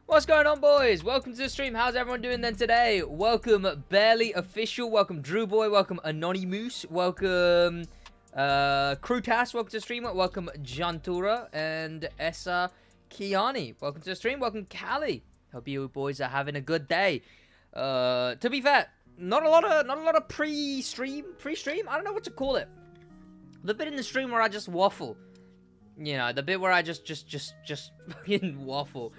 What's going on, boys? Welcome to the stream. How's everyone doing then today? Welcome Barely Official, welcome Drew Boy, welcome Anonymous, welcome Krutas, welcome to the stream, welcome Jantura and Essa Kiani. Welcome to the stream, welcome Callie. Hope you boys are having a good day. To be fair, not a lot of pre-stream. I don't know what to call it. The bit in the stream where I just waffle. You know, the bit where I just fucking waffle.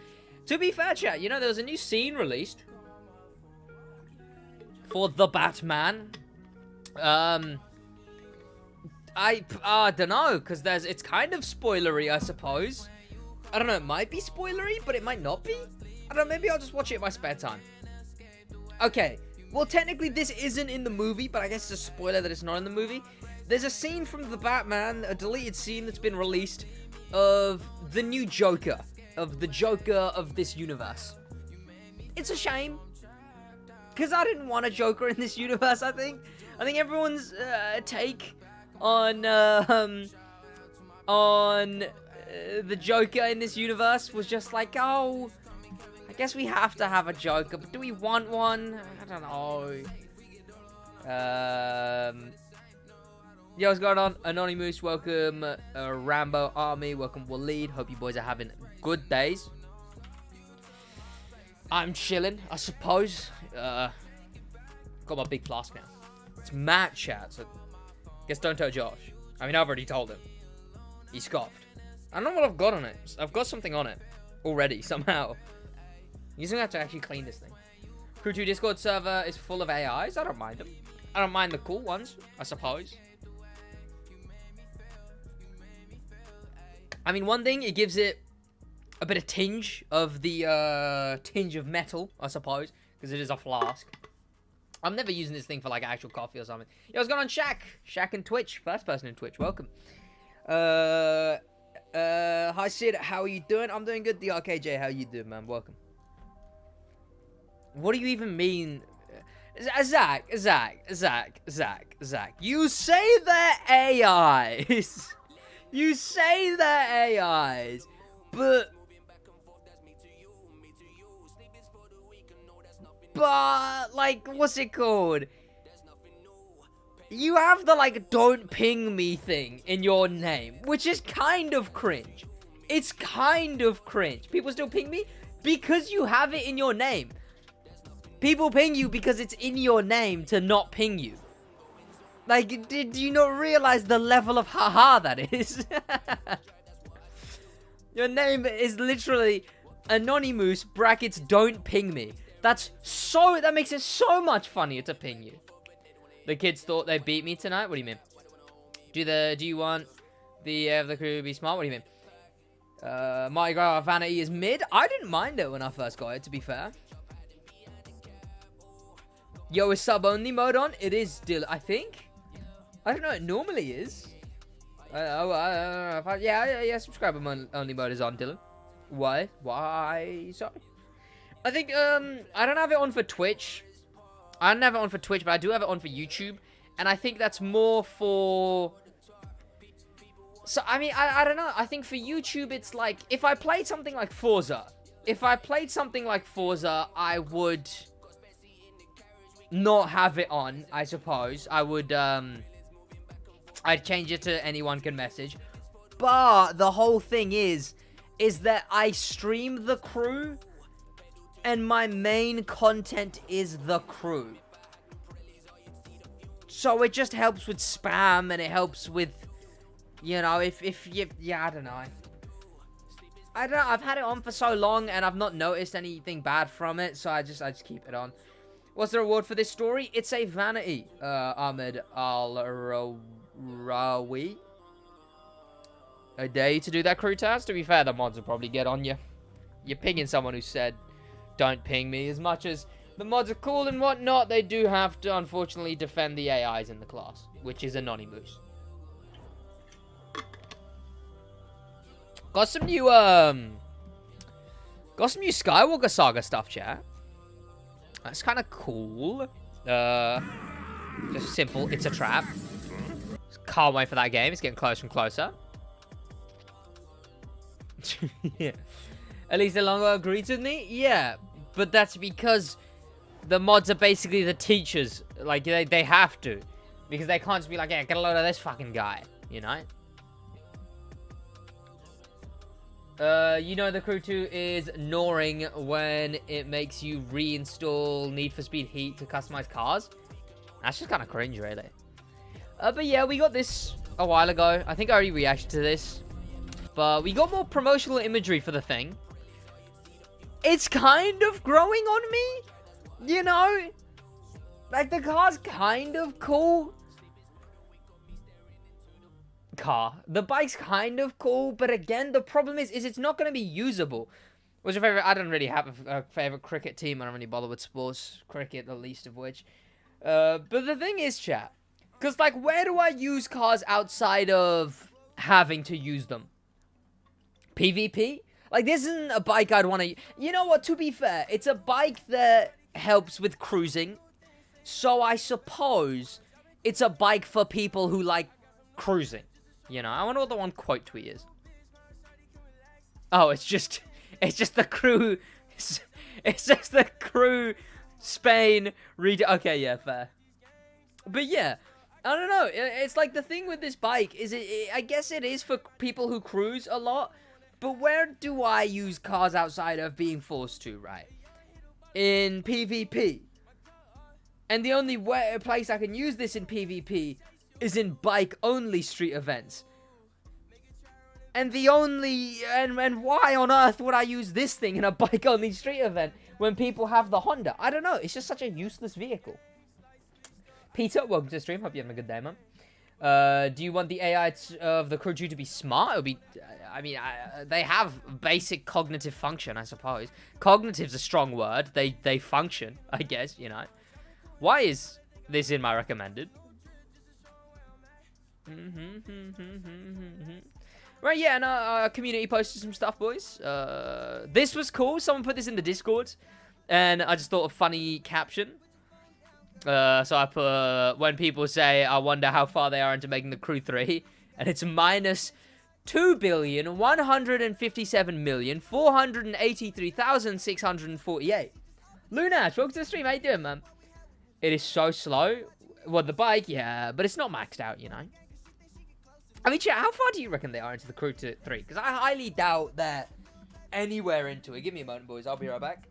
To be fair, chat, you know, there was a new scene released for The Batman. I don't know, because it's kind of spoilery, I suppose. I don't know, it might be spoilery, but it might not be. I don't know, maybe I'll just watch it in my spare time. Okay, well, technically this isn't in the movie, but I guess it's a spoiler that it's not in the movie. There's a scene from The Batman, a deleted scene that's been released, of the new Joker. Of the Joker of this universe. It's a shame, because I didn't want a Joker in this universe. I think everyone's take on the Joker in this universe was just like, oh, I guess we have to have a Joker, but do we want one? I don't know. Yo, what's going on? Anonymous, welcome. Rambo Army, welcome Waleed. Hope you boys are having good days. I'm chilling, I suppose. Got my big flask now. It's mad chat, so guess don't tell Josh. I mean, I've already told him. He scoffed. I don't know what I've got on it. I've got something on it already, somehow. You're gonna have to actually clean this thing. Crew 2 Discord server is full of AIs. I don't mind them. I don't mind the cool ones, I suppose. I mean, one thing, it gives it a bit of tinge of the, tinge of metal, I suppose, because it is a flask. I'm never using this thing for, like, actual coffee or something. Yo, what's going on, Shaq? Shaq and Twitch. First person in Twitch. Welcome. Hi, Sid. How are you doing? I'm doing good. DRKJ, how you doing, man? Welcome. What do you even mean? Zach. You say they're AIs. You say they're AIs, but like, what's it called? You have the, like, don't ping me thing in your name, which is kind of cringe. It's kind of cringe. People still ping me because you have it in your name. People ping you because it's in your name to not ping you. Like, did you not realize the level of haha that is? Your name is literally Anonymous brackets don't ping me. That makes it so much funnier to ping you. The kids thought they beat me tonight? What do you mean? Do you want The crew be smart. What do you mean? Mardi Gras Vanity is mid. I didn't mind it when I first got it, to be fair. Yo, is sub only mode on? It is still, I think. I don't know. It normally is. Yeah. Subscriber only mode is on, Dylan. Why? Sorry. I think I don't have it on for Twitch. I don't have it on for Twitch, but I do have it on for YouTube, and I think that's more for. So I mean, I don't know. I think for YouTube, it's like if I played something like Forza, I would not have it on. I suppose I would. I'd change it to anyone can message. But the whole thing is that I stream the crew, and my main content is the crew. So it just helps with spam, and it helps with, you know, if you, yeah, I don't know. I've had it on for so long, and I've not noticed anything bad from it, so I just keep it on. What's the reward for this story? It's a vanity, Ahmed Al-Rawi. I dare you to do that crew task. To be fair, the mods will probably get on you. You're pinging someone who said, don't ping me. As much as the mods are cool and whatnot, they do have to, unfortunately, defend the AIs in the class, which is Anonymous. Got some new Skywalker Saga stuff, chat. That's kind of cool. Just simple. It's a trap. Can't wait for that game. It's getting closer and closer. Yeah. At least Alongo agrees with me? Yeah. But that's because the mods are basically the teachers. Like, they have to. Because they can't just be like, yeah, get a load of this fucking guy. You know? You know the crew 2 is gnawing when it makes you reinstall Need for Speed Heat to customize cars. That's just kind of cringe, really. But yeah, we got this a while ago. I think I already reacted to this. But we got more promotional imagery for the thing. It's kind of growing on me. You know? Like, the car's kind of cool. The bike's kind of cool, but again, the problem is it's not going to be usable. What's your favorite? I don't really have a favorite cricket team. I don't really bother with sports. Cricket, the least of which. But the thing is, chat. Because, like, where do I use cars outside of having to use them? PvP? Like, this isn't a bike I'd want to... You know what? To be fair, it's a bike that helps with cruising. So I suppose it's a bike for people who like cruising. You know, I wonder what the one quote tweet is. Oh, it's just the crew. It's just the crew. Spain. Okay, yeah, fair. But yeah, I don't know. It's like the thing with this bike is I guess it is for people who cruise a lot. But where do I use cars outside of being forced to, right? In PvP. And the only place I can use this in PvP is in bike-only street events. And and why on earth would I use this thing in a bike-only street event when people have the Honda? I don't know. It's just such a useless vehicle. Peter, welcome to the stream. Hope you're having a good day, man. Do you want the AI of the crew 2 to be smart? It would be... I mean, they have basic cognitive function, I suppose. Cognitive's a strong word. They function, I guess, you know. Why is this in my recommended? Right, yeah, and our community posted some stuff, boys. This was cool. Someone put this in the Discord, and I just thought a funny caption. So I put, when people say, I wonder how far they are into making the crew 3, and it's minus 2,157,483,648. Lunash, welcome to the stream. How you doing, man? It is so slow. Well, the bike, yeah, but it's not maxed out, you know. I mean, chat, how far do you reckon they are into the crew 3? Because I highly doubt they're anywhere into it. Give me a moment, boys. I'll be right back.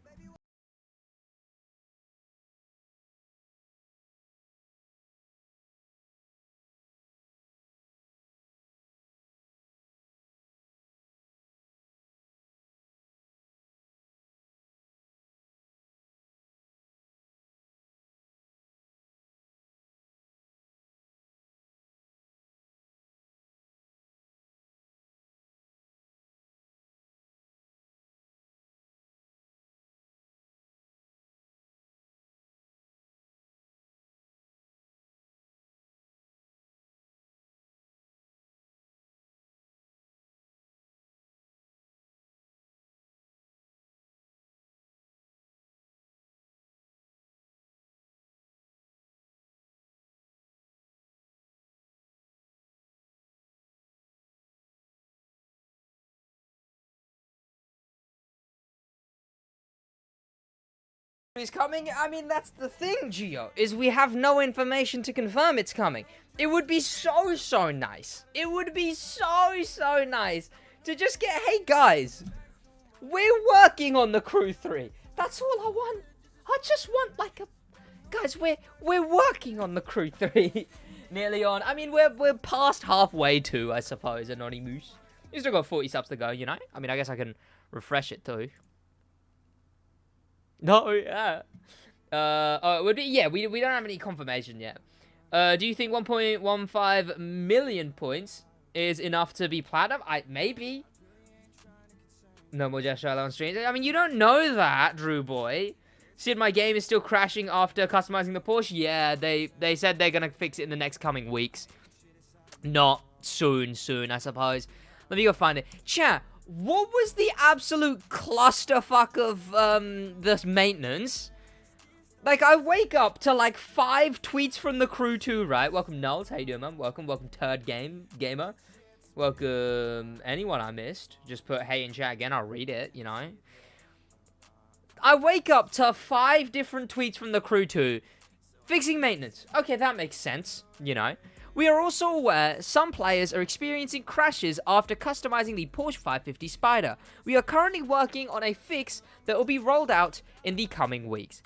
is coming. I mean, that's the thing, Gio, is we have no information to confirm it's coming. It would be so nice. It would be so nice to just get, hey guys, we're working on the Crew 3. That's all I want. I just want like a, guys, we're working on the Crew 3. Nearly on. I mean, we're past halfway to, I suppose, Anonymous. You still got 40 subs to go, you know? I mean, I guess I can refresh it too. No, yeah. Yeah, we don't have any confirmation yet. Do you think 1.15 million points is enough to be platinum? Maybe. No more gesture on stream. I mean, you don't know that, Drew Boy. Sid, my game is still crashing after customizing the Porsche. Yeah, they said they're gonna fix it in the next coming weeks. Not soon, I suppose. Let me go find it. Chat, what was the absolute clusterfuck of this maintenance? Like, I wake up to like 5 tweets from the Crew 2, right? Welcome, Knowles. How you doing, man? Welcome, Turd Gamer. Welcome, anyone I missed. Just put hey in chat again. I'll read it, you know. I wake up to 5 different tweets from the Crew 2 fixing maintenance. Okay, that makes sense, you know. We are also aware some players are experiencing crashes after customizing the Porsche 550 Spider. We are currently working on a fix that will be rolled out in the coming weeks.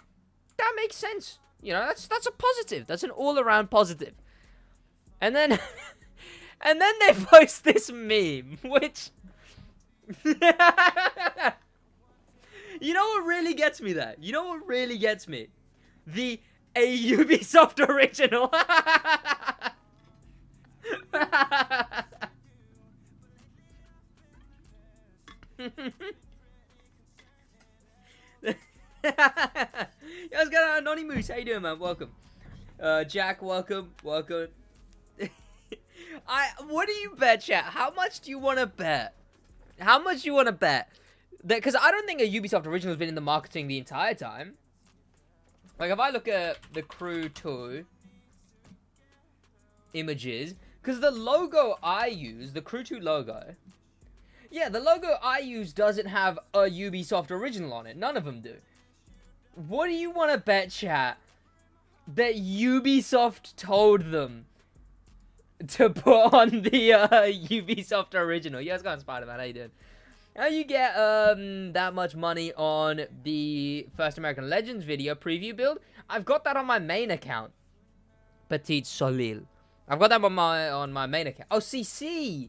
That makes sense. You know, that's a positive. That's an all-around positive. And then and then they post this meme, which you know what really gets me there? You know what really gets me? A Ubisoft original. What's going on, Anonymous? How you doing, man? Welcome. Jack, welcome. What do you bet, chat? How much do you want to bet? That, because I don't think a Ubisoft original has been in the marketing the entire time. Like, if I look at the Crew 2 images, because the logo I use, the Crew 2 logo, yeah, the logo I use doesn't have a Ubisoft original on it. None of them do. What do you want to bet, chat, that Ubisoft told them to put on the Ubisoft original? Yeah, it's going Spider-Man. How you doing? How you get that much money on the First American Legends video preview build? I've got that on my main account. Petit Solil. I've got that on my main account. Oh, CC.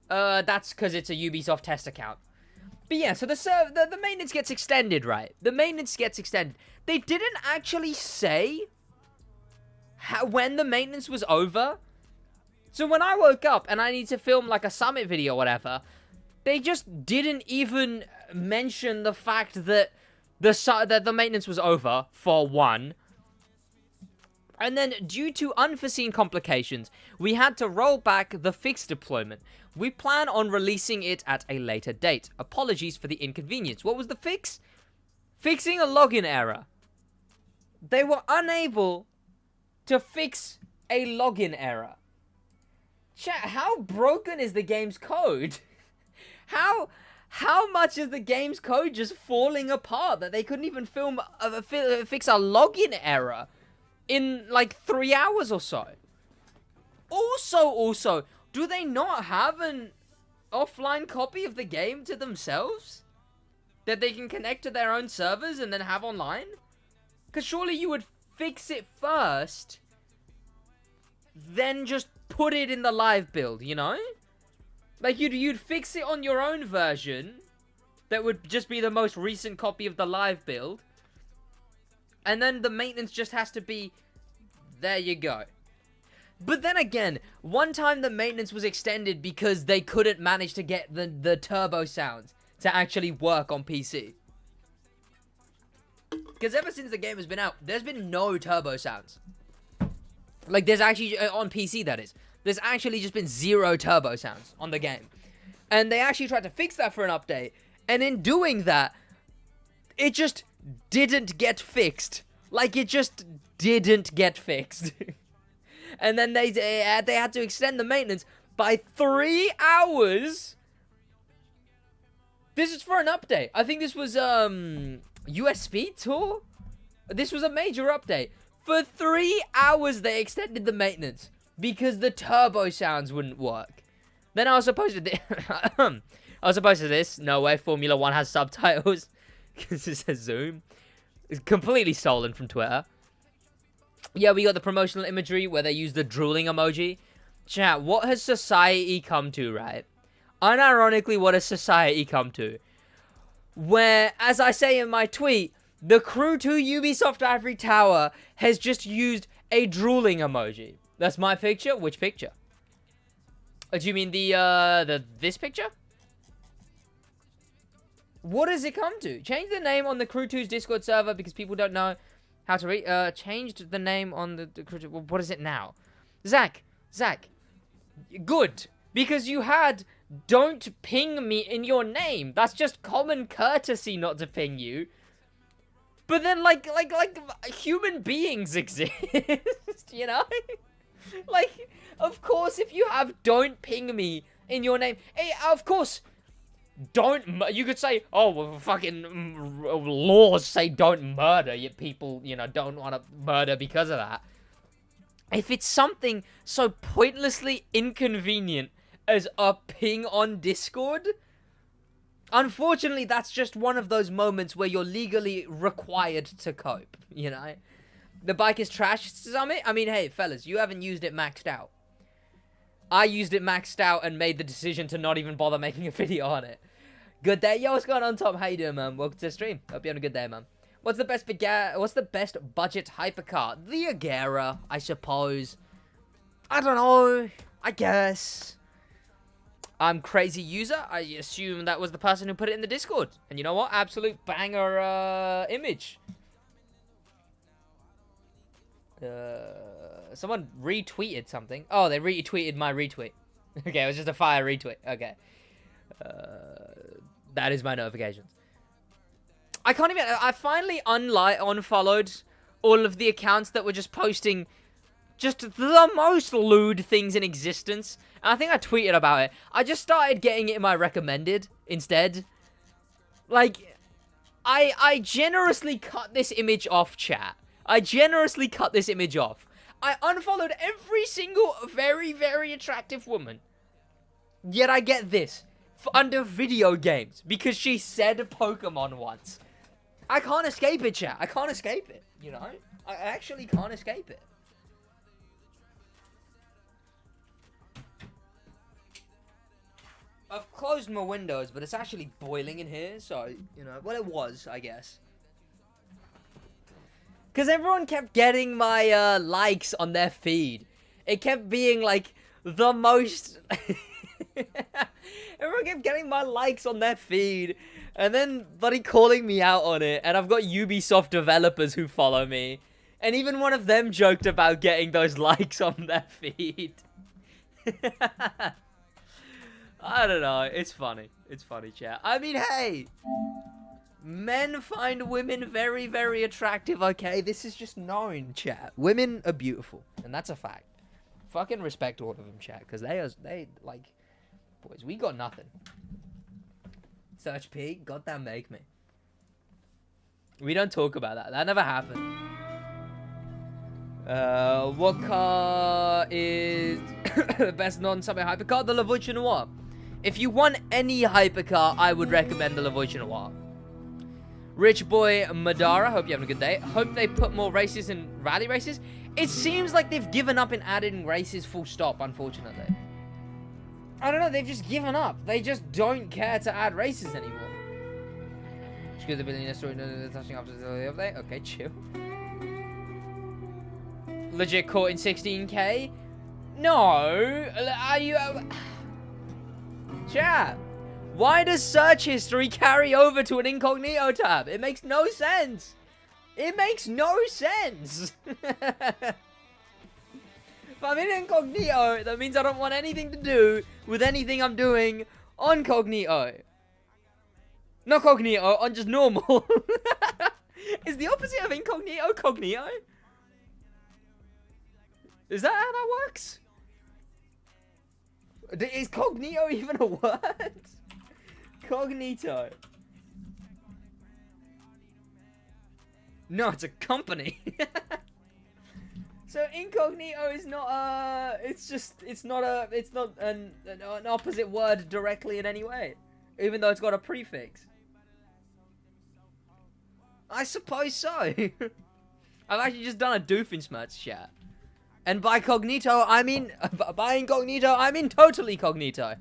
That's because it's a Ubisoft test account. But yeah, so the maintenance gets extended, right? The maintenance gets extended. They didn't actually say when the maintenance was over. So when I woke up and I need to film like a summit video or whatever, they just didn't even mention the fact that the maintenance was over, for one. And then, due to unforeseen complications, we had to roll back the fix deployment. We plan on releasing it at a later date. Apologies for the inconvenience. What was the fix? Fixing a login error. They were unable to fix a login error. Chat, how broken is the game's code? How much is the game's code just falling apart that they couldn't even fix a login error in like 3 hours or so? Also, do they not have an offline copy of the game to themselves that they can connect to their own servers and then have online? Because surely you would fix it first, then just put it in the live build, you know? Like, you'd fix it on your own version that would just be the most recent copy of the live build, and then the maintenance just has to be, there you go. But then again, one time the maintenance was extended because they couldn't manage to get the turbo sounds to actually work on PC. Because ever since the game has been out, there's been no turbo sounds. Like, there's actually, on PC that is, there's actually just been 0 turbo sounds on the game. And they actually tried to fix that for an update, and in doing that, it just didn't get fixed. Like, it just didn't get fixed. And then they had to extend the maintenance by 3 hours. This is for an update. I think this was USB tour? This was a major update. For 3 hours, they extended the maintenance because the turbo sounds wouldn't work. Then I was supposed to this. No way, Formula 1 has subtitles. Because it says Zoom. It's completely stolen from Twitter. Yeah, we got the promotional imagery where they use the drooling emoji. Chat, what has society come to, right? Unironically, what has society come to? Where, as I say in my tweet, the crew to Ubisoft Ivory Tower has just used a drooling emoji. That's my picture? Which picture? Do you mean this picture? What does it come to? Change the name on the Crew 2's Discord server because people don't know how to read. Changed the name on the Crew 2. Well, what is it now? Zach. Good. Because you had don't ping me in your name. That's just common courtesy not to ping you. But then, like human beings exist, you know? Like, of course, if you have don't ping me in your name, hey, of course, you could say, oh, well, fucking laws say don't murder, yet people, you know, don't want to murder because of that. If it's something so pointlessly inconvenient as a ping on Discord, unfortunately, that's just one of those moments where you're legally required to cope, you know? The bike is trash, Summit? I mean, hey, fellas, you haven't used it maxed out. I used it maxed out and made the decision to not even bother making a video on it. Good day. Yo, what's going on, Tom? How you doing, man? Welcome to the stream. Hope you're having a good day, man. What's the best budget hypercar? The Agera, I suppose. I don't know. I guess. I'm crazy user. I assume that was the person who put it in the Discord. And you know what? Absolute banger image. Someone retweeted something. Oh, they retweeted my retweet. Okay, it was just a fire retweet. Okay. That is my notifications. I can't even... I finally unfollowed all of the accounts that were just posting just the most lewd things in existence. And I think I tweeted about it. I just started getting it in my recommended instead. Like, I generously cut this image off, chat. I generously cut this image off. I unfollowed every single very, very attractive woman. Yet I get this. Under video games. Because she said Pokemon once. I can't escape it, chat. I can't escape it. You know? I actually can't escape it. I've closed my windows, but it's actually boiling in here. So, you know. Well, it was, I guess. Because everyone kept getting my likes on their feed. It kept being like the most... Everyone kept getting my likes on their feed. And then buddy calling me out on it. And I've got Ubisoft developers who follow me. And even one of them joked about getting those likes on their feed. I don't know. It's funny. It's funny, chat. I mean, hey... Men find women very, very attractive, okay? This is just known, chat. Women are beautiful, and that's a fact. Fucking respect all of them, chat, because they, like... Boys, we got nothing. Search P, goddamn make me. We don't talk about that. That never happened. What car is the best non-summit hypercar? The La Voiture Noire. If you want any hypercar, I would recommend the La Voiture Noire. Rich Boy Madara, hope you're having a good day. Hope they put more races in rally races. It seems like they've given up in adding races full stop, unfortunately. I don't know, they've just given up. They just don't care to add races anymore. Screw the billionaire story, touching after the update. Okay, chill. Legit caught in 16k? No! Are you... Chat! Why does search history carry over to an incognito tab? It makes no sense. It makes no sense. If I'm in incognito, that means I don't want anything to do with anything I'm doing on cognito. Not cognito, on just normal. Is the opposite of incognito cognito? Is that how that works? Is cognito even a word? Cognito. No, it's a company. So incognito is not it's not an opposite word directly in any way, even though it's got a prefix. I suppose so. I've actually just done a Doofenshmirtz chat. And by cognito, I mean... By incognito, I mean totally cognito.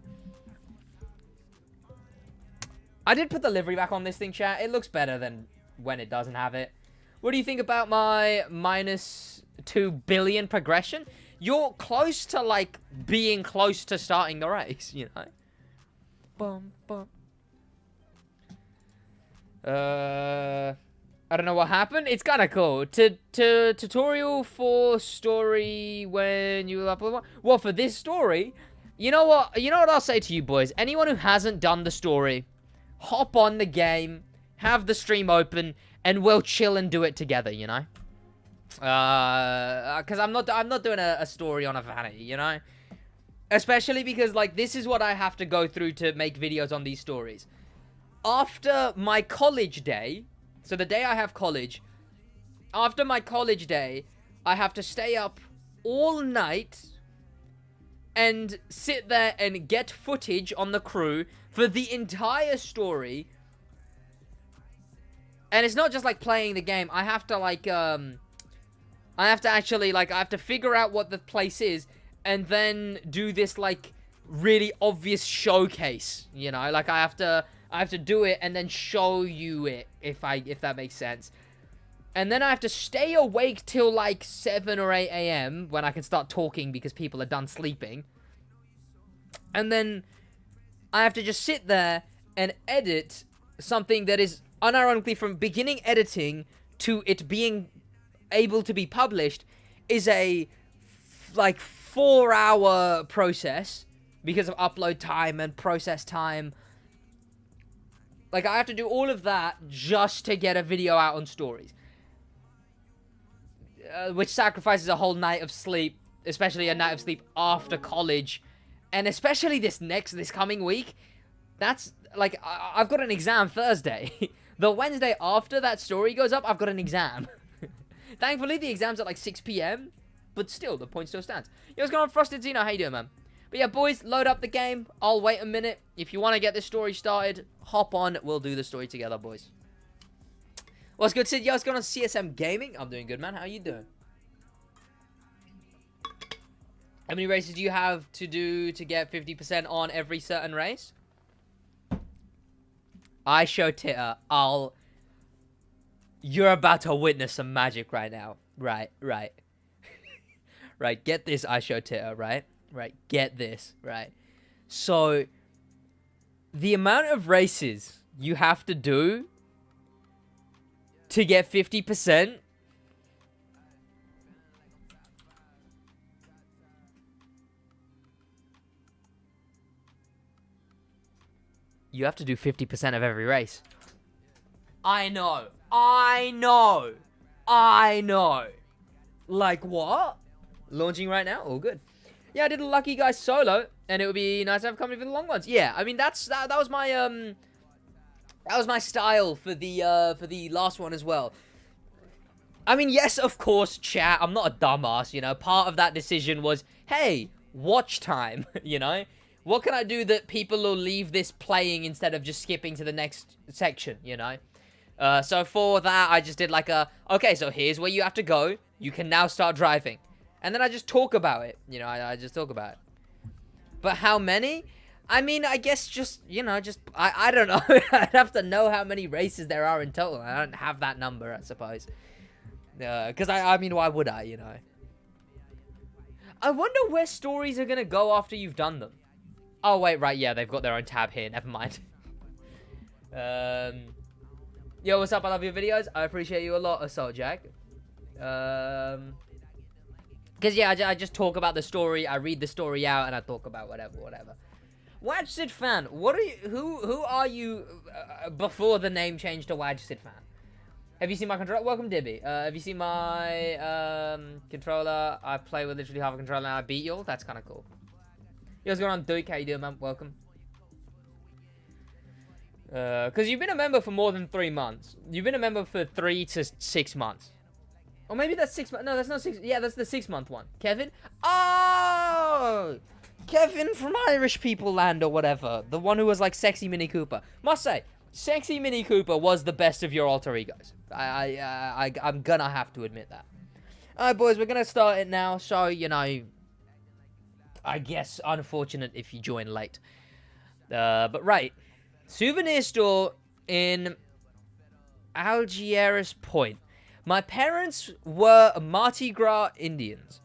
I did put the livery back on this thing, chat. It looks better than when it doesn't have it. What do you think about my -2 billion progression? You're close to, like, being close to starting the race, you know? Bum, bum. I don't know what happened. It's kind of cool. Tutorial for story when you upload. Well, for this story, you know what? You know what I'll say to you boys. Anyone who hasn't done the story, hop on the game, have the stream open, and we'll chill and do it together. You know? Because I'm not doing a story on a vanity. You know? Especially because like this is what I have to go through to make videos on these stories. After my college day. So the day I have college, after my college day, I have to stay up all night and sit there and get footage on the crew for the entire story. And it's not just like playing the game. I have to like, I have to actually like, I have to figure out what the place is and then do this like really obvious showcase, you know, like I have to do it and then show you it, if that makes sense. And then I have to stay awake till like 7 or 8 a.m. when I can start talking because people are done sleeping. And then I have to just sit there and edit something that is unironically from beginning editing to it being able to be published is a like 4-hour process because of upload time and process time. Like, I have to do all of that just to get a video out on stories. Which sacrifices a whole night of sleep, especially a night of sleep after college. And especially this coming week. That's, like, I've got an exam Thursday. The Wednesday after that story goes up, I've got an exam. Thankfully, the exam's at, like, 6 p.m. But still, the point still stands. Yo, what's going on, Frosted Zeno? How you doing, man? But yeah, boys, load up the game. I'll wait a minute. If you want to get this story started, hop on. We'll do the story together, boys. What's good, Sid? Yo, what's going on, CSM Gaming? I'm doing good, man. How you doing? How many races do you have to do to get 50% on every certain race? I show Titter. You're about to witness some magic right now. Right. Right, get this, I show Titter, right? Right, get this, right? So, the amount of races you have to do to get 50%... You have to do 50% of every race. I know. Like, what? Launching right now? All good. Yeah, I did a Lucky Guy solo, and it would be nice to have company for the long ones. Yeah, I mean that was my that was my style for the last one as well. I mean, yes, of course, chat. I'm not a dumbass, you know. Part of that decision was, hey, watch time, you know. What can I do that people will leave this playing instead of just skipping to the next section, you know? So for that, I just did like okay, so here's where you have to go. You can now start driving. And then I just talk about it. You know, I just talk about it. But how many? I mean, I guess just, you know, I don't know. I'd have to know how many races there are in total. I don't have that number, I suppose. Because, I mean, why would I, you know? I wonder where stories are going to go after you've done them. Oh, wait, right, yeah, they've got their own tab here. Never mind. Yo, what's up? I love your videos. I appreciate you a lot, Assault Jack. Because, yeah, I just talk about the story, I read the story out, and I talk about whatever. Waj Sid Fan, what are you, who are you before the name change to Waj Sid Fan? Have you seen my controller? Welcome, Dibby. Have you seen my controller? I play with literally half a controller and I beat you all? That's kind of cool. Yo, what's going on, Duke? How you doing, man? Welcome. Because you've been a member for more than 3 months. You've been a member for 3 to 6 months. Or maybe that's 6 months. No, that's not 6. Yeah, that's the 6-month one. Kevin? Oh! Kevin from Irish People Land or whatever. The one who was like Sexy Mini Cooper. Must say, Sexy Mini Cooper was the best of your alter egos. I'm gonna have to admit that. Alright, boys, we're gonna start it now. So, you know, I guess unfortunate if you join late. But right. Souvenir store in Algeciras Point. My parents were Mardi Gras Indians.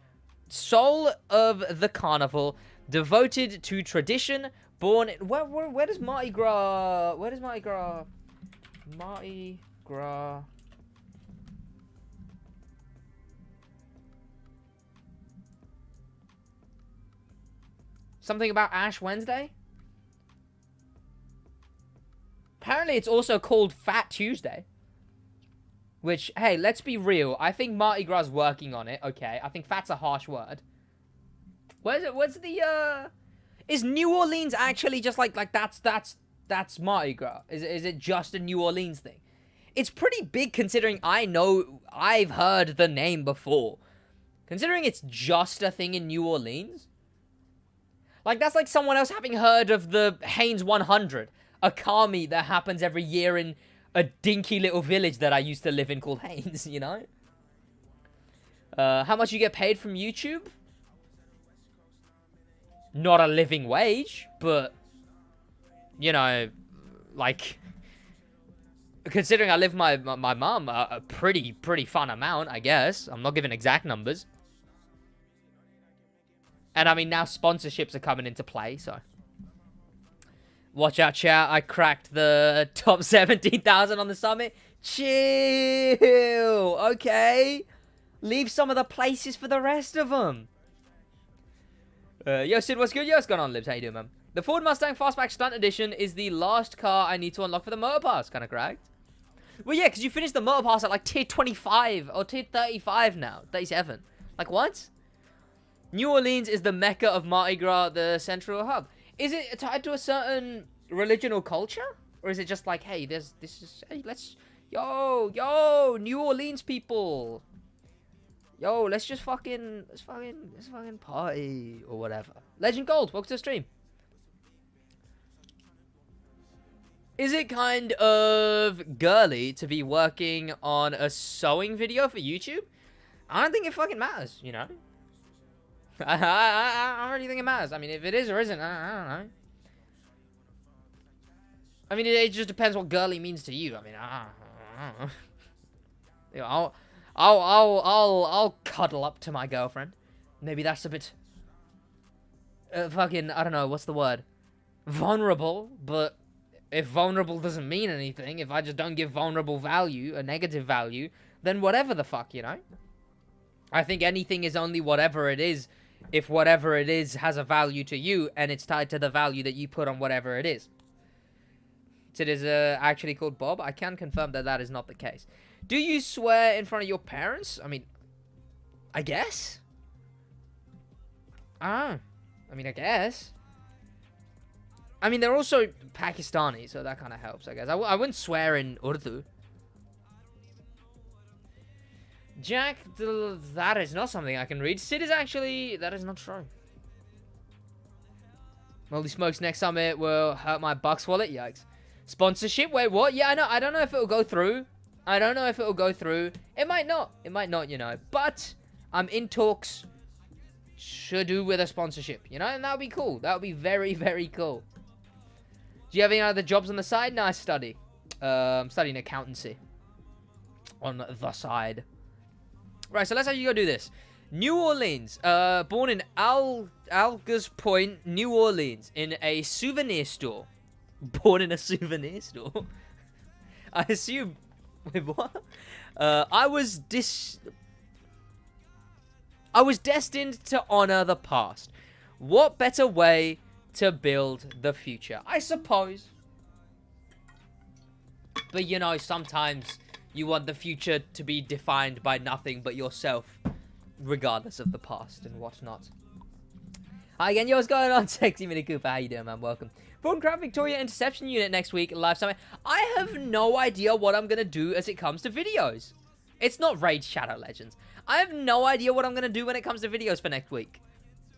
Soul of the carnival, devoted to tradition, born in... Where does Mardi Gras... Where does Mardi Gras... Mardi Gras... Something about Ash Wednesday? Apparently it's also called Fat Tuesday. Which, hey, let's be real. I think Mardi Gras is working on it, okay? I think fat's a harsh word. What's the, Is New Orleans actually just like that's Mardi Gras? Is it just a New Orleans thing? It's pretty big considering I've heard the name before. Considering it's just a thing in New Orleans. Like, that's like someone else having heard of the Haynes 100. A car meet that happens every year in a dinky little village that I used to live in called Haynes, you know? How much you get paid from YouTube? Not a living wage, but, you know, like, considering I live my mum, a pretty fun amount, I guess. I'm not giving exact numbers. And I mean, now sponsorships are coming into play, so... Watch out, chat. I cracked the top 17,000 on the summit. Chill. Okay. Leave some of the places for the rest of them. Yo, Sid, what's good? Yo, what's going on, Libs? How you doing, man? The Ford Mustang Fastback Stunt Edition is the last car I need to unlock for the Motor Pass. Kind of cracked. Well, yeah, because you finished the Motor Pass at, like, tier 25 or tier 35 now. 37. Like, what? New Orleans is the mecca of Mardi Gras, the central hub. Is it tied to a certain religion or culture? Or is it just like, hey, hey, let's, yo, New Orleans people. Yo, let's fucking party or whatever. Legend Gold, welcome to the stream. Is it kind of girly to be working on a sewing video for YouTube? I don't think it fucking matters, you know? I don't really think it matters. I mean, if it is or isn't, I don't know. I mean, it just depends what girly means to you. I mean, I don't know. You know, I'll cuddle up to my girlfriend. Maybe that's a bit fucking, I don't know, what's the word? Vulnerable, but if vulnerable doesn't mean anything, if I just don't give vulnerable value, a negative value, then whatever the fuck, you know? I think anything is only whatever it is if whatever it is has a value to you and it's tied to the value that you put on whatever it is. It is actually called Bob. I can confirm that that is not the case. Do you swear in front of your parents? I mean, I guess. I mean, I guess. I mean, they're also Pakistani, so that kind of helps, I guess. I wouldn't swear in Urdu. Jack, that is not something I can read. Sid is actually... That is not true. Holy smokes, next summit will hurt my Bucks wallet. Yikes. Sponsorship? Wait, what? Yeah, I don't know if it'll go through. I don't know if it'll go through. It might not. It might not, you know. But I'm in talks to do with a sponsorship, you know? And that would be cool. That would be very, very cool. Do you have any other jobs on the side? No, I study. I'm studying accountancy. On the side. Right, so let's actually go do this. New Orleans. Born in Algas Point, New Orleans. In a souvenir store. Born in a souvenir store? I assume... Wait, what? I was destined to honor the past. What better way to build the future? I suppose. But, you know, sometimes you want the future to be defined by nothing but yourself, regardless of the past and whatnot. Hi again, yo, what's going on? Sexy Mini Cooper, how you doing, man? Welcome. From Crown Victoria Interception Unit next week, live summit. I have no idea what I'm going to do as it comes to videos. It's not Raid Shadow Legends. I have no idea what I'm going to do when it comes to videos for next week.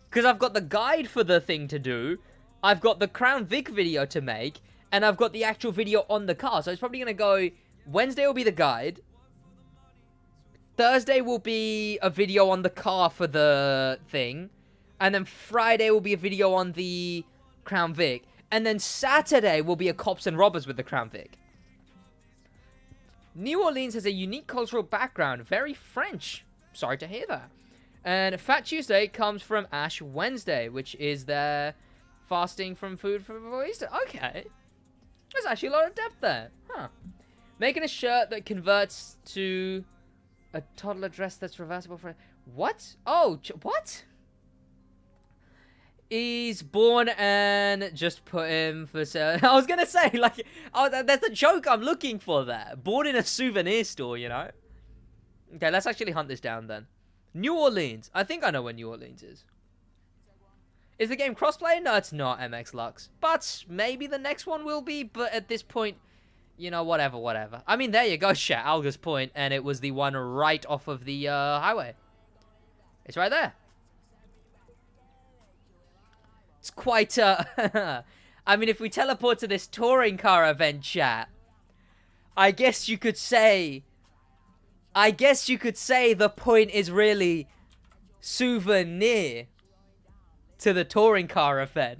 Because I've got the guide for the thing to do, I've got the Crown Vic video to make, and I've got the actual video on the car. So it's probably going to go, Wednesday will be the guide, Thursday will be a video on the car for the thing, and then Friday will be a video on the Crown Vic, and then Saturday will be a Cops and Robbers with the Crown Vic. New Orleans has a unique cultural background, very French. Sorry to hear that. And Fat Tuesday comes from Ash Wednesday, which is their fasting from food for Easter. Okay. There's actually a lot of depth there. Huh. Making a shirt that converts to a toddler dress that's reversible for... What? Oh, what? He's born and just put him for sale. I was going to say, like, oh, that's the joke I'm looking for there. Born in a souvenir store, you know? Okay, let's actually hunt this down then. New Orleans. I think I know where New Orleans is. Is the game crossplay? No, it's not, MX Lux. But maybe the next one will be. But at this point, you know, whatever. I mean, there you go, chat. Alga's point. And it was the one right off of the highway. It's right there. It's quite, I mean, if we teleport to this touring car event, chat, I guess you could say the point is really souvenir to the touring car event.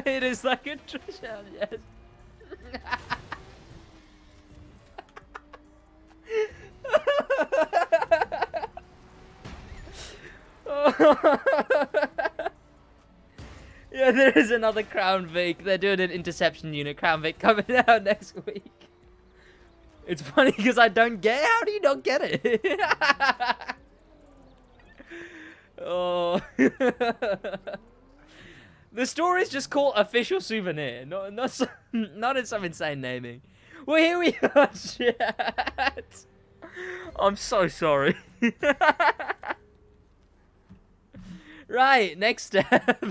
It is like a treasure, yes. Yeah, there is another Crown Vic. They're doing an interception unit. Crown Vic coming out next week. It's funny because I don't get it. How do you not get it? Oh. The store is just called Official Souvenir. Not in some insane naming. Well, here we are, chat. I'm so sorry. Right, next step.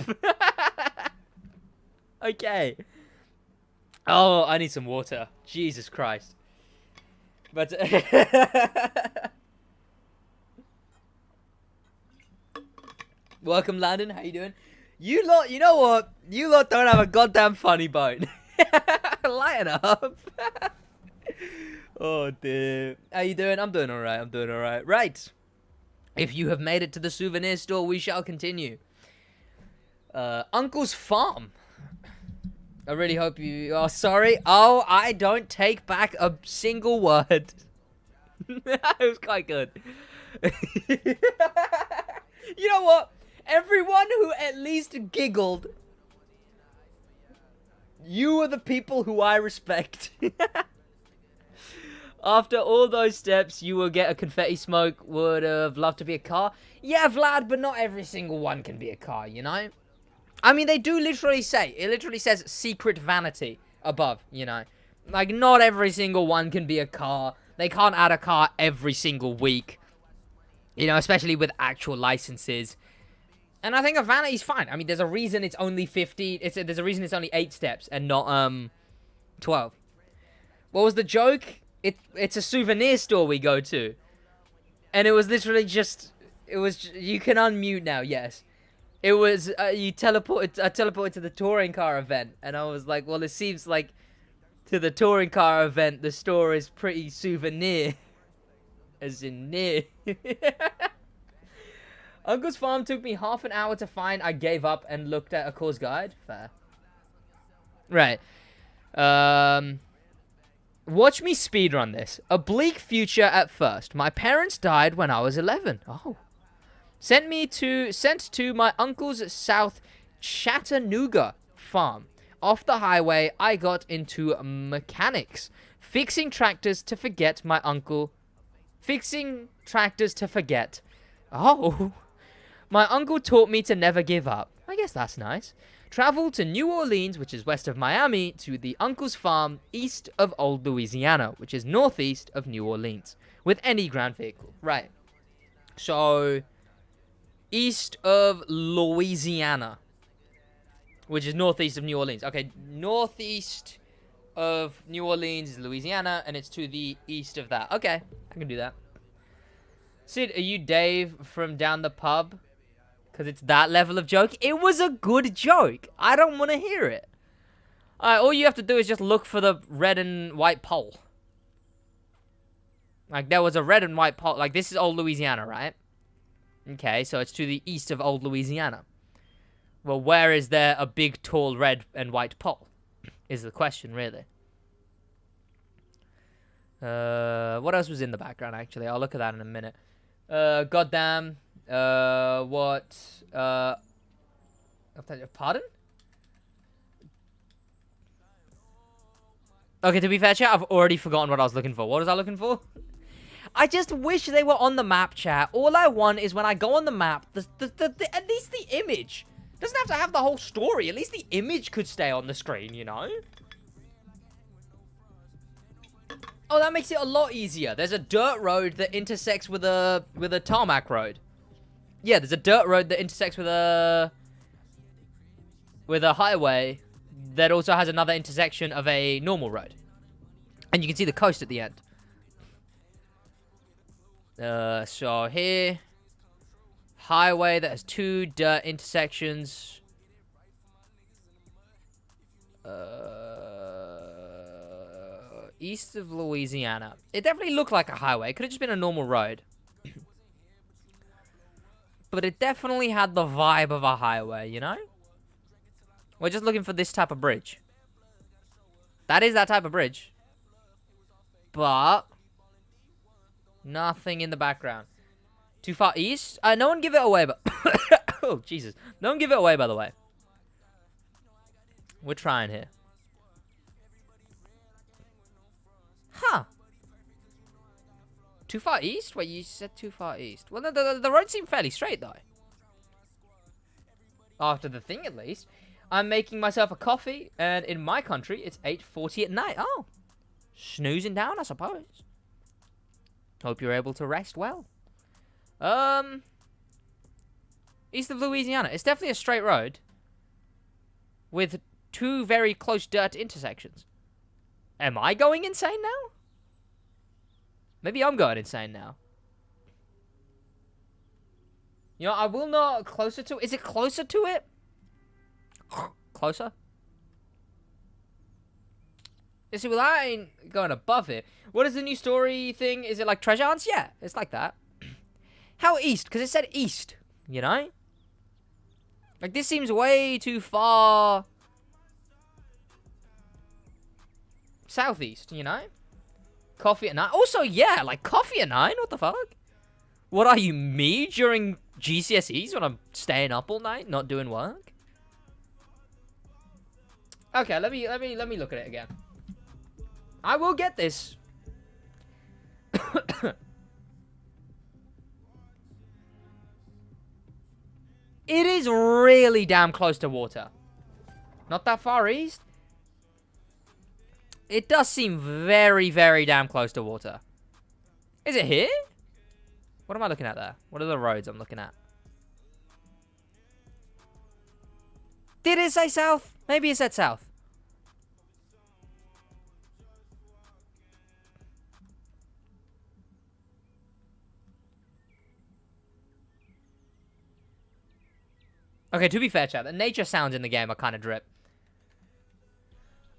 Okay. Oh, I need some water. Jesus Christ. But... Welcome, Landon. How you doing? You lot, you know what? You lot don't have a goddamn funny bone. Lighten up. Oh, dear. How you doing? I'm doing alright. Right. If you have made it to the souvenir store, we shall continue. Uncle's Farm. I really hope you... Oh, sorry. Oh, I don't take back a single word. It was quite good. You know what? Everyone who at least giggled, you are the people who I respect. After all those steps, you will get a confetti smoke. Would have loved to be a car. Yeah, Vlad, but not every single one can be a car, you know? I mean, they do literally say, it literally says secret vanity above, you know? Like, not every single one can be a car. They can't add a car every single week. You know, especially with actual licenses. And I think a vanity's fine. I mean, there's a reason it's only 50. There's a reason it's only 8 steps and not 12. What was the joke? It's a souvenir store we go to, and it was literally just. It was. You can unmute now. Yes, it was. You teleported. I teleported to the touring car event, and I was like, well, it seems like to the touring car event, the store is pretty souvenir, as in near. Uncle's farm took me half an hour to find. I gave up and looked at a course guide. Fair. Right. Watch me speedrun this. A bleak future at first. My parents died when I was 11. Oh. Sent to my uncle's South Chattanooga farm. Off the highway, I got into mechanics. Fixing tractors to forget my uncle. Fixing tractors to forget. Oh. My uncle taught me to never give up. I guess that's nice. Traveled to New Orleans, which is west of Miami, to the uncle's farm east of Old Louisiana, which is northeast of New Orleans, with any ground vehicle. Right. So, east of Louisiana, which is northeast of New Orleans. Okay, northeast of New Orleans is Louisiana, and it's to the east of that. Okay, I can do that. Sid, are you Dave from down the pub? Because it's that level of joke. It was a good joke. I don't want to hear it. Alright, all you have to do is just look for the red and white pole. Like, there was a red and white pole. Like, this is Old Louisiana, right? Okay, so it's to the east of Old Louisiana. Well, where is there a big, tall, red and white pole? Is the question, really. What else was in the background, actually? I'll look at that in a minute. Goddamn. What? Pardon? Okay, to be fair, chat, I've already forgotten what I was looking for. What was I looking for? I just wish they were on the map, chat. All I want is when I go on the map, at least the image. Doesn't have to have the whole story. At least the image could stay on the screen, you know? Oh, that makes it a lot easier. There's a dirt road that intersects with a tarmac road. Yeah, there's a dirt road that intersects with a highway that also has another intersection of a normal road. And you can see the coast at the end. So here, highway that has two dirt intersections. East of Louisiana. It definitely looked like a highway. It could have just been a normal road. But it definitely had the vibe of a highway, you know? We're just looking for this type of bridge. That is that type of bridge. But nothing in the background. Too far east? No one give it away, but... oh, Jesus. No one give it away, by the way. We're trying here. Huh. Too far east? Wait, you said too far east. Well, the road seemed fairly straight, though. After the thing, at least. I'm making myself a coffee, and in my country, it's 8:40 at night. Oh. Snoozing down, I suppose. Hope you're able to rest well. East of Louisiana. It's definitely a straight road. With two very close dirt intersections. Am I going insane now? Maybe I'm going insane now. You know, I will not closer to... Is it closer to it? Closer? You see, well, I ain't going above it. What is the new story thing? Is it like treasure hunts? Yeah, it's like that. How east? Because it said east, you know? Like, this seems way too far... southeast, you know? Coffee at 9. Also, yeah, like, coffee at 9? What the fuck? What are you, me during GCSEs when I'm staying up all night, not doing work? Okay, let me look at it again. I will get this. It is really damn close to water. Not that far east. It does seem very, very damn close to water. Is it here? What am I looking at there? What are the roads I'm looking at? Did it say south? Maybe it said south. Okay, to be fair, chat, the nature sounds in the game are kind of drip.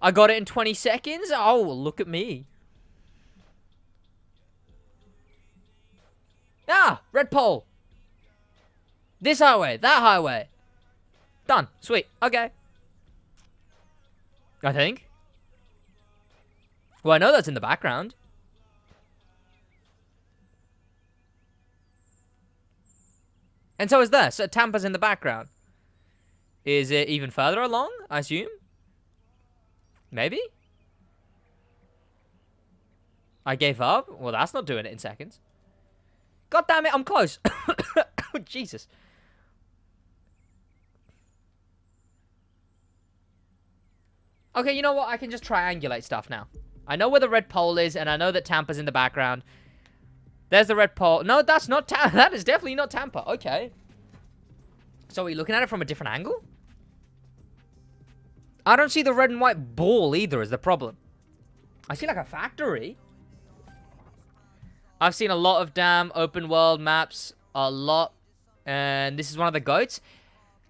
I got it in 20 seconds? Oh, look at me. Ah, red pole. This highway. That highway. Done. Sweet. Okay. I think. Well, I know that's in the background. And so is this. So Tampa's in the background. Is it even further along, I assume? Maybe? I gave up? Well, that's not doing it in seconds. God damn it, I'm close. Oh, Jesus. Okay, you know what? I can just triangulate stuff now. I know where the red pole is, and I know that Tampa's in the background. There's the red pole. No, that's not Tampa. That is definitely not Tampa. Okay. So are we looking at it from a different angle? I don't see the red and white ball either is the problem. I see like a factory. I've seen a lot of damn open world maps. A lot. And this is one of the goats.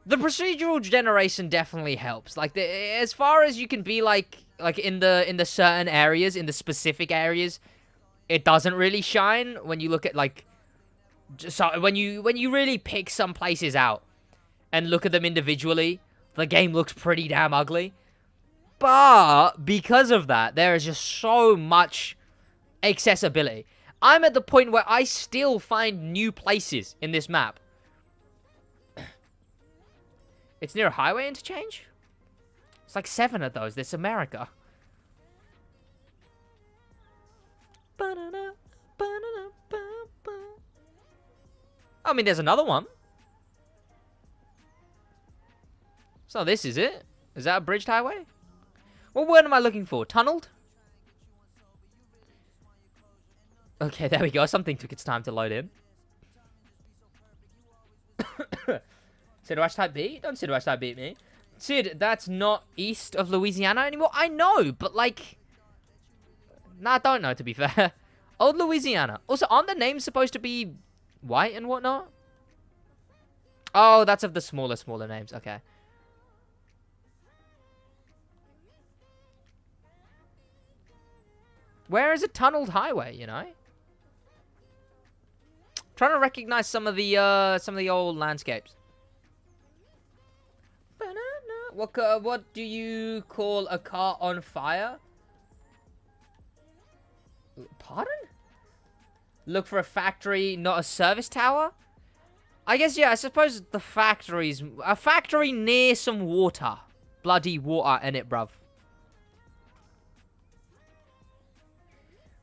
The procedural generation definitely helps. Like, as far as you can be like in the certain areas, in the specific areas, it doesn't really shine when you look at like, so when you really pick some places out and look at them individually, the game looks pretty damn ugly. But because of that, there is just so much accessibility. I'm at the point where I still find new places in this map. It's near a highway interchange? It's like 7 of those. This America. I mean, there's another one. So this is it? Is that a bridged highway? What word am I looking for? Tunneled? Okay, there we go. Something took its time to load in. SidWaj type beat? Don't SidWaj type beat me. Sid, that's not east of Louisiana anymore? I know, but like... Nah, I don't know, to be fair. Old Louisiana. Also, aren't the names supposed to be white and whatnot? Oh, that's of the smaller names. Okay. Where is a tunneled highway, you know? Trying to recognize some of the old landscapes. What do you call a car on fire? Pardon? Look for a factory, not a service tower? I guess, yeah, I suppose the factory's... A factory near some water. Bloody water in it, bruv.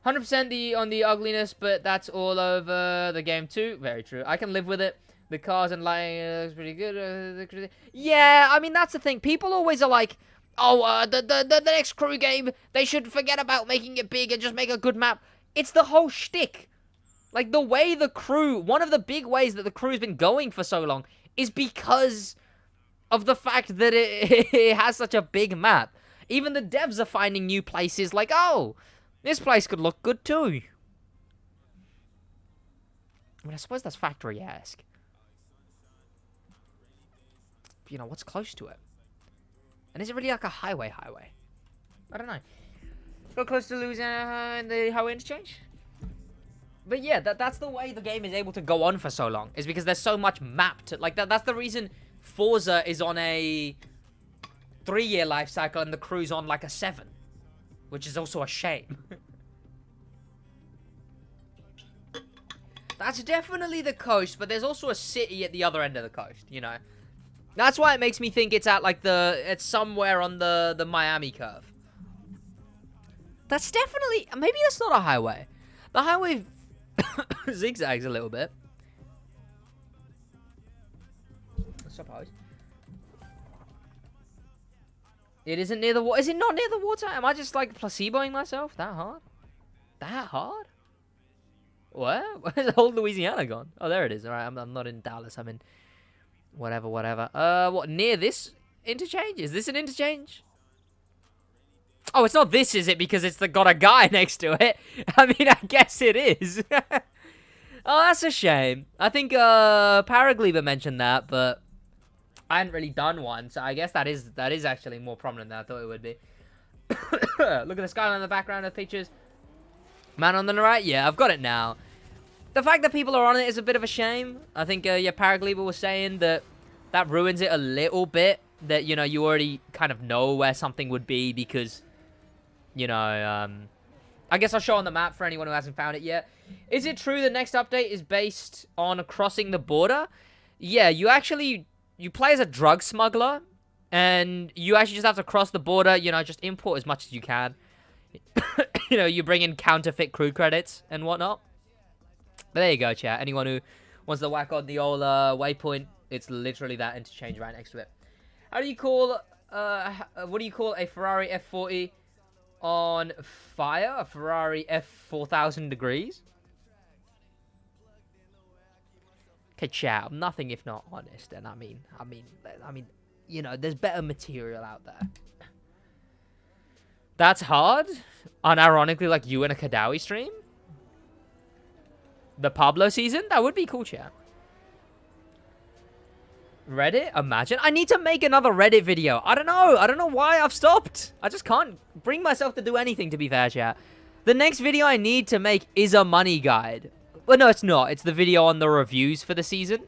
100% on the ugliness, but that's all over the game too. Very true. I can live with it. The cars and lighting looks pretty good. Yeah, I mean, that's the thing. People always are like, oh, the next crew game, they should forget about making it big and just make a good map. It's the whole shtick. Like, the way the crew, one of the big ways that the crew's been going for so long is because of the fact that it has such a big map. Even the devs are finding new places like, oh, this place could look good too. I mean, I suppose that's factory-esque. You know, what's close to it? And is it really like a highway? I don't know. Go close to Louisiana and the highway interchange? But yeah, that's the way the game is able to go on for so long. Is because there's so much mapped. Like, that's the reason Forza is on a 3-year life cycle and the crew's on like a 7. Which is also a shame. That's definitely the coast, but there's also a city at the other end of the coast, you know? That's why it makes me think it's at, like, it's somewhere on the Miami curve. That's definitely... Maybe that's not a highway. The highway zigzags a little bit. I suppose. It isn't near the water. Is it not near the water? Am I just, like, placeboing myself? That hard? That hard? Where? Where's old Louisiana gone? Oh, there it is. All right, I'm not in Dallas. I'm in... Whatever. What, near this interchange? Is this an interchange? Oh, it's not this, is it? Because it's got a guy next to it. I mean, I guess it is. Oh, that's a shame. I think, Paragleaver mentioned that, but... I hadn't really done one, so I guess that is actually more prominent than I thought it would be. Look at the skyline in the background of the pictures. Man on the right? Yeah, I've got it now. The fact that people are on it is a bit of a shame. I think, yeah, Paragleber was saying that ruins it a little bit. That, you know, you already kind of know where something would be because, you know, I guess I'll show on the map for anyone who hasn't found it yet. Is it true the next update is based on crossing the border? Yeah, you play as a drug smuggler, and you actually just have to cross the border, you know, just import as much as you can. You know, you bring in counterfeit crew credits and whatnot. But there you go, chat. Anyone who wants to whack on the old waypoint, it's literally that interchange right next to it. How do you call, what do you call a Ferrari F40 on fire? A Ferrari F4000 degrees? Okay, chat. Nothing if not honest. And I mean, you know, there's better material out there. That's hard. Unironically, like you in a Kadawi stream. The Pablo season? That would be cool, chat. Reddit? Imagine. I need to make another Reddit video. I don't know why I've stopped. I just can't bring myself to do anything, to be fair, chat. The next video I need to make is a money guide. Well, no, it's not. It's the video on the reviews for the season.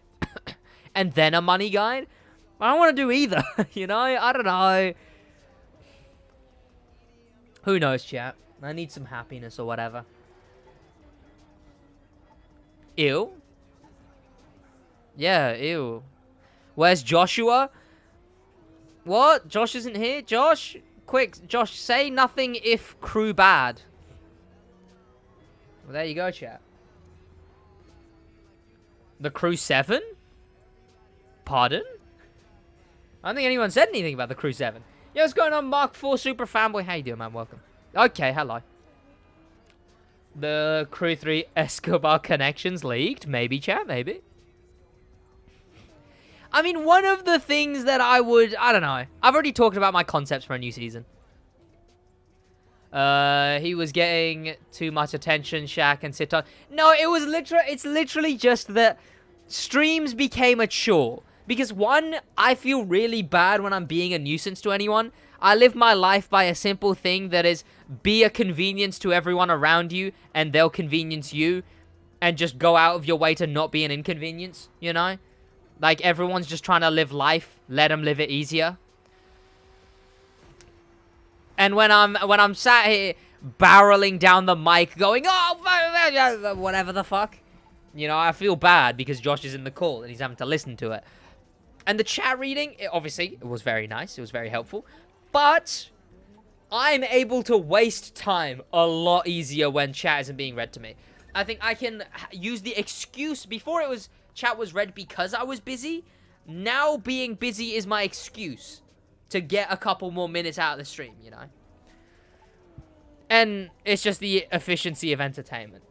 And then a money guide. I don't want to do either. You know? I don't know. Who knows, chat? I need some happiness or whatever. Ew. Yeah, ew. Where's Joshua? What? Josh isn't here? Josh? Quick, Josh, say nothing if crew bad. Well, there you go, chat. The crew 7? Pardon? I don't think anyone said anything about the crew 7. Yo, what's going on, Mark 4 Super Fanboy? How you doing, man? Welcome. Okay, hello. The crew 3 Escobar connections leaked? Maybe, chat, maybe. I mean, one of the things that I don't know. I've already talked about my concepts for a new season. He was getting too much attention, Shaq and Siton. No, it's literally just that streams became a chore. Because one, I feel really bad when I'm being a nuisance to anyone. I live my life by a simple thing that is be a convenience to everyone around you and they'll convenience you. And just go out of your way to not be an inconvenience, you know? Like, everyone's just trying to live life. Let them live it easier. And when I'm sat here barreling down the mic going, oh, whatever the fuck. You know, I feel bad because Josh is in the call and he's having to listen to it. And the chat reading, obviously, it was very nice. It was very helpful. But I'm able to waste time a lot easier when chat isn't being read to me. I think I can use the excuse. Before it was chat was read because I was busy. Now being busy is my excuse to get a couple more minutes out of the stream, you know? And it's just the efficiency of entertainment.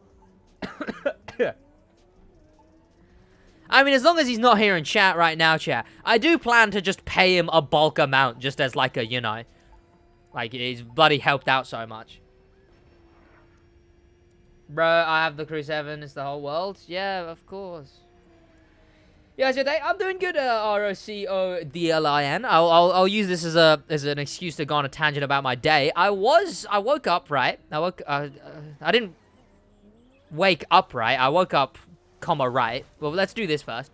I mean, as long as he's not here in chat right now, chat, I do plan to just pay him a bulk amount just as like a, you know, like he's bloody helped out so much. Bro, I have the Crew 7, it's the whole world. Yeah, of course. Yeah, today I'm doing good, ROCODLIN. I'll use this as an excuse to go on a tangent about my day. I woke up, right? I didn't wake up, right? I woke up, right. Well, let's do this first.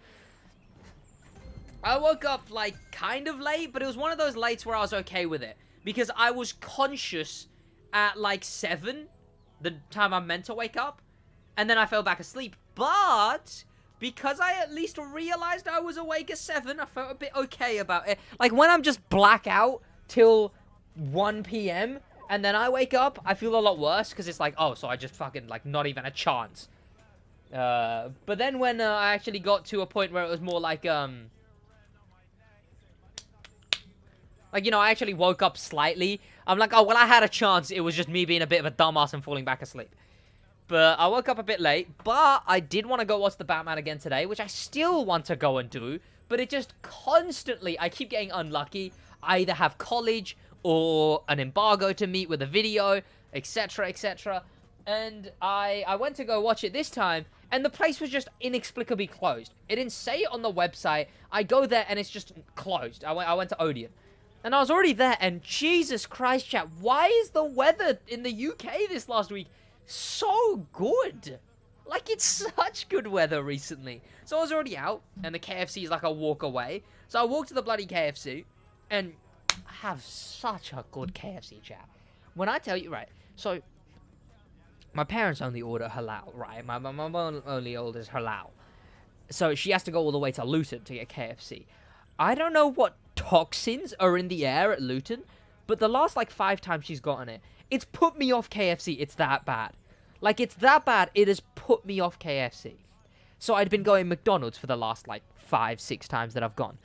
I woke up, like, kind of late, but it was one of those lates where I was okay with it. Because I was conscious at, like, 7, the time I'm meant to wake up. And then I fell back asleep. But because I at least realized I was awake at 7, I felt a bit okay about it. Like, when I'm just black out till 1 p.m. and then I wake up, I feel a lot worse. Because it's like, oh, so I just fucking, like, not even a chance. But then when I actually got to a point where it was more like, you know, I actually woke up slightly. I'm like, oh, well, I had a chance. It was just me being a bit of a dumbass and falling back asleep. But I woke up a bit late. But I did want to go watch the Batman again today, which I still want to go and do. But it just constantly, I keep getting unlucky. I either have college or an embargo to meet with a video, etc., etc. And I went to go watch it this time, and the place was just inexplicably closed. It didn't say it on the website. I go there, and it's just closed. I went to Odeon. And I was already there, and Jesus Christ, chat, why is the weather in the UK this last week so good? Like, it's such good weather recently. So I was already out, and the KFC is like a walk away. So I walked to the bloody KFC, and I have such a good KFC, chat. When I tell you, right, so my parents only order halal, right? My mom only orders halal. So she has to go all the way to Luton to get KFC. I don't know what toxins are in the air at Luton, but the last, like, 5 times she's gotten it, it's put me off KFC. It's that bad. Like, it's that bad, it has put me off KFC. So I'd been going McDonald's for the last, like, 5-6 times that I've gone.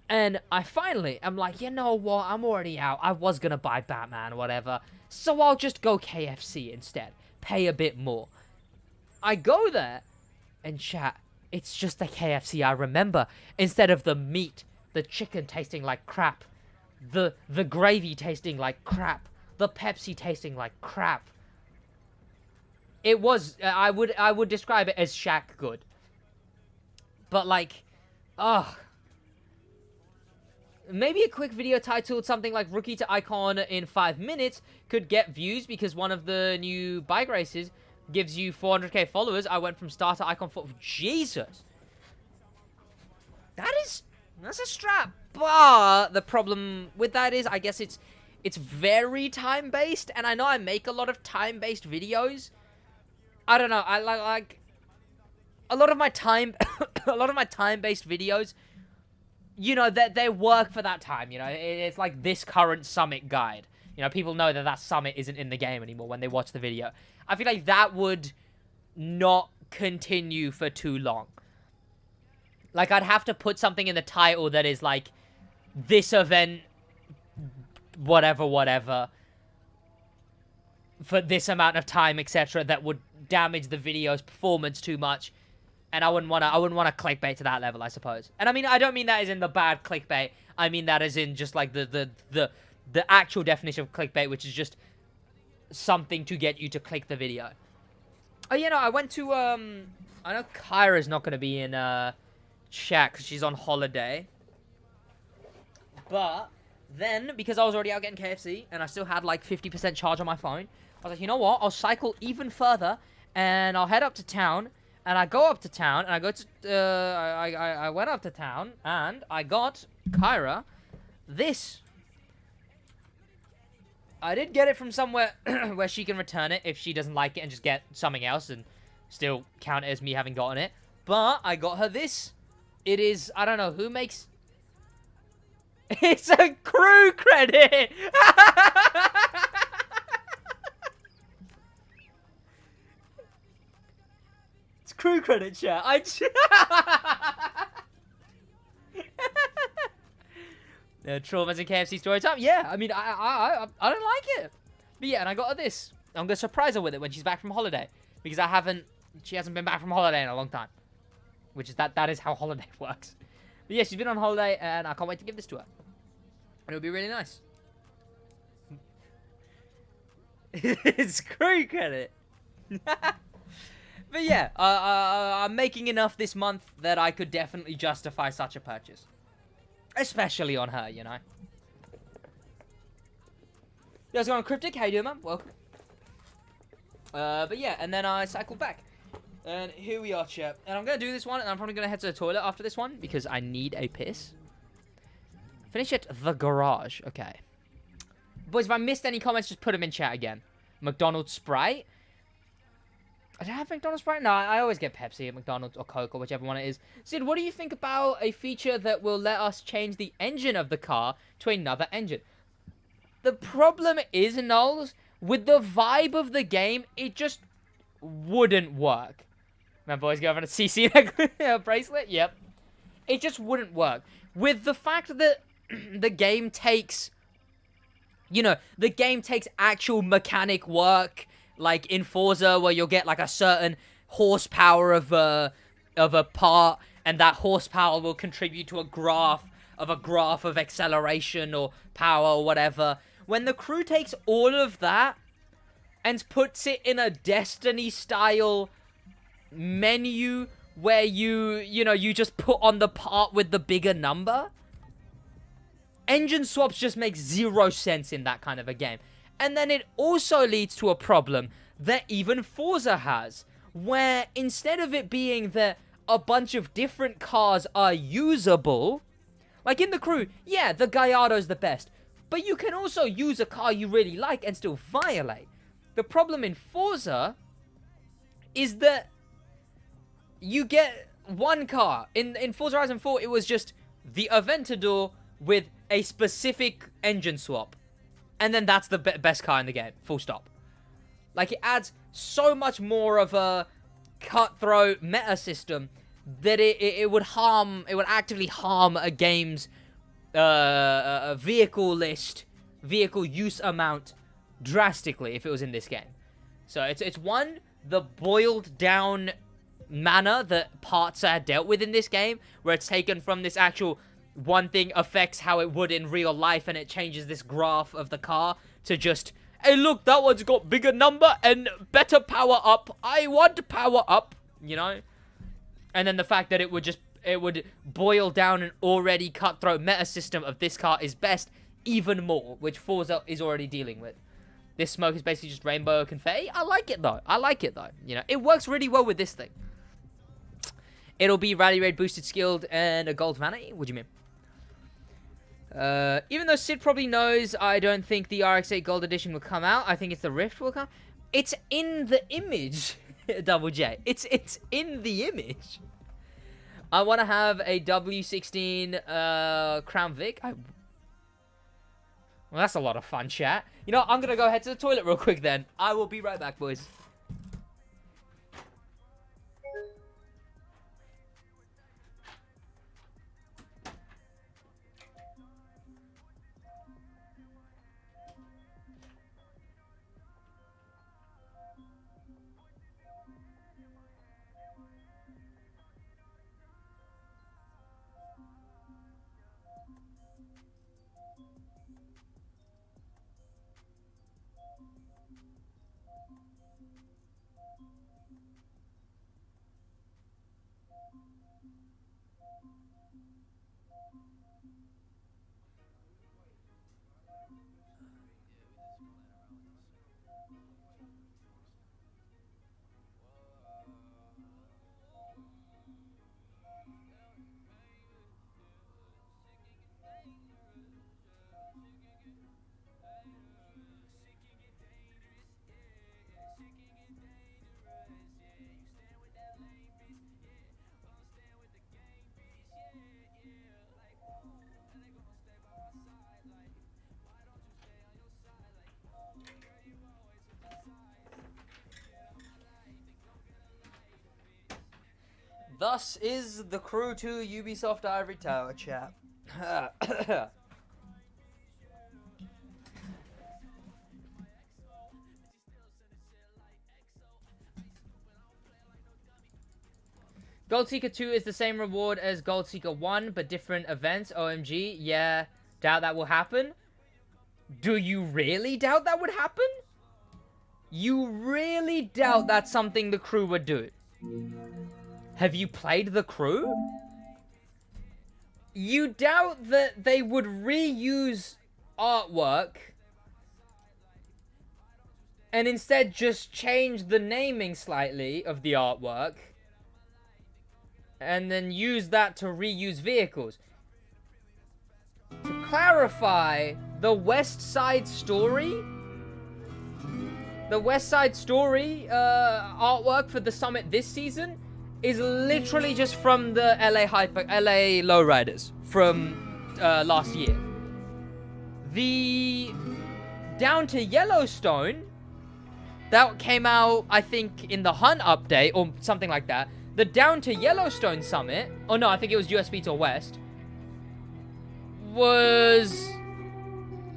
And I'm like, you know what? I'm already out. I was going to buy Batman or whatever. So I'll just go KFC instead. Pay a bit more. I go there, and chat, it's just the KFC I remember. Instead of the meat, the chicken tasting like crap. The gravy tasting like crap. The Pepsi tasting like crap. It was, I would describe it as shack good. But, like, ugh. Maybe a quick video titled something like Rookie to Icon in 5 minutes could get views because one of the new bike races gives you 400k followers. I went from star to icon for Jesus. That's a strap. But the problem with that is, I guess it's very time-based, and I know I make a lot of time-based videos. I don't know. I like a lot of my time time-based videos. You know, they work for that time, you know. It's like this current summit guide. You know, people know that summit isn't in the game anymore when they watch the video. I feel like that would not continue for too long. Like, I'd have to put something in the title that is like, this event, whatever, for this amount of time, etc., that would damage the video's performance too much. And I wouldn't want to clickbait to that level, I suppose. And I mean, I don't mean that as in the bad clickbait. I mean that as in just like the actual definition of clickbait, which is just something to get you to click the video. Oh, you know, I went to I know Kyra's not going to be in chat because she's on holiday. But then, because I was already out getting KFC and I still had like 50% charge on my phone, I was like, you know what? I'll cycle even further and I'll head up to town. And I go up to town, and I go to, I went up to town, and I got Kyra this. I did get it from somewhere where she can return it if she doesn't like it and just get something else and still count it as me having gotten it. But I got her this. It is, I don't know, who makes... It's a crew credit! Crew credit, chat. Traumas and KFC story time. Yeah, I mean, I don't like it. But yeah, and I got her this. I'm gonna surprise her with it when she's back from holiday because she hasn't been back from holiday in a long time. Which is that is how holiday works. But yeah, she's been on holiday, and I can't wait to give this to her. And it'll be really nice. It's crew credit. But yeah, I'm making enough this month that I could definitely justify such a purchase. Especially on her, you know. Yeah, what's going on, Cryptic? How you doing, man? Welcome. But yeah, and then I cycled back. And here we are, chat. And I'm going to do this one, and I'm probably going to head to the toilet after this one, because I need a piss. Finish at the garage. Okay. Boys, if I missed any comments, just put them in chat again. McDonald's Sprite. I don't have McDonald's Sprite? No, I always get Pepsi at McDonald's or Coke or whichever one it is. Sid, what do you think about a feature that will let us change the engine of the car to another engine? The problem is, Knowles, with the vibe of the game, it just wouldn't work. My boys go over to CC bracelet? Yep. It just wouldn't work. With the fact that the game takes... You know, the game takes actual mechanic work... Like in Forza, where you'll get like a certain horsepower of a part, and that horsepower will contribute to a graph of acceleration or power or whatever. When the crew takes all of that and puts it in a Destiny-style menu where you just put on the part with the bigger number, engine swaps just make zero sense in that kind of a game. And then it also leads to a problem that even Forza has, where instead of it being that a bunch of different cars are usable, like in the Crew, yeah, the Gallardo's the best, but you can also use a car you really like and still violate. The problem in Forza is that you get one car. In Forza Horizon 4, it was just the Aventador with a specific engine swap. And then that's the best car in the game. Full stop. Like, it adds so much more of a cutthroat meta system that it would actively harm a game's vehicle list, vehicle use amount drastically if it was in this game. So it's one, the boiled down manner that parts are dealt with in this game, where it's taken from this actual one thing affects how it would in real life, and it changes this graph of the car to just, hey look, that one's got bigger number and better power up, I want power up, you know? And then the fact that it would boil down an already cutthroat meta system of this car is best even more, which Forza is already dealing with. This smoke is basically just rainbow confetti. I like it though. You know, it works really well with this thing. It'll be Rally Raid boosted, skilled, and a gold vanity. What do you mean? Even though Sid probably knows, I don't think the RX-8 Gold Edition will come out. I think it's the Rift will come. It's in the image, Double J. It's in the image. I want to have a W16 Crown Vic. Well, that's a lot of fun, chat. You know, I'm going to go head to the toilet real quick then. I will be right back, boys. Thus is the Crew 2 Ubisoft Ivory Tower, chat. Gold Seeker 2 is the same reward as Gold Seeker 1, but different events. OMG, yeah, doubt that will happen. Do you really doubt that would happen? You really doubt that's something the Crew would do? Have you played the Crew? You doubt that they would reuse artwork and instead just change the naming slightly of the artwork and then use that to reuse vehicles. To clarify, the West Side Story? The West Side Story artwork for the summit this season is literally just from the LA Lowriders from last year. The Down to Yellowstone, that came out, I think, in the Hunt update or something like that. The Down to Yellowstone summit, oh no, I think it was USB to West, was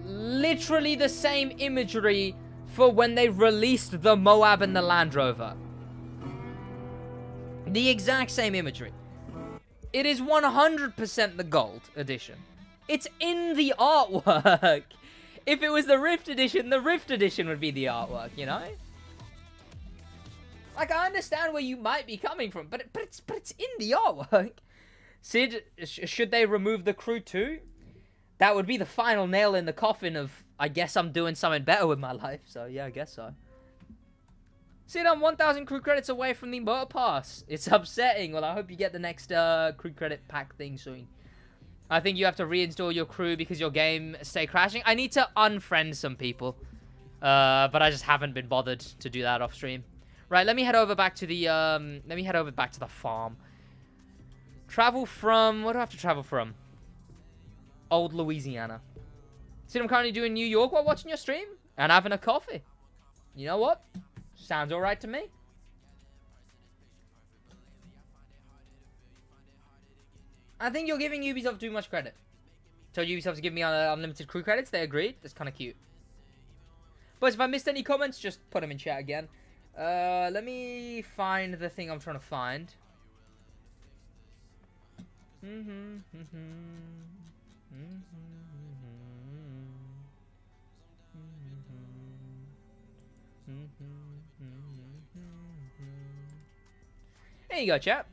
literally the same imagery for when they released the Moab and the Land Rover. The exact same imagery. It is 100% the gold edition. It's in the artwork. If it was the Rift edition would be the artwork, you know? Like, I understand where you might be coming from, but it's in the artwork. Sid, should they remove the Crew too? That would be the final nail in the coffin of, I guess I'm doing something better with my life. So, yeah, I guess so. Sid, I'm 1,000 crew credits away from the motor pass. It's upsetting. Well, I hope you get the next crew credit pack thing soon. I think you have to reinstall your crew because your game stay crashing. I need to unfriend some people. But I just haven't been bothered to do that off stream. Right, let me head over back to the farm. Travel from, what do I have to travel from? Old Louisiana. Sid, I'm currently doing New York while watching your stream and having a coffee. You know what? Sounds alright to me. I think you're giving Ubisoft too much credit. Told Ubisoft to give me unlimited crew credits. They agreed. That's kind of cute. But if I missed any comments, just put them in chat again. Let me find the thing I'm trying to find. There you go, chat.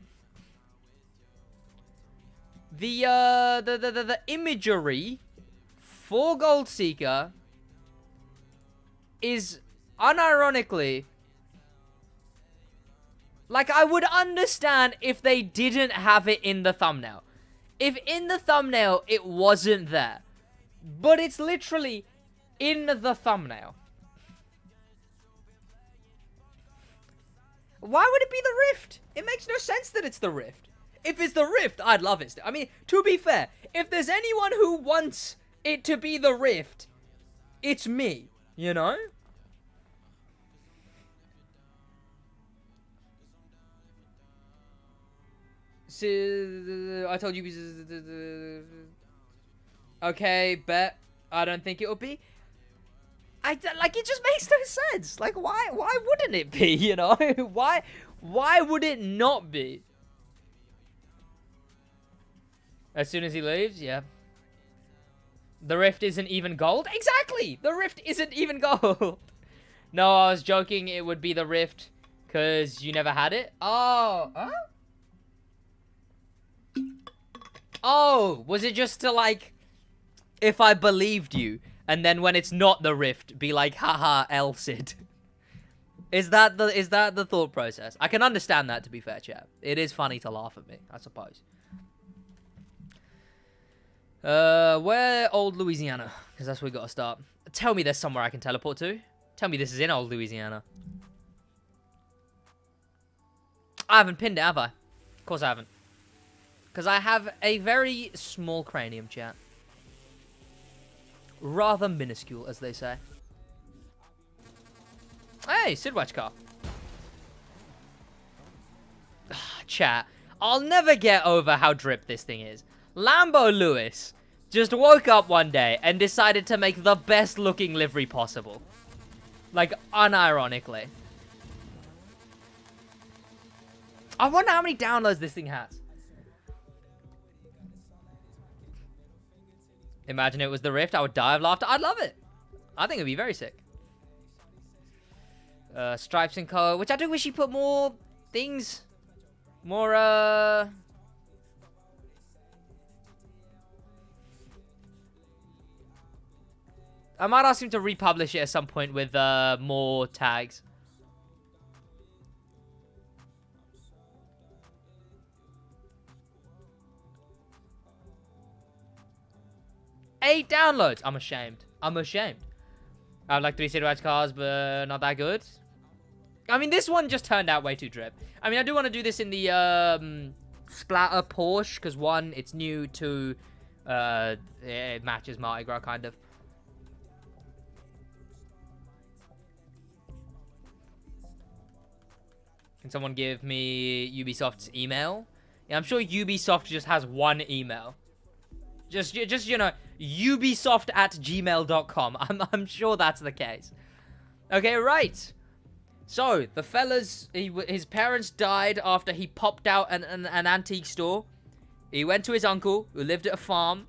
The imagery for Gold Seeker is unironically, like, I would understand if they didn't have it in the thumbnail. If in the thumbnail it wasn't there. But it's literally in the thumbnail. Why would it be the Rift? It makes no sense that it's the Rift. If it's the Rift, I'd love it. I mean, to be fair, if there's anyone who wants it to be the Rift, it's me, you know? So, I told you. Okay, bet. I don't think it'll be. Like, it just makes no sense. Like, why wouldn't it be, you know? Why would it not be? As soon as he leaves, yeah. The Rift isn't even gold? Exactly! The Rift isn't even gold. No, I was joking. It would be the Rift because you never had it. Oh, huh? Oh, was it just to, like, if I believed you, and then when it's not the Rift, be like, haha, Sid. Is that the thought process? I can understand that, to be fair, chat. It is funny to laugh at me, I suppose. Where old Louisiana? Because that's where we gotta start. Tell me there's somewhere I can teleport to. Tell me this is in old Louisiana. I haven't pinned it, have I? Of course I haven't. Because I have a very small cranium, chat. Rather minuscule, as they say. Hey, SidWaj car. Chat, I'll never get over how drip this thing is. Lambo Lewis just woke up one day and decided to make the best looking livery possible. Like, unironically. I wonder how many downloads this thing has. Imagine it was the Rift. I would die of laughter. I'd love it. I think it'd be very sick. Stripes and color, which I do wish you put more things. More, I might ask him to republish it at some point with more tags. Eight downloads. I'm ashamed. I'm ashamed. I would like 3 SidWaj cars, but not that good. I mean, this one just turned out way too drip. I mean, I do want to do this in the splatter Porsche, because one, it's new, two, it matches Mardi Gras, kind of. Can someone give me Ubisoft's email? Yeah, I'm sure Ubisoft just has one email. Just you know, ubisoft@gmail.com. I'm sure that's the case. Okay, right. So, the fella's, his parents died after he popped out an antique store. He went to his uncle, who lived at a farm.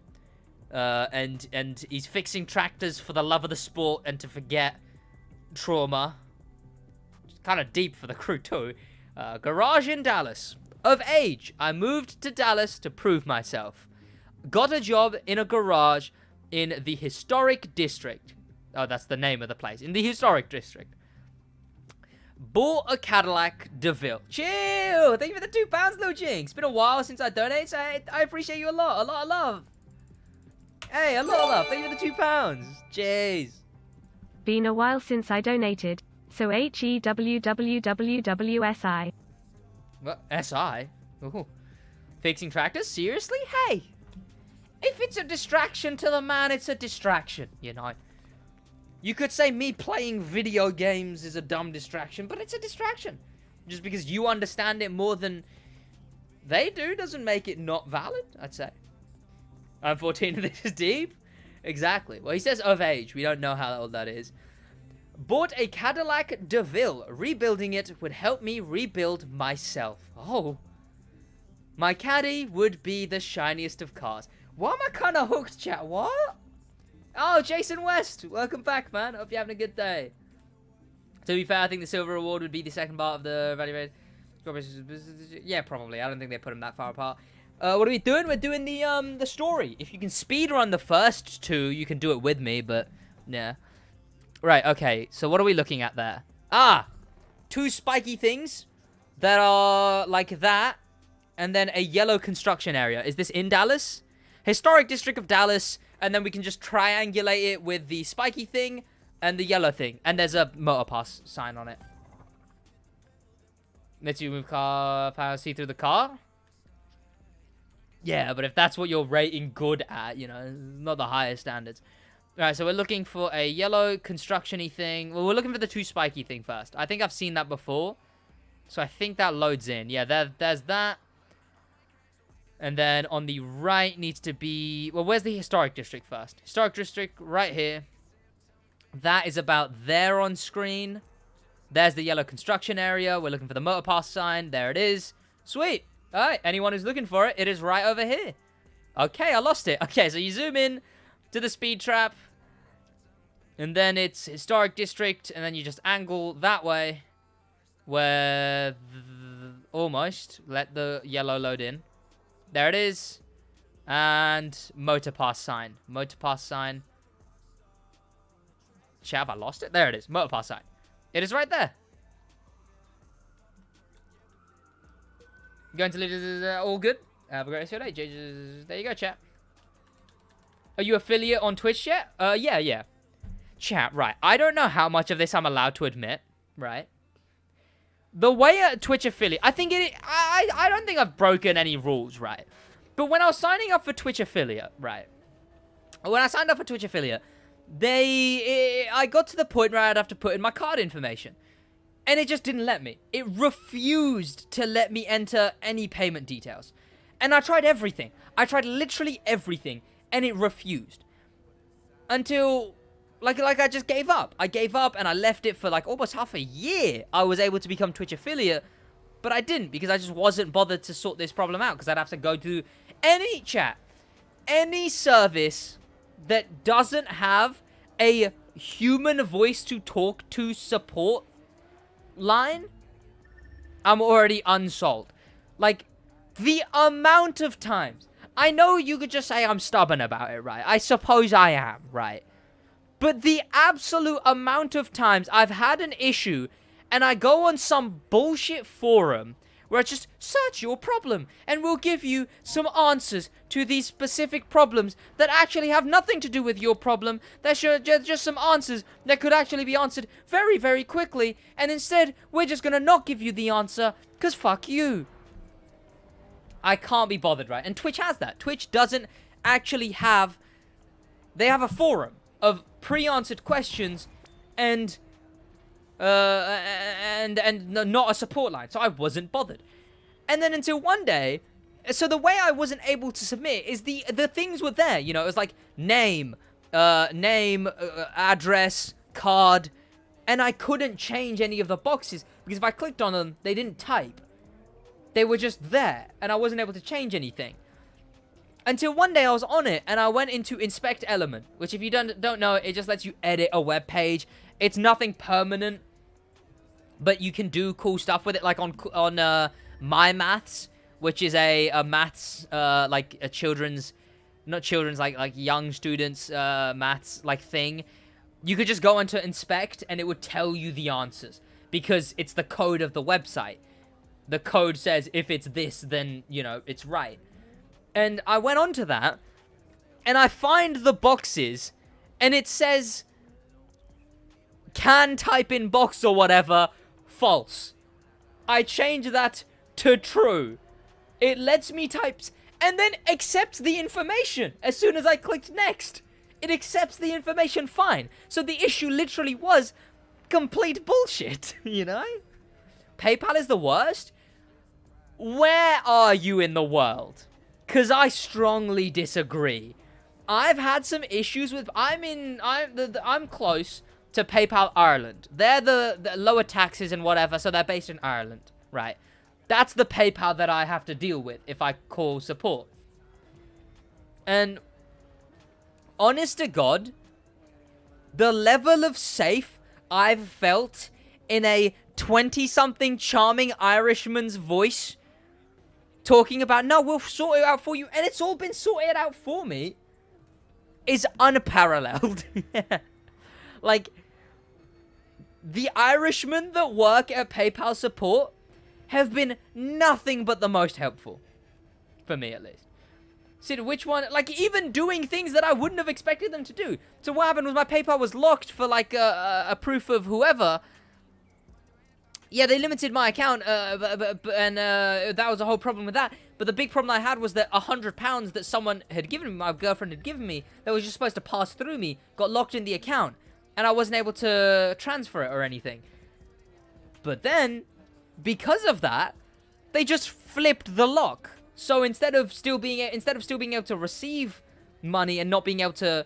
And he's fixing tractors for the love of the sport and to forget trauma. It's kind of deep for the crew, too. Garage in Dallas. Of age, I moved to Dallas to prove myself. Got a job in a garage in the historic district. Oh, that's the name of the place. In the historic district. Bought a Cadillac DeVille. Chill. Thank you for the £2, Lil Jinx. It's been a while since I donated, so I appreciate you a lot. A lot of love. Hey, a lot of love. Thank you for the £2. Jeez. Been a while since I donated, so HEWWWWSI. What? SI? Ooh. Fixing tractors? Seriously? Hey! If it's a distraction to the man, it's a distraction, you know. You could say me playing video games is a dumb distraction, but it's a distraction. Just because you understand it more than they do doesn't make it not valid, I'd say. I'm 14 and this is deep? Exactly. Well, he says of age. We don't know how old that is. Bought a Cadillac DeVille. Rebuilding it would help me rebuild myself. Oh. My caddy would be the shiniest of cars. Why am I kind of hooked, chat? What? Oh, Jason West. Welcome back, man. Hope you're having a good day. To be fair, I think the silver reward would be the second part of the value rate. Yeah, probably. I don't think they put them that far apart. What are we doing? We're doing the story. If you can speedrun the first two, you can do it with me, but yeah. Right, okay. So what are we looking at there? Ah! Two spiky things that are like that, and then a yellow construction area. Is this in Dallas? Historic district of Dallas, and then we can just triangulate it with the spiky thing and the yellow thing. And there's a motor pass sign on it. Lets you move car, power, see through the car. Yeah, but if that's what you're rating good at, you know, not the highest standards. Alright, so we're looking for a yellow construction-y thing. Well, we're looking for the two spiky thing first. I think I've seen that before. So I think that loads in. Yeah, there's that. And then on the right needs to be... Well, where's the historic district first? Historic district right here. That is about there on screen. There's the yellow construction area. We're looking for the motor pass sign. There it is. Sweet. All right, anyone who's looking for it, it is right over here. Okay, I lost it. Okay, so you zoom in to the speed trap. And then it's historic district. And then you just angle that way. Where... almost. Let the yellow load in. There it is. And motor pass sign. Motor pass sign. Shit, have I lost it? There it is. Motor pass sign. It is right there. Going to leave all good. Have a great rest of your day. There you go, chat. Are you affiliate on Twitch yet? Yeah. Chat, right. I don't know how much of this I'm allowed to admit, right? The way a Twitch affiliate... I think I don't think I've broken any rules, right? But when I was signing up for Twitch affiliate, right? When I signed up for Twitch affiliate, I got to the point where I'd have to put in my card information. And it just didn't let me. It refused to let me enter any payment details. And I tried everything. I tried literally everything. And it refused. Until... Like I just gave up. I gave up and I left it for like almost half a year. I was able to become Twitch affiliate, but I didn't because I just wasn't bothered to sort this problem out because I'd have to go to any chat, any service that doesn't have a human voice to talk to support line. I'm already unsold. Like the amount of times. I know you could just say I'm stubborn about it, right? I suppose I am, right? But the absolute amount of times I've had an issue and I go on some bullshit forum where it's just search your problem and we'll give you some answers to these specific problems that actually have nothing to do with your problem. That's just some answers that could actually be answered very, very quickly. And instead, we're just going to not give you the answer because fuck you. I can't be bothered, right? And Twitch has that. Twitch doesn't actually have... They have a forum of pre-answered questions and not a support line. So I wasn't bothered. And then until one day, so the way I wasn't able to submit is the things were there. You know, it was like name, address, card, and I couldn't change any of the boxes because if I clicked on them, they didn't type. They were just there, and I wasn't able to change anything. Until one day I was on it, and I went into Inspect Element, which if you don't know, it just lets you edit a web page. It's nothing permanent, but you can do cool stuff with it, like on My Maths, which is a maths, like a children's, not children's, like young students, maths, like thing. You could just go into Inspect, and it would tell you the answers. because it's the code of the website. The code says if it's this, then, you know, it's right. And I went on to that, and I find the boxes, and it says, can type in box or whatever, false. I change that to true. It lets me type, and then accepts the information as soon as I clicked next. It accepts the information fine. So the issue literally was complete bullshit, you know? PayPal is the worst? Where are you in the world? Because I strongly disagree. I've had some issues with... I'm close to PayPal Ireland. They're the lower taxes and whatever, so they're based in Ireland, right? That's the PayPal that I have to deal with if I call support. And honest to God, the level of safe I've felt in a 20-something charming Irishman's voice talking about, no, we'll sort it out for you, and it's all been sorted out for me, is unparalleled. Like, the Irishmen that work at PayPal support have been nothing but the most helpful. For me, at least. Sid, which one? Like, even doing things that I wouldn't have expected them to do. So what happened was my PayPal was locked for, like, a proof of whoever. Yeah, they limited my account, and that was a whole problem with that. But the big problem I had was that £100 that someone had given me, my girlfriend had given me, that was just supposed to pass through me, got locked in the account. And I wasn't able to transfer it or anything. But then, because of that, they just flipped the lock. So instead of still being able to receive money and not being able to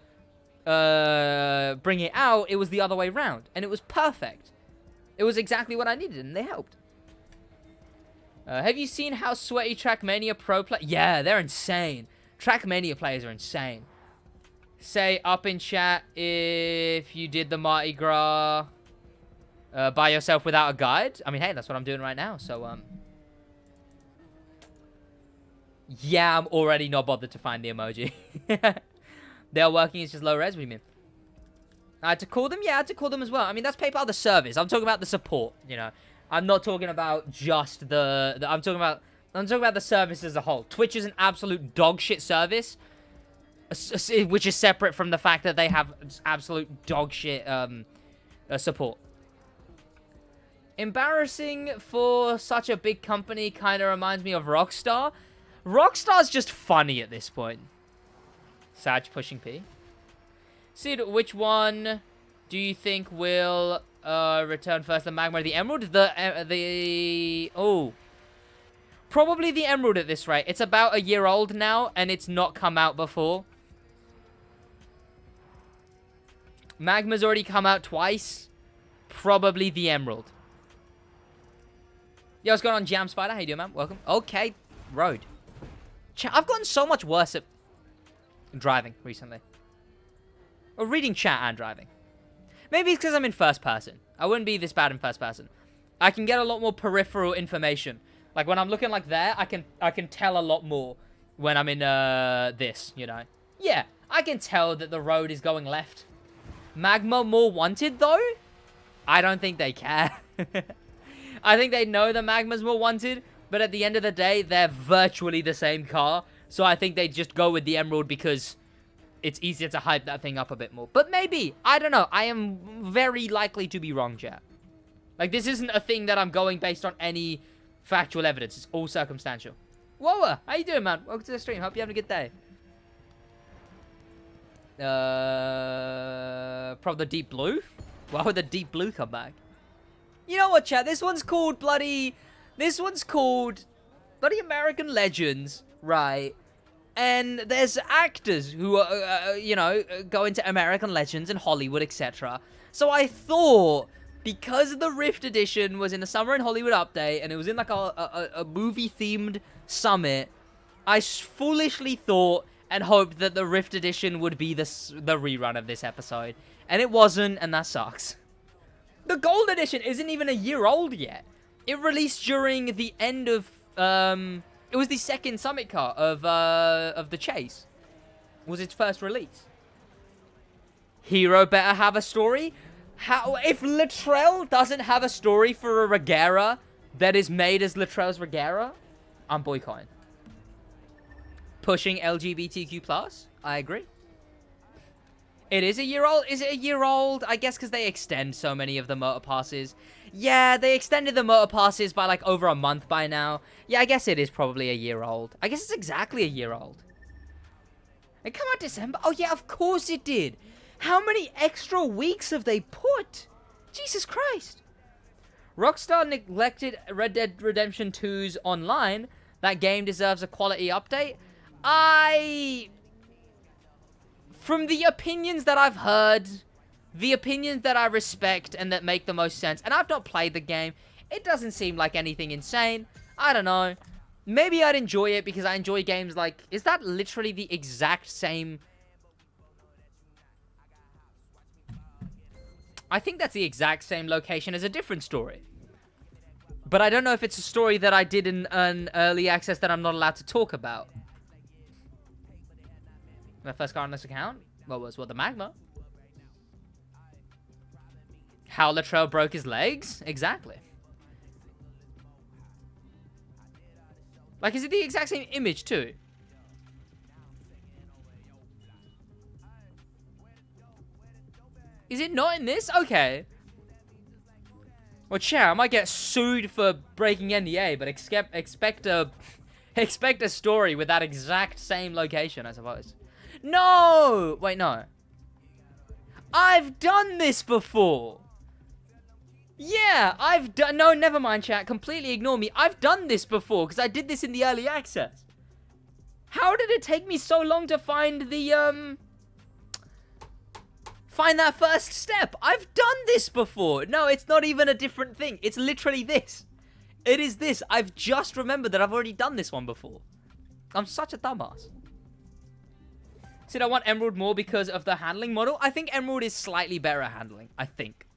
bring it out, it was the other way around, and it was perfect. It was exactly what I needed, and they helped. Have you seen how sweaty Trackmania Pro play? Yeah, they're insane. Trackmania players are insane. Say up in chat if you did the Mardi Gras by yourself without a guide. I mean, hey, that's what I'm doing right now. So, yeah, I'm already not bothered to find the emoji. They're working, it's just low res, what do you mean? I had to call them? Yeah, I had to call them as well. I mean, that's PayPal the service. I'm talking about the support, you know. I'm not talking about just I'm talking about the service as a whole. Twitch is an absolute dog shit service, which is separate from the fact that they have absolute dog shit support. Embarrassing for such a big company kind of reminds me of Rockstar. Rockstar's just funny at this point. Sag pushing P. Sid, which one do you think will return first, the Magma or the Emerald? Probably the Emerald at this rate. It's about a year old now, and it's not come out before. Magma's already come out twice. Probably the Emerald. Yo, what's going on, Jam Spider? How you doing, man? Welcome. Okay, road. I've gotten so much worse at driving recently. Or reading chat and driving. Maybe it's because I'm in first person. I wouldn't be this bad in first person. I can get a lot more peripheral information. Like when I'm looking like there, I can tell a lot more when I'm in this, you know. Yeah, I can tell that the road is going left. Magma more wanted though? I don't think they care. I think they know the Magma's more wanted, but at the end of the day, they're virtually the same car. So I think they just go with the Emerald because it's easier to hype that thing up a bit more. But maybe. I don't know. I am very likely to be wrong, chat. Like, this isn't a thing that I'm going based on any factual evidence. It's all circumstantial. Whoa, how you doing, man? Welcome to the stream. Hope you're having a good day. Probably the Deep Blue? Why would the Deep Blue come back? You know what, chat? This one's called bloody American Legends, right? And there's actors who are, you know, go into American Legends and Hollywood, etc. So I thought, because the Rift Edition was in the Summer in Hollywood update, and it was in like a movie-themed summit, I foolishly thought and hoped that the Rift Edition would be the rerun of this episode. And it wasn't, and that sucks. The Gold Edition isn't even a year old yet. It released during the end of, it was the second summit car of the Chase. Was its first release. Hero better have a story? How if Latrell doesn't have a story for a Regera that is made as Latrell's Regera, I'm boycotting. Pushing LGBTQ+, I agree. It is a year old. Is it a year old? I guess because they extend so many of the motor passes. Yeah, they extended the motor passes by like over a month by now. Yeah, I guess it is probably a year old. I guess it's exactly a year old. It came out December. Oh yeah, of course it did. How many extra weeks have they put? Jesus Christ. Rockstar neglected Red Dead Redemption 2's online. That game deserves a quality update. From the opinions that I've heard, the opinions that I respect and that make the most sense, and I've not played the game, it doesn't seem like anything insane. I don't know. Maybe I'd enjoy it because I enjoy games like... Is that literally the exact same... I think that's the exact same location as a different story. But I don't know if it's a story that I did in an early access that I'm not allowed to talk about. My first car on this account? What was? Well, the Magma. How Latrell broke his legs? Exactly. Like, is it the exact same image, too? Is it not in this? Okay. Well, chat, I might get sued for breaking NDA, but expect a story with that exact same location, I suppose. No! Wait, no. I've done this before. Yeah, I've done... No, never mind, chat. Completely ignore me. I've done this before, because I did this in the early access. How did it take me so long to find the, Find that first step? I've done this before. No, it's not even a different thing. It's literally this. It is this. I've just remembered that I've already done this one before. I'm such a dumbass. Said I want Emerald more because of the handling model. I think Emerald is slightly better at handling. I think.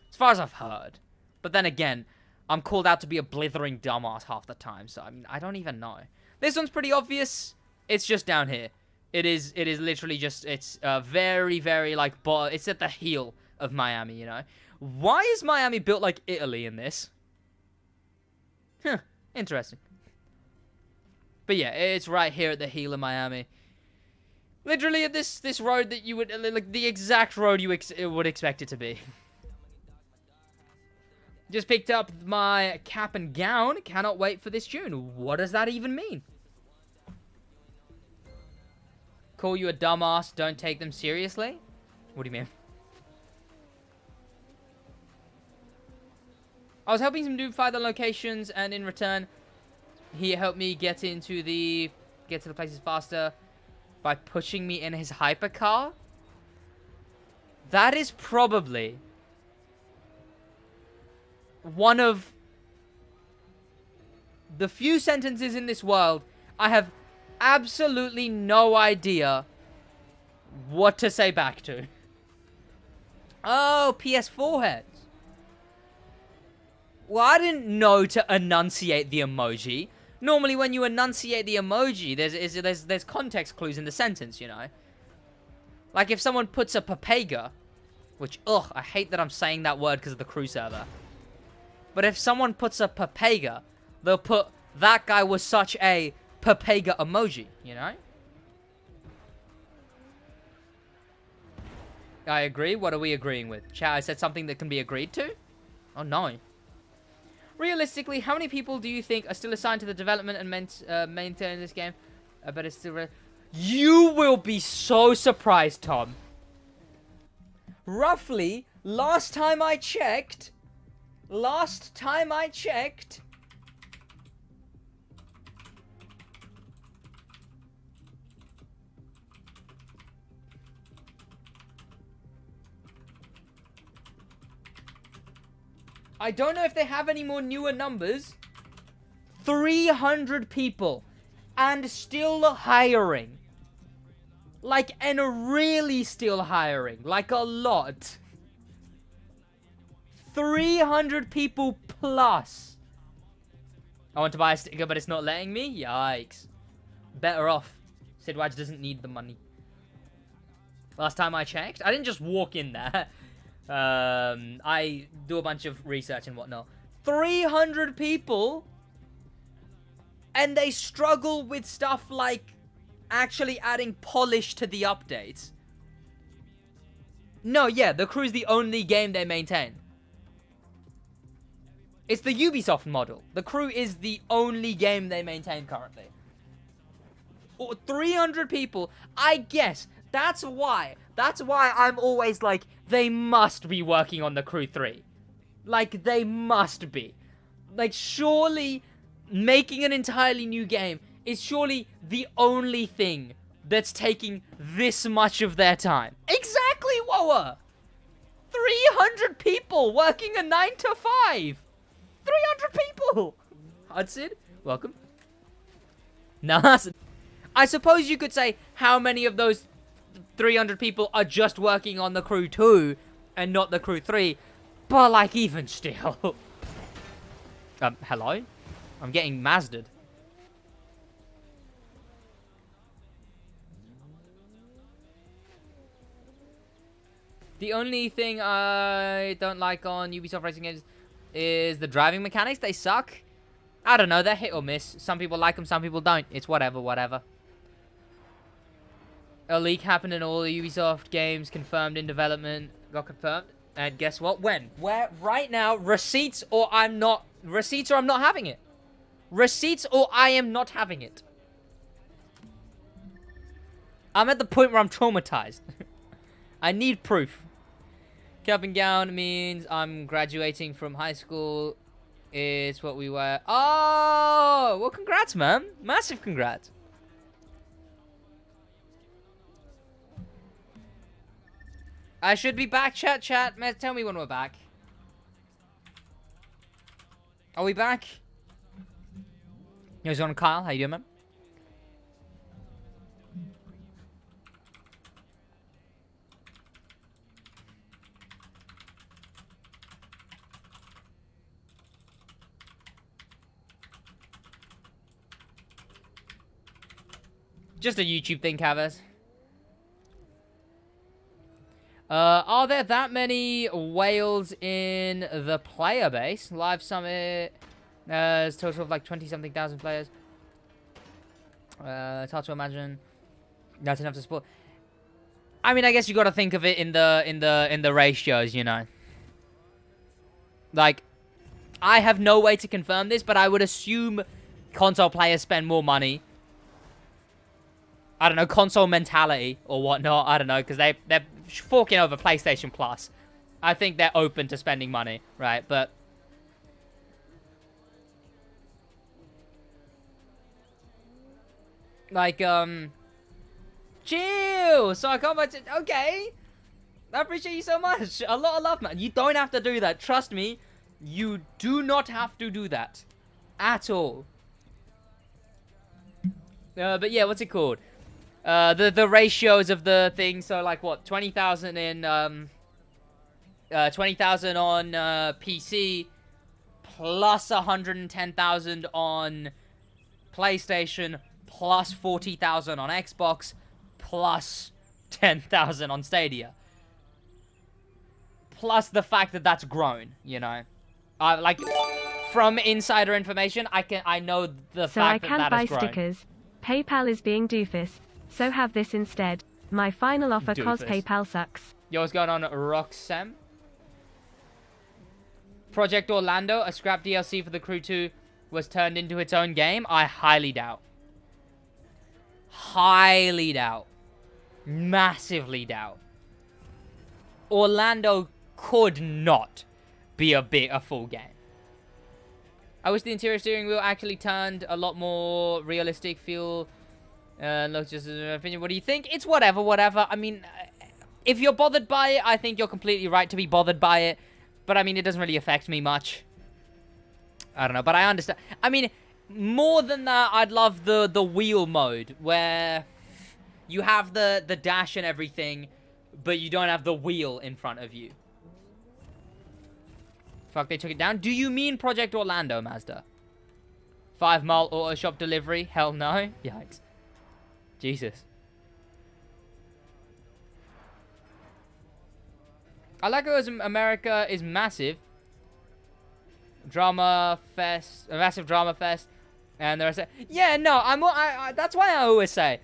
As far as I've heard. But then again, I'm called out to be a blithering dumbass half the time. So, I mean, I don't even know. This one's pretty obvious. It's just down here. It is literally just, it's very, very, like, it's at the heel of Miami, you know? Why is Miami built like Italy in this? Huh, interesting. But yeah, it's right here at the heel of Miami. Literally at this road that you would, like, the exact road you would expect it to be. Just picked up my cap and gown. Cannot wait for this tune. What does that even mean? Call you a dumbass, don't take them seriously? What do you mean? I was helping some dude find the locations, and in return, he helped me get to the places faster by pushing me in his hypercar. That is probably one of the few sentences in this world I have absolutely no idea what to say back to. Oh, PS4 heads. Well, I didn't know to enunciate the emoji. Normally, when you enunciate the emoji, there's context clues in the sentence, you know? Like, if someone puts a papega, which, ugh, I hate that I'm saying that word because of the crew server. But if someone puts a papega, they'll put, that guy was such a papega emoji, you know? I agree. What are we agreeing with? Chat, I said something that can be agreed to? Oh, no. Realistically, how many people do you think are still assigned to the development and maintain this game? I bet it's still... You will be so surprised, Tom. Roughly, last time I checked... I don't know if they have any more newer numbers. 300 people. And still hiring. Like, and really still hiring. Like, a lot. 300 people plus. I want to buy a sticker, but it's not letting me? Yikes. Better off. SidWaj doesn't need the money. Last time I checked. I didn't just walk in there. I do a bunch of research and whatnot. 300 people, and they struggle with stuff like actually adding polish to the updates. No, yeah, The Crew's the only game they maintain. It's the Ubisoft model. The Crew is the only game they maintain currently. 300 people. I guess that's why I'm always like, they must be working on The Crew 3. Like, they must be. Like, surely making an entirely new game is surely the only thing that's taking this much of their time. Exactly, Woa! 300 people working a 9 to 5. 300 people! Hudson, welcome. Nah, I suppose you could say how many of those 300 people are just working on The Crew 2 and not The Crew 3, but like, even still. Hello? I'm getting Mazda'd. The only thing I don't like on Ubisoft racing games is the driving mechanics. They suck. I don't know, they're hit or miss. Some people like them, some people don't. It's whatever. A leak happened in all the Ubisoft games confirmed in development. Got confirmed. And guess what? When? Where? Right now, receipts or I'm not having it. Receipts or I am not having it. I'm at the point where I'm traumatized. I need proof. Cap and gown means I'm graduating from high school. It's what we wear. Oh, well, congrats, man. Massive congrats. I should be back, chat. Tell me when we're back. Are we back? Yo, what's going on, Kyle? How you doing, man? Just a YouTube thing, Cavers. Are there that many whales in the player base? Live Summit has a total of like 20-something thousand players. It's hard to imagine that's enough to support. I mean, I guess you got to think of it in the ratios, you know. Like, I have no way to confirm this, but I would assume console players spend more money. I don't know, console mentality or whatnot. I don't know, because they're forking over PlayStation Plus. I think they're open to spending money, right? But like, chill. So I can't much. Okay, I appreciate you so much. A lot of love, man. You don't have to do that. Trust me, you do not have to do that at all. But yeah, what's it called? The ratios of the thing, so like what, 20,000 in 20,000 on PC plus 110,000 on PlayStation plus 40,000 on Xbox plus 10,000 on Stadia. Plus the fact that that's grown, you know. Like from insider information, I know the fact that that has grown. So I can't buy stickers. PayPal is being doofus. So have this instead. My final offer cause PayPal sucks. Yo, what's going on, Roxem? Project Orlando, a scrap DLC for The Crew 2, was turned into its own game? I highly doubt. Highly doubt. Massively doubt. Orlando could not be a full game. I wish the interior steering wheel actually turned a lot more realistic feel. Look, just an opinion. What do you think? It's whatever. I mean, if you're bothered by it, I think you're completely right to be bothered by it. But I mean, it doesn't really affect me much. I don't know, but I understand. I mean, more than that, I'd love the wheel mode where you have the dash and everything, but you don't have the wheel in front of you. Fuck, they took it down. Do you mean Project Orlando, Mazda? 5 mile auto shop delivery? Hell no. Yikes. Jesus. I like it as America is massive. Drama fest, a massive drama fest. And the rest of, yeah, no, that's why I always say,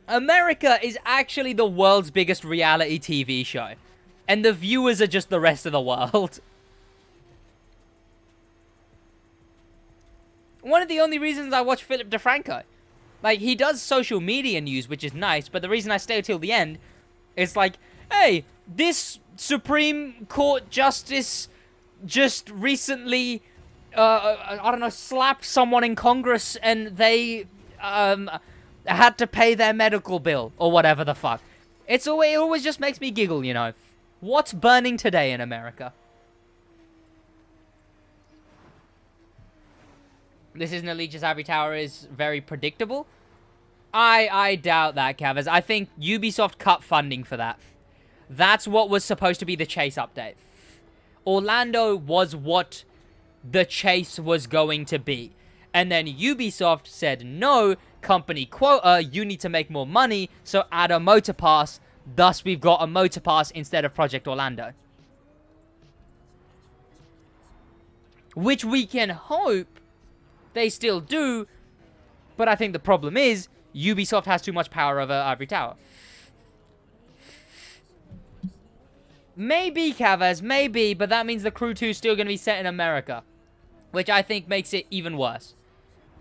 America is actually the world's biggest reality TV show. And the viewers are just the rest of the world. One of the only reasons I watch Philip DeFranco. Like, he does social media news, which is nice, but the reason I stay till the end is like, hey, this Supreme Court justice just recently, I don't know, slapped someone in Congress and they had to pay their medical bill or whatever the fuck. It always just makes me giggle, you know. What's burning today in America? This isn't Allegiance Ivory Tower is very predictable. I doubt that, Cavs. I think Ubisoft cut funding for that. That's what was supposed to be the Chase update. Orlando was what the Chase was going to be. And then Ubisoft said, no, company quota, you need to make more money, so add a motor pass. Thus, we've got a motor pass instead of Project Orlando. Which we can hope they still do, but I think the problem is Ubisoft has too much power over Ivory Tower. Maybe, Cavaz, maybe, but that means the Crew 2 is still going to be set in America, which I think makes it even worse.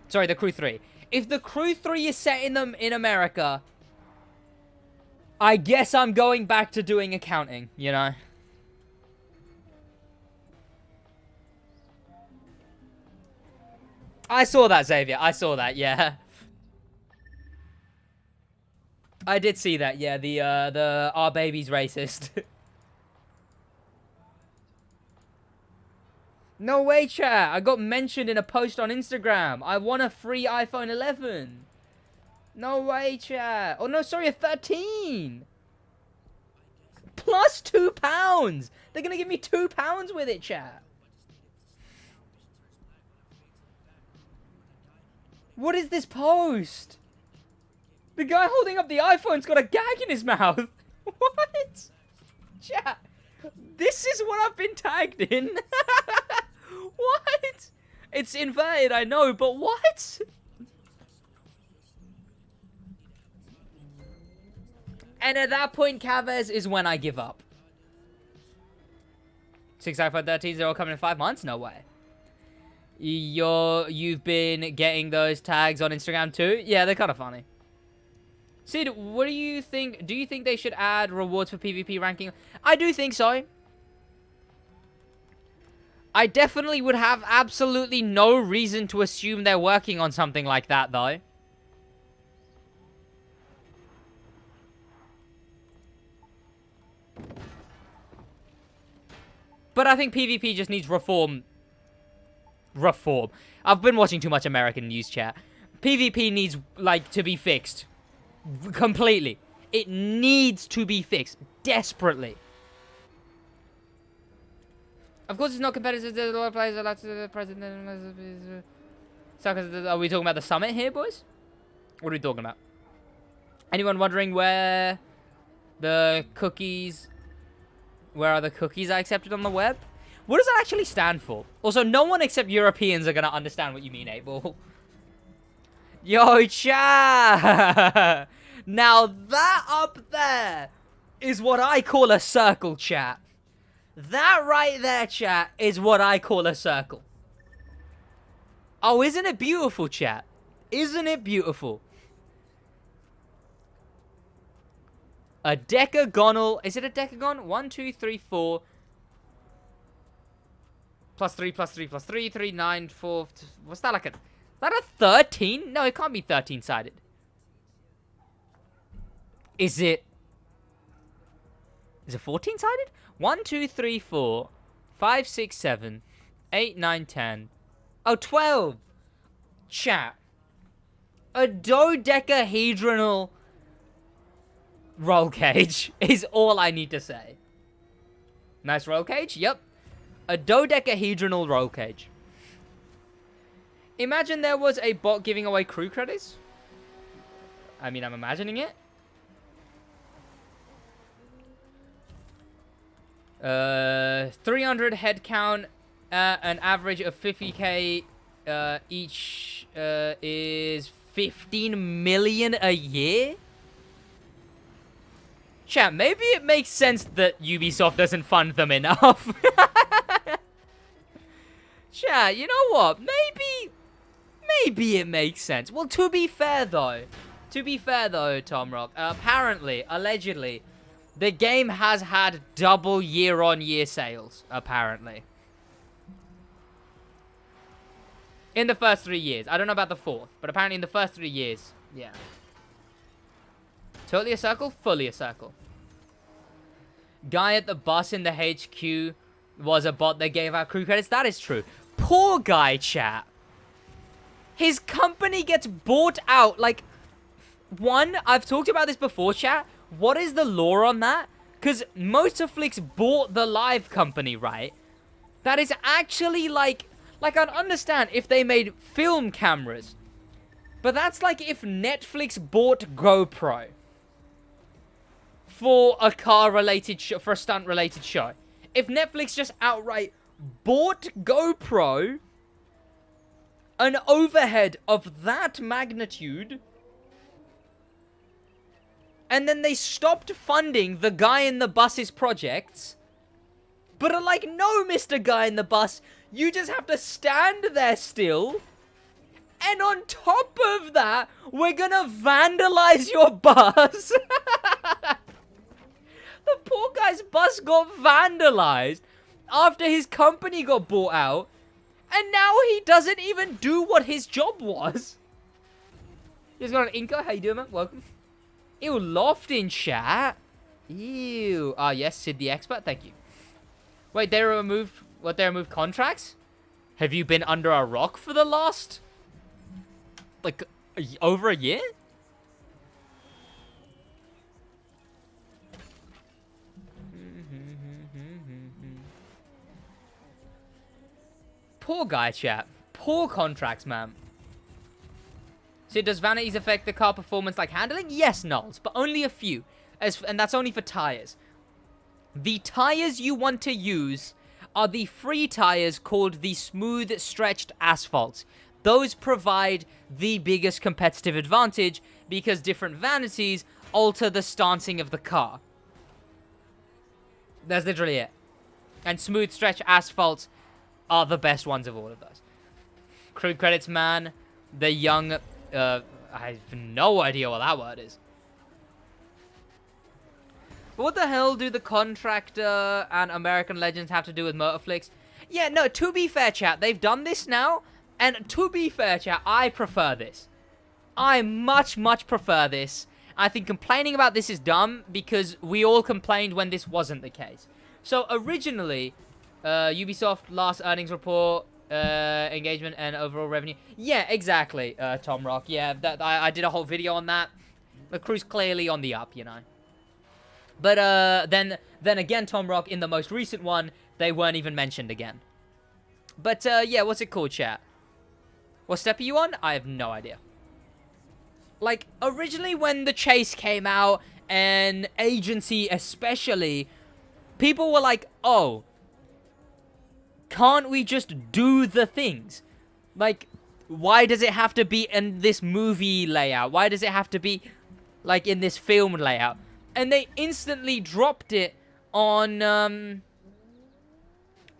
Sorry, the Crew 3. If the Crew 3 is set in America, I guess I'm going back to doing accounting, you know? I saw that, Xavier. I saw that, yeah. I did see that, yeah. The Our Baby's racist. No way, chat. I got mentioned in a post on Instagram. I won a free iPhone 11. No way, chat. Oh, no, sorry, a 13. Plus £2. They're going to give me £2 with it, chat. What is this post? The guy holding up the iPhone's got a gag in his mouth. What? Chat. This is what I've been tagged in. What? It's inverted, I know, but what? And at that point, Cavez is when I give up. 6 iPhone 13s, they're all coming in 5 months? No way. You've been getting those tags on Instagram too? Yeah, they're kind of funny. Sid, what do you think? Do you think they should add rewards for PvP ranking? I do think so. I definitely would have absolutely no reason to assume they're working on something like that, though. But I think PvP just needs reform. Reform. I've been watching too much American news, chat. PvP needs, like, to be fixed. Completely. It needs to be fixed. Desperately. Of course, it's not competitive. There's a lot of players that like the president. So, are we talking about the summit here, boys? What are we talking about? Anyone wondering where the cookies... Where are the cookies I accepted on the web? What does that actually stand for? Also, no one except Europeans are going to understand what you mean, Abel. Yo, chat! Now, that up there is what I call a circle, chat. That right there, chat, is what I call a circle. Oh, isn't it beautiful, chat? Isn't it beautiful? A decagonal... Is it a decagon? 1, 2, 3, 4... Plus 3, plus 3, plus 3, 3, 9, 4... What's that like a... Is that a 13? No, it can't be 13-sided. Is it... Is it 14-sided? 1, 2, 3, 4... 5, 6, 7... 8, 9, 10... Oh, 12! Chat. A dodecahedronal... roll cage is all I need to say. Nice roll cage? Yep. A dodecahedronal roll cage. Imagine there was a bot giving away crew credits. I mean, I'm imagining it. 300 head count, an average of 50k each is 15 million a year? Chat, maybe it makes sense that Ubisoft doesn't fund them enough. Chat, you know what? Maybe it makes sense. Well, to be fair though, Tom Rock, apparently, allegedly, the game has had double year-on-year sales, apparently. In the first 3 years. I don't know about the fourth, but apparently in the first 3 years, yeah. Totally a circle? Fully a circle. Guy at the bus in the HQ was a bot that gave out crew credits. That is true. Poor guy, chat. His company gets bought out. Like, one, I've talked about this before, chat. What is the lore on that? Because Motorflix bought the live company, right? That is actually like I'd understand if they made film cameras. But that's like if Netflix bought GoPro for a car-related show, for a stunt-related show. If Netflix just outright bought GoPro, an overhead of that magnitude, and then they stopped funding the Guy in the Bus's projects, but are like, no, Mr. Guy in the Bus, you just have to stand there still, and on top of that, we're gonna vandalize your bus. The poor guy's bus got vandalized after his company got bought out, and now he doesn't even do what his job was. He's got an Inca. How you doing, man? Welcome. Ew, Loft in chat. Ew. Ah, yes, Sid the Expert. Thank you. Wait, they removed... What, they removed contracts? Have you been under a rock for the last... like, over a year? Poor guy, chat. Poor contracts, man. So does Vanities affect the car performance like handling? Yes, Knowles, but only a few. And that's only for tires. The tires you want to use are the free tires called the smooth stretched asphalt. Those provide the biggest competitive advantage because different vanities alter the stancing of the car. That's literally it. And smooth stretch asphalt are the best ones of all of those. Crew credits, man. The young... I have no idea what that word is. What the hell do the Contractor and American Legends have to do with Motorflix? Yeah, no, to be fair, chat, they've done this now. And to be fair, chat, I prefer this. I much, much prefer this. I think complaining about this is dumb because we all complained when this wasn't the case. So originally... Ubisoft last earnings report, engagement and overall revenue. Yeah, exactly, Tom Rock. Yeah, I did a whole video on that. The crew's clearly on the up, you know. But then again, Tom Rock, in the most recent one, they weren't even mentioned again. But yeah, what's it called, chat? What step are you on? I have no idea. Like, originally when the Chase came out, and Agency especially, people were like, oh... can't we just do the things? Like, why does it have to be in this movie layout? Why does it have to be, like, in this film layout? And they instantly dropped it on, and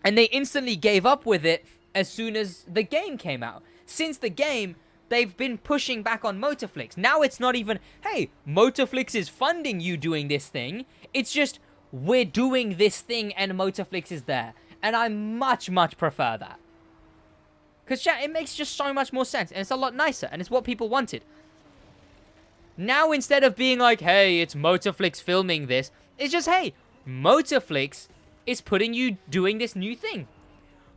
they instantly gave up with it as soon as the game came out. Since the game, they've been pushing back on Motorflix. Now it's not even, hey, Motorflix is funding you doing this thing. It's just, we're doing this thing and Motorflix is there. And I much, much prefer that. Because, chat, it makes just so much more sense. And it's a lot nicer. And it's what people wanted. Now, instead of being like, hey, it's Motorflix filming this. It's just, hey, Motorflix is putting you doing this new thing.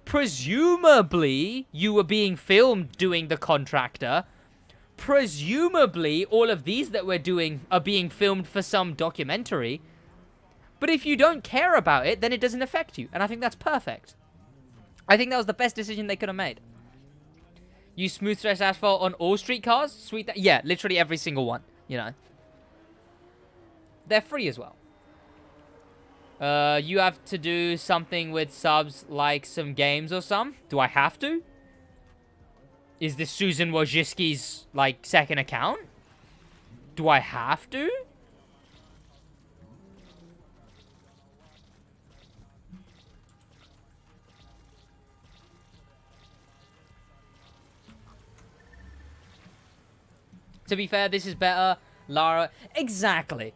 Presumably, you were being filmed doing the Contractor. Presumably, all of these that we're doing are being filmed for some documentary. But if you don't care about it, then it doesn't affect you. And I think that's perfect. I think that was the best decision they could have made. Use smooth stretch asphalt on all street cars? Sweet. Yeah, literally every single one, you know. They're free as well. You have to do something with subs, like some games or some. Do I have to? Is this Susan Wojcicki's, like, second account? Do I have to? To be fair, this is better. Lara, exactly.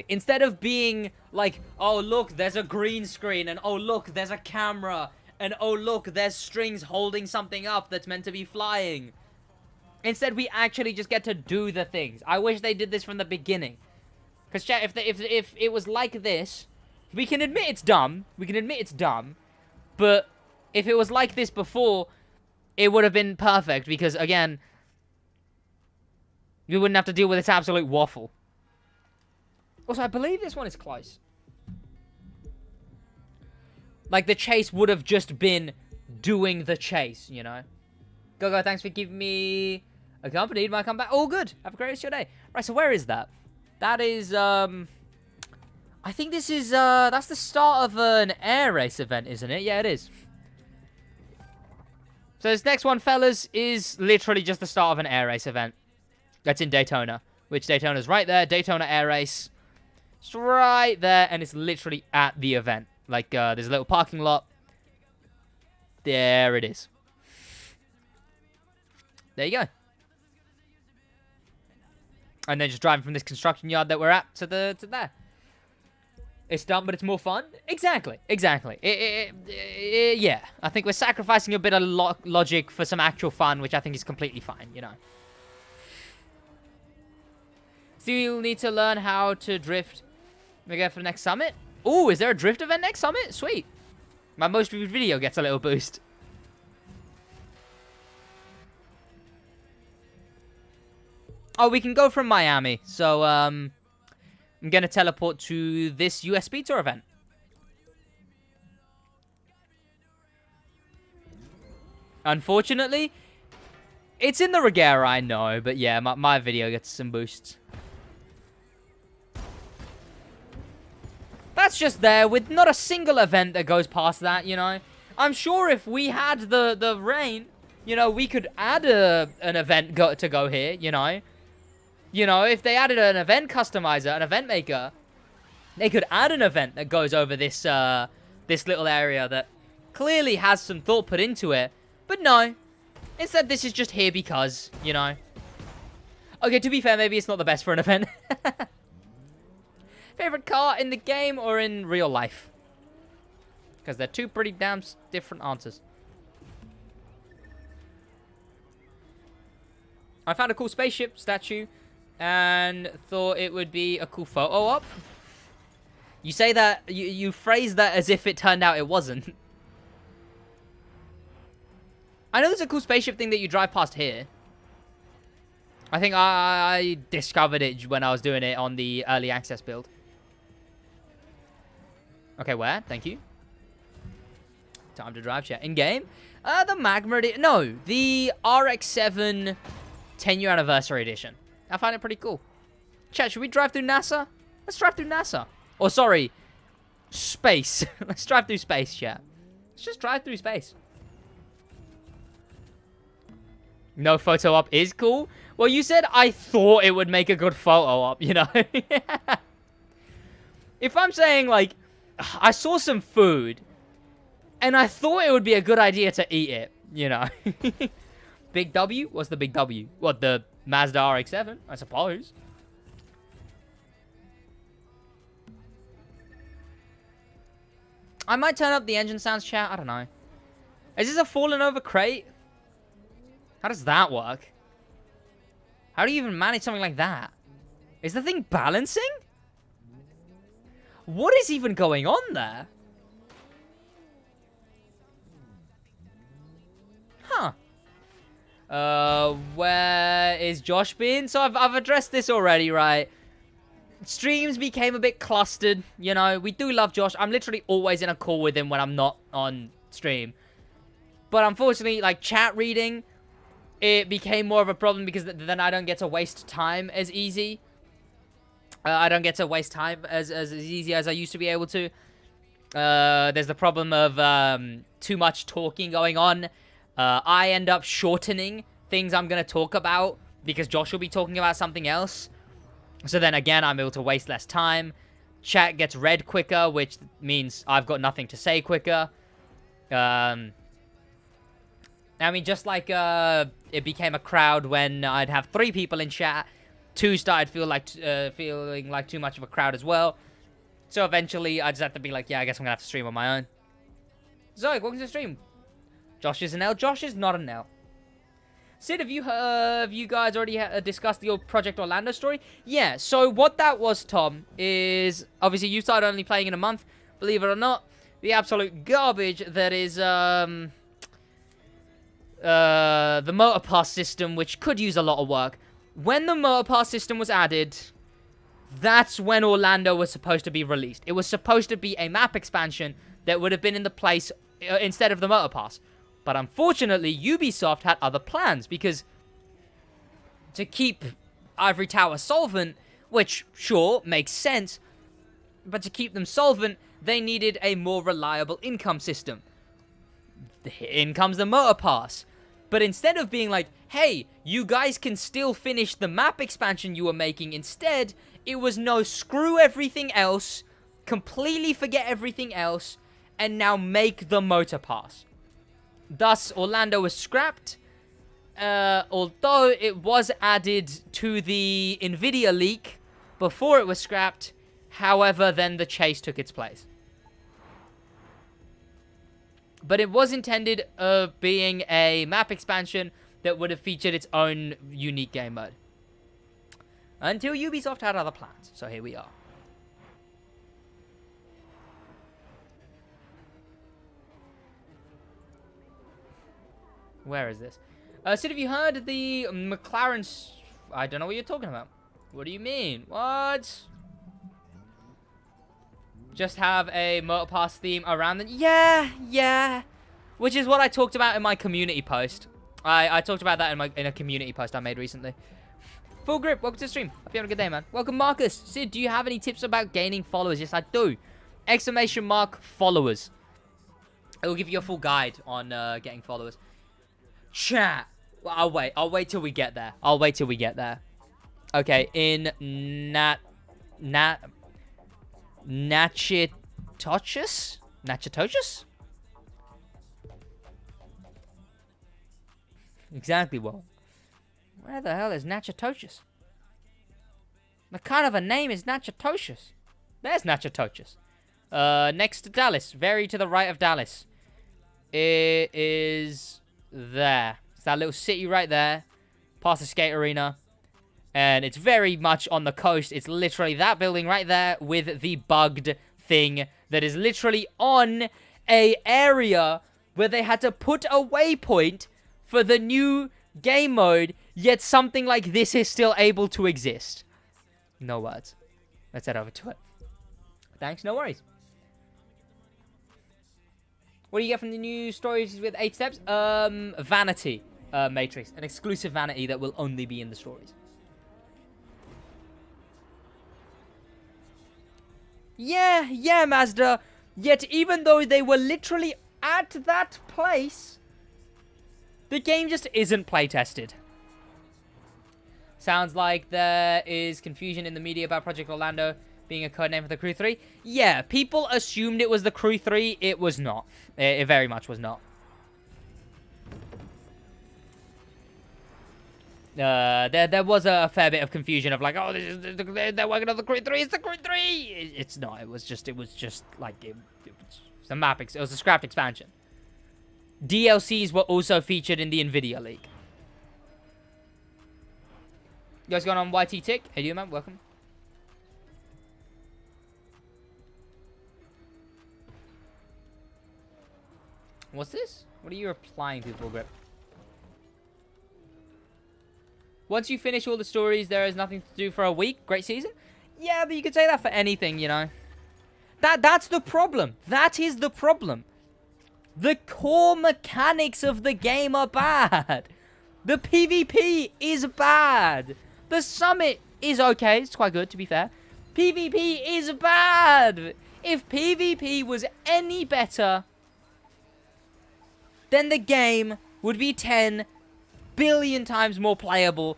Instead of being like, oh, look, there's a green screen, and oh, look, there's a camera, and oh, look, there's strings holding something up that's meant to be flying. Instead, we actually just get to do the things. I wish they did this from the beginning. Because, chat, if it was like this, we can admit it's dumb. But if it was like this before, it would have been perfect. Because, again, we wouldn't have to deal with this absolute waffle. Also, I believe this one is close. Like, the chase would have just been doing the chase, you know? Go, thanks for giving me accompanied my comeback. All good. Have a great rest of your day. Right, so where is that? That is, I think this is, that's the start of an air race event, isn't it? Yeah, it is. So this next one, fellas, is literally just the start of an air race event. That's in Daytona, which Daytona's right there. Daytona Air Race. It's right there, and it's literally at the event. Like, there's a little parking lot. There it is. There you go. And then just driving from this construction yard that we're at to there. It's dumb, but it's more fun. Exactly. Yeah, I think we're sacrificing a bit of logic for some actual fun, which I think is completely fine, you know. Still need to learn how to drift. Maybe for the next summit. Oh, is there a drift event next summit? Sweet. My most viewed video gets a little boost. Oh, we can go from Miami. So, I'm going to teleport to this USB tour event. Unfortunately, it's in the Regera, I know. But yeah, my video gets some boosts. That's just there with not a single event that goes past that, you know. I'm sure if we had the rain, you know, we could add an event to go here, you know. You know, if they added an event customizer, an event maker, they could add an event that goes over this this little area that clearly has some thought put into it. But no. Instead, this is just here because, you know. Okay, to be fair, maybe it's not the best for an event. Favorite car in the game or in real life? Because they're two pretty damn different answers. I found a cool spaceship statue and thought it would be a cool photo op. You say that, you phrase that as if it turned out it wasn't. I know there's a cool spaceship thing that you drive past here. I think I discovered it when I was doing it on the early access build. Okay, where? Thank you. Time to drive, chat. In-game? The Magma Edition. No, the RX-7 10-year anniversary edition. I find it pretty cool. Chat, should we drive through NASA? Let's drive through NASA. Or, sorry, space. Let's drive through space, chat. Let's just drive through space. No photo op is cool? Well, you said I thought it would make a good photo op, you know? If I'm saying, like, I saw some food, and I thought it would be a good idea to eat it, you know? Big W? What's the big W? What, the Mazda RX-7? I suppose. I might turn up the engine sounds, chat. I don't know. Is this a fallen over crate? How does that work? How do you even manage something like that? Is the thing balancing? What is even going on there? Huh. Where is Josh been? So I've addressed this already, right? Streams became a bit clustered, you know. We do love Josh. I'm literally always in a call with him when I'm not on stream. But unfortunately, like, chat reading, it became more of a problem because then I don't get to waste time as easy. I don't get to waste time as easy as I used to be able to. There's the problem of too much talking going on. I end up shortening things I'm going to talk about because Josh will be talking about something else. So then again, I'm able to waste less time. Chat gets read quicker, which means I've got nothing to say quicker. I mean, just like it became a crowd when I'd have 3 people in chat. 2 started feeling like too much of a crowd as well. So eventually, I just have to be like, yeah, I guess I'm going to have to stream on my own. Zoe, welcome to the stream. Josh is an L. Josh is not an L. Sid, have you guys already discussed your Project Orlando story? Yeah, so what that was, Tom, is obviously you started only playing in a month. Believe it or not, the absolute garbage that is the motor pass system, which could use a lot of work. When the motor pass system was added, that's when Orlando was supposed to be released. It was supposed to be a map expansion that would have been in the place instead of the motor pass. But unfortunately, Ubisoft had other plans because to keep Ivory Tower solvent, which sure makes sense, but to keep them solvent, they needed a more reliable income system. In comes the motor pass. But instead of being like, hey, you guys can still finish the map expansion you were making, instead, it was no, screw everything else, completely forget everything else, and now make the motor pass. Thus, Orlando was scrapped, although it was added to the Nvidia leak before it was scrapped. However, then the chase took its place. But it was intended of being a map expansion that would have featured its own unique game mode. Until Ubisoft had other plans. So here we are. Where is this? Sid, have you heard the McLaren... I don't know what you're talking about. What do you mean? What? Just have a motor pass theme around the... Yeah. Which is what I talked about in my community post. I talked about that in a community post I made recently. Full Grip, welcome to the stream. Hope you're having a good day, man. Welcome, Marcus. Sid, do you have any tips about gaining followers? Yes, I do. ! Followers. I will give you a full guide on getting followers. Chat. Well, I'll wait till we get there. Okay, in Natchitoches? Exactly, well. Where the hell is Natchitoches? What kind of a name is Natchitoches? There's Natchitoches. Next to Dallas. Very to the right of Dallas. It is there. It's that little city right there. Past the skate arena. And it's very much on the coast. It's literally that building right there with the bugged thing that is literally on a area where they had to put a waypoint for the new game mode, yet something like this is still able to exist. No words. Let's head over to it. Thanks, no worries. What do you get from the new stories with 8 steps? Vanity Matrix. An exclusive vanity that will only be in the stories. Yeah, Mazda. Yet even though they were literally at that place, the game just isn't playtested. Sounds like there is confusion in the media about Project Orlando being a codename for the Crew 3. Yeah, people assumed it was the Crew 3. It was not. It very much was not. There was a fair bit of confusion of like, oh, they're working on the Crew 3. It's the Crew 3. It's not. It was just like it was a map. It was a scrapped expansion. DLCs were also featured in the Nvidia leak. You guys going on YT Tick? Hey, you man, welcome. What's this? What are you replying to, Full Grip? Once you finish all the stories, there is nothing to do for a week. Great season? Yeah, but you could say that for anything, you know. That's the problem. That is the problem. The core mechanics of the game are bad. The PvP is bad. The summit is okay. It's quite good, to be fair. PvP is bad. If PvP was any better, then the game would be 10 billion times more playable.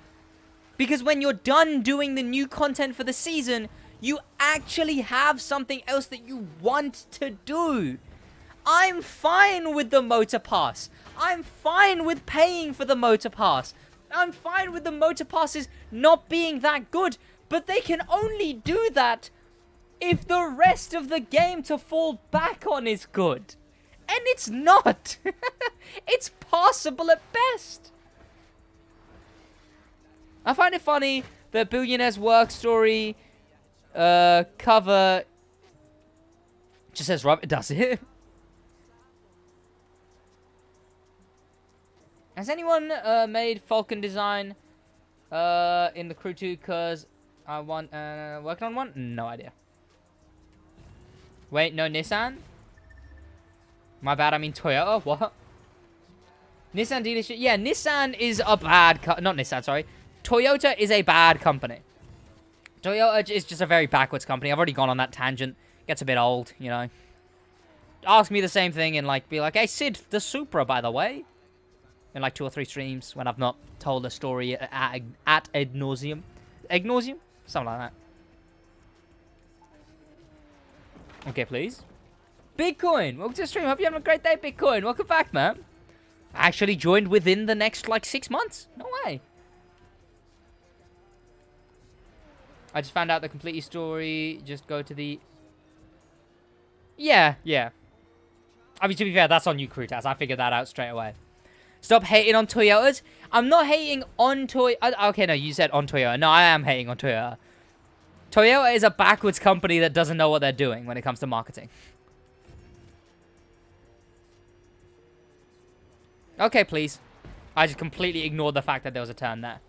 Because when you're done doing the new content for the season, you actually have something else that you want to do. I'm fine with the motor pass. I'm fine with paying for the motor pass. I'm fine with the motor passes not being that good. But they can only do that if the rest of the game to fall back on is good. And it's not. It's passable at best. I find it funny that Billionaire's work story cover just says rubber. Does it? Has anyone made Falcon design in the Crew 2? Because I want working on one? No idea. Wait, no Nissan? My bad, I mean Toyota. What? Nissan dealership. Yeah, Nissan is a bad... Not Nissan, sorry. Toyota is a bad company. Toyota is just a very backwards company. I've already gone on that tangent. Gets a bit old, you know. Ask me the same thing and, like, be like, hey, Sid, the Supra, by the way. In, like, 2 or 3 streams when I've not told a story at ad nauseum. Egg nauseum? Something like that. Okay, please. Bitcoin, welcome to the stream. Hope you're having a great day, Bitcoin. Welcome back, man. I actually joined within the next, like, 6 months. No way. I just found out the complete story. Just go to the... Yeah. I mean, to be fair, that's on you, Crutaz. I figured that out straight away. Stop hating on Toyotas. I'm not hating on Toyota. Okay, no, you said on Toyota. No, I am hating on Toyota. Toyota is a backwards company that doesn't know what they're doing when it comes to marketing. Okay, please. I just completely ignored the fact that there was a turn there.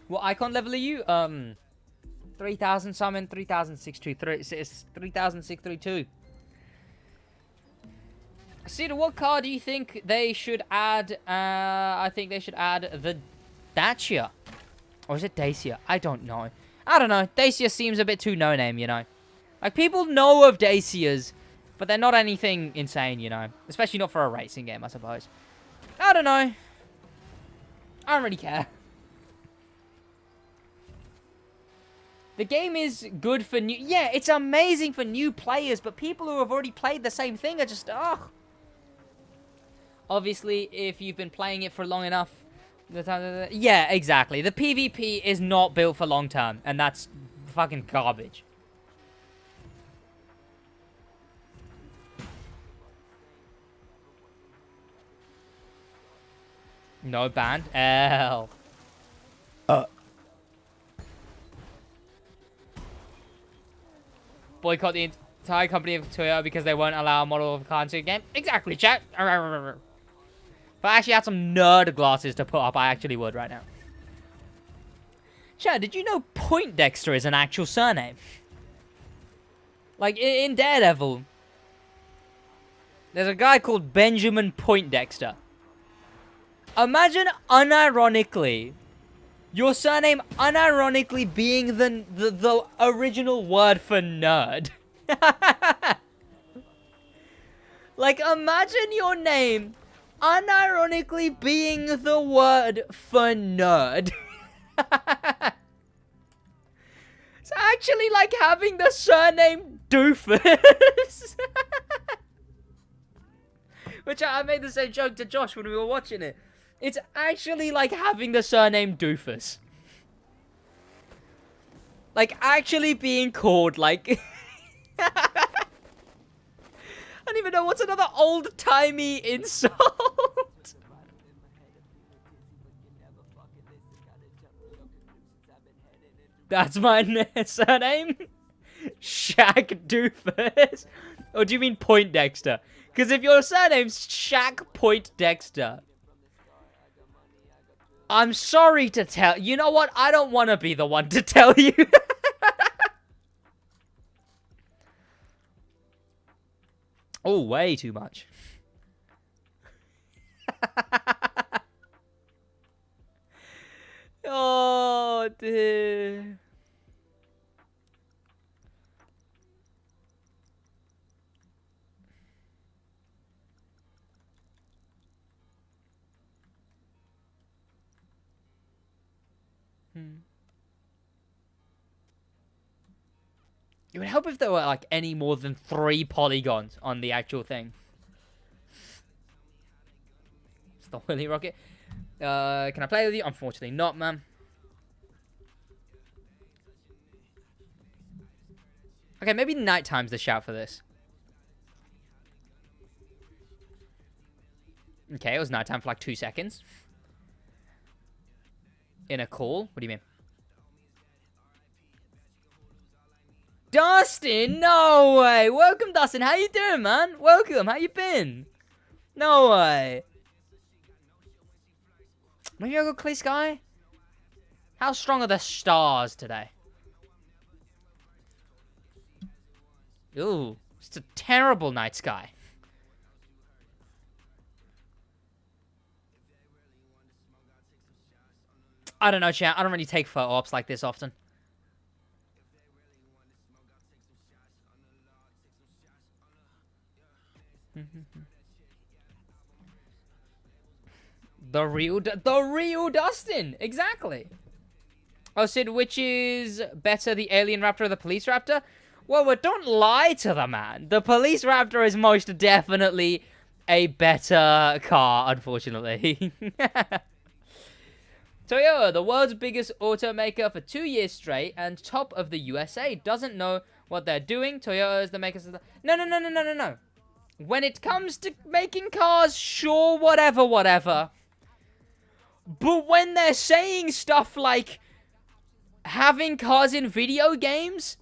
What icon level are you? 3,000 summon, 3,623. It's 3,632. Cedar, what car do you think they should add? I think they should add the Dacia. Or is it Dacia? I don't know. I don't know. Dacia seems a bit too no-name, you know. Like, people know of Dacias, but they're not anything insane, you know. Especially not for a racing game, I suppose. I don't know. I don't really care. The game is good for new... Yeah, it's amazing for new players, but people who have already played the same thing are just... Ugh. Obviously, if you've been playing it for long enough... Yeah, exactly. The PvP is not built for long term, and that's fucking garbage. No banned? L. Boycott the entire company of Toyota because they won't allow a model of a car into the game? Exactly, chat. If I actually had some nerd glasses to put up, I actually would right now. Chat, did you know Poindexter is an actual surname? Like, in Daredevil, there's a guy called Benjamin Poindexter. Imagine, unironically, your surname unironically being the original word for nerd. Like, imagine your name unironically being the word for nerd. It's actually like having the surname Doofus. Which I made the same joke to Josh when we were watching it. It's actually like having the surname Doofus. Like, actually being called, like... I don't even know what's another old-timey insult. That's my surname? Shaq Doofus? Or do you mean Poindexter? Because if your surname's Shaq Poindexter... I'm sorry to tell... You know what? I don't want to be the one to tell you. Oh, way too much. Oh, dear. It would help if there were, like, any more than 3 polygons on the actual thing. It's the Willy Rocket. Can I play with you? Unfortunately not, man. Okay, maybe nighttime's the shout for this. Okay, it was nighttime for like 2 seconds. In a call? What do you mean? Dustin? No way! Welcome, Dustin. How you doing, man? Welcome. How you been? No way. Maybe I'll go clear sky? How strong are the stars today? Ooh, it's a terrible night sky. I don't know, chat. I don't really take photo ops like this often. The real Dustin, exactly. Oh, Sid, which is better, the alien raptor or the police raptor? Well, don't lie to the man. The police raptor is most definitely a better car, unfortunately. Toyota, the world's biggest automaker for 2 years straight and top of the USA, doesn't know what they're doing. Toyota is the makers of the... No. When it comes to making cars, sure, whatever. But when they're saying stuff like having cars in video games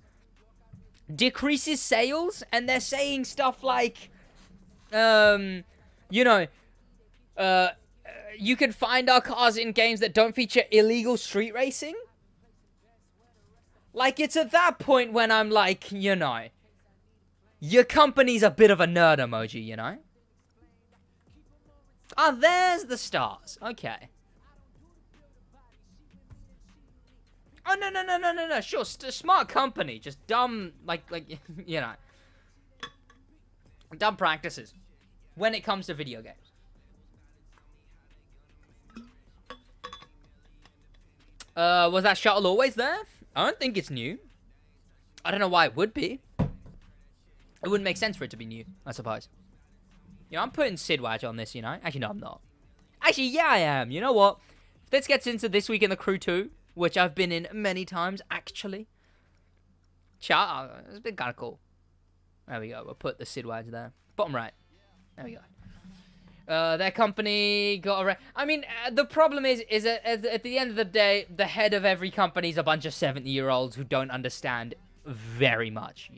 decreases sales, and they're saying stuff like, you can find our cars in games that don't feature illegal street racing. Like, it's at that point when I'm like, your company's a bit of a nerd emoji, Ah, there's the stars. Okay. Oh, no. Sure, smart company. Just dumb, dumb practices when it comes to video games. Was that shuttle always there? I don't think it's new. I don't know why it would be. It wouldn't make sense for it to be new, I suppose. I'm putting SidWaj on this, Actually, no, I'm not. Actually, yeah, I am. You know what? Let's get into This Week in the Crew 2, which I've been in many times, actually. Chat, it's been kind of cool. There we go. We'll put the SidWaj there. Bottom right. There we go. Their company got a... I mean, the problem is that at the end of the day, the head of every company is a bunch of 70-year-olds who don't understand very much,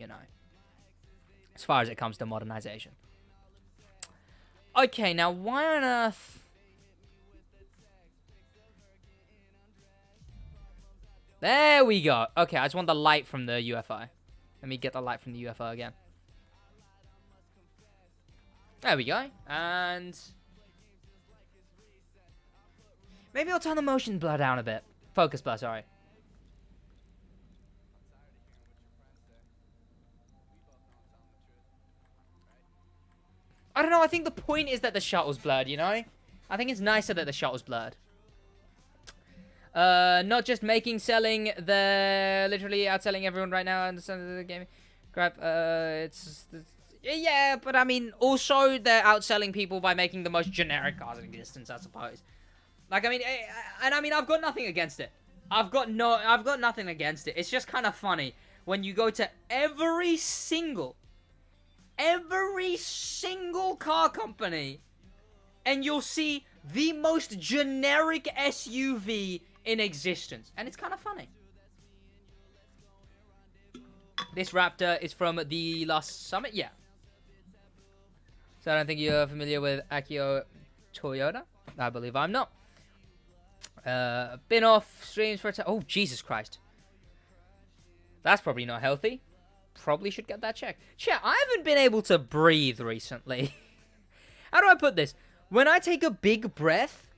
as far as it comes to modernization. Okay, now why on earth... There we go. Okay, I just want the light from the UFO. Let me get the light from the UFO again. There we go. And... maybe I'll turn the motion blur down a bit. Focus blur, sorry. I don't know, I think the point is that the shuttle's blurred, I think it's nicer that the shuttle's blurred. Not just making, selling, they're literally outselling everyone right now. Understand the gaming crap. Yeah, but I mean, also they're outselling people by making the most generic cars in existence, I suppose. Like, I mean, I've got nothing against it. I've got nothing against it. It's just kind of funny when you go to every single car company and you'll see the most generic SUV in existence. And it's kind of funny. This Raptor is from the last summit? Yeah. So I don't think you're familiar with Akio Toyota. I believe I'm not. Been off streams for a time. Oh, Jesus Christ. That's probably not healthy. Probably should get that checked. Chat, I haven't been able to breathe recently. How do I put this? When I take a big breath,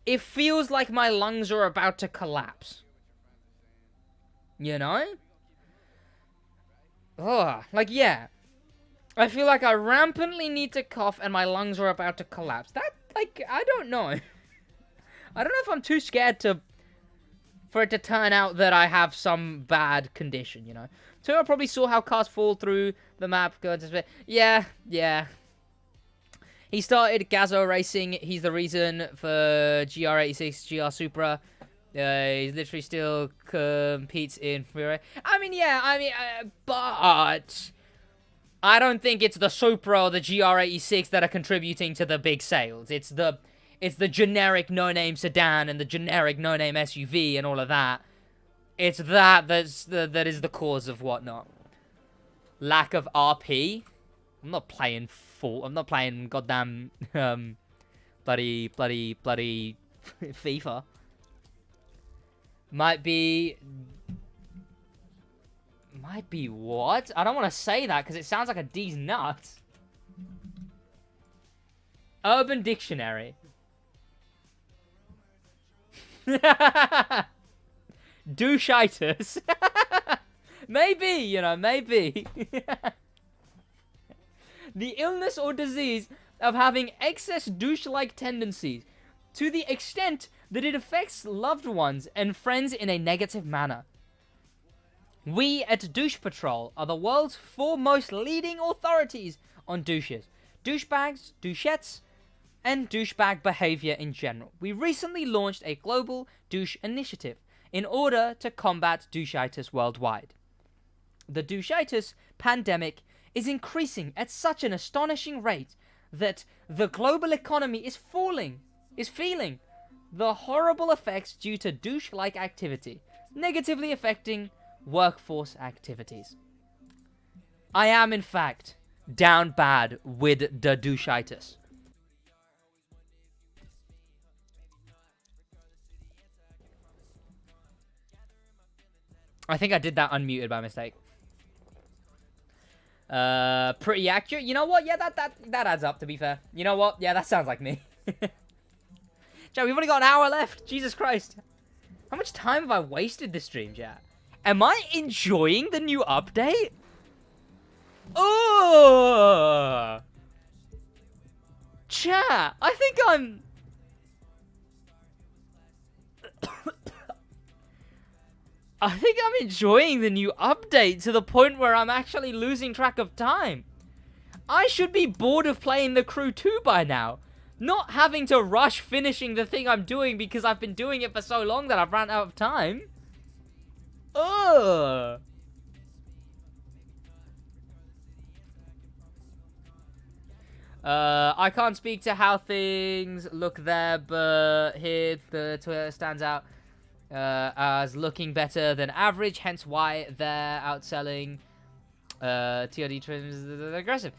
it feels like my lungs are about to collapse. Oh, yeah. I feel like I rampantly need to cough and my lungs are about to collapse. I don't know. I don't know if I'm too scared for it to turn out that I have some bad condition, Toyota probably saw how cars fall through the map, go into space. Yeah. He started Gazzo Racing. He's the reason for GR86, GR Supra. He literally still competes in Free. But I don't think it's the Supra or the GR86 that are contributing to the big sales. It's the generic no-name sedan and the generic no-name SUV and all of that. It's that is the cause of whatnot. Lack of RP. I'm not playing goddamn bloody FIFA. Might be what? I don't want to say that because it sounds like a D's nuts. Urban Dictionary. Doucheitis. Maybe, maybe. The illness or disease of having excess douche-like tendencies to the extent that it affects loved ones and friends in a negative manner. We at Douche Patrol are the world's foremost leading authorities on douches, douchebags, douchettes, and douchebag behavior in general. We recently launched a global douche initiative in order to combat doucheitis worldwide. The doucheitis pandemic is increasing at such an astonishing rate that the global economy is feeling the horrible effects due to douche-like activity, negatively affecting workforce activities. I am, in fact, down bad with the doucheitis. I think I did that unmuted by mistake. Pretty accurate. You know what? Yeah, that adds up, to be fair. You know what? Yeah, that sounds like me. Chat, we've only got an hour left. Jesus Christ. How much time have I wasted this stream, chat? Am I enjoying the new update? Oh! Chat, I think I'm... I think I'm enjoying the new update to the point where I'm actually losing track of time. I should be bored of playing the Crew 2 by now. Not having to rush finishing the thing I'm doing because I've been doing it for so long that I've run out of time. Ugh. I can't speak to how things look there, but here the Twitter stands out as looking better than average, hence why they're outselling TRD trims aggressive.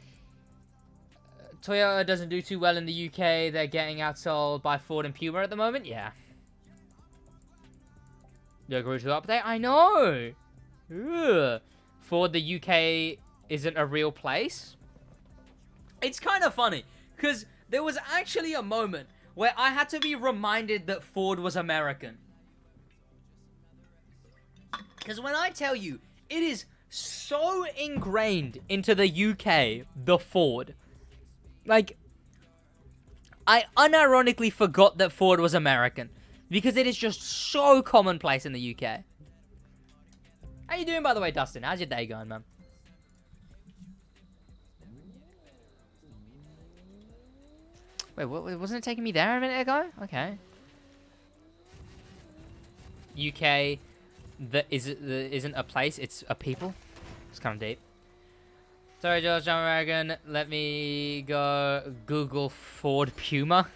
Toyota doesn't do too well in the UK. They're getting outsold by Ford and Puma at the moment. Yeah. The Crew 2 update? I know! Ugh. Ford, the UK isn't a real place. It's kind of funny, because there was actually a moment where I had to be reminded that Ford was American. Because when I tell you, it is so ingrained into the UK, the Ford. Like, I unironically forgot that Ford was American. Because it is just so commonplace in the UK. How you doing, by the way, Dustin? How's your day going, man? Wait, wasn't it taking me there a minute ago? Okay. UK that isn't a place, it's a people. It's kind of deep. Sorry, George, John Reagan. Let me go Google Ford Puma.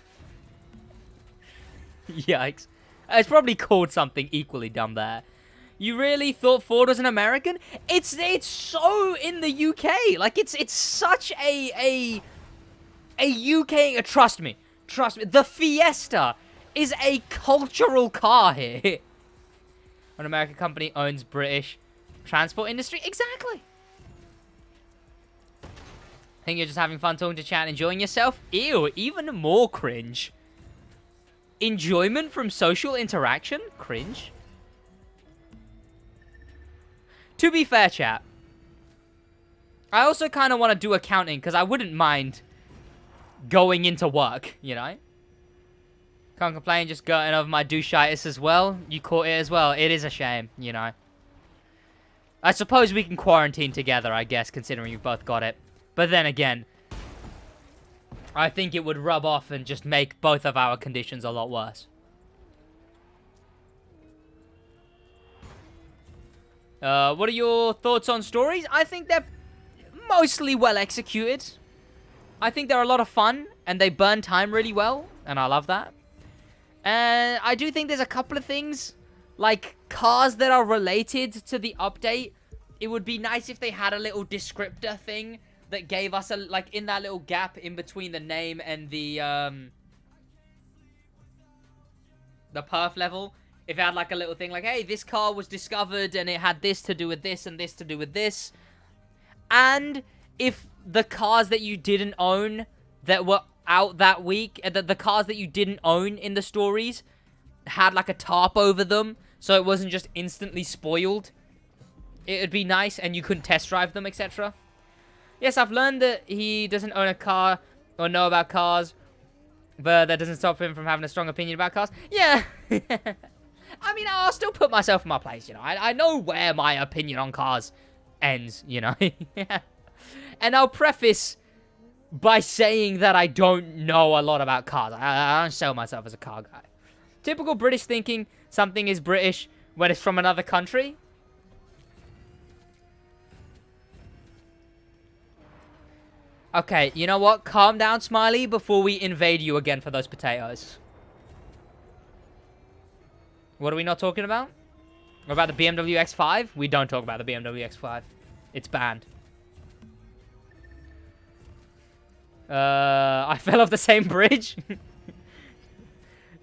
Yikes. It's probably called something equally dumb there. You really thought Ford was an American? It's so in the UK. Like, it's such a UK... Trust me. The Fiesta is a cultural car here. An American company owns British transport industry. Exactly. Think you're just having fun talking to chat and enjoying yourself? Ew, even more cringe. Enjoyment from social interaction? Cringe. To be fair, chat, I also kind of want to do accounting because I wouldn't mind going into work, you know? Can't complain, just getting over my doucheitis as well. You caught it as well. It is a shame, you know? I suppose we can quarantine together, I guess, considering you've both got it. But then again, I think it would rub off and just make both of our conditions a lot worse. What are your thoughts on stories? I think they're mostly well executed. I think they're a lot of fun, and they burn time really well, and I love that. And I do think there's a couple of things, like cars that are related to the update. It would be nice if they had a little descriptor thing that gave us, like, in that little gap in between the name and the perf level. If it had, like, a little thing like, hey, this car was discovered and it had this to do with this and this to do with this. And if the cars that you didn't own that were out that week, the cars that you didn't own in the stories had, like, a tarp over them so it wasn't just instantly spoiled. It would be nice and you couldn't test drive them, etc. Yes, I've learned that he doesn't own a car or know about cars, but that doesn't stop him from having a strong opinion about cars. Yeah. I mean, I'll still put myself in my place, you know. I know where my opinion on cars ends, you know. And I'll preface by saying that I don't know a lot about cars. I don't sell myself as a car guy. Typical British thinking something is British when it's from another country. Okay, you know what? Calm down, Smiley, before we invade you again for those potatoes. What are we not talking about? What about the BMW X5? We don't talk about the BMW X5. It's banned. I fell off the same bridge?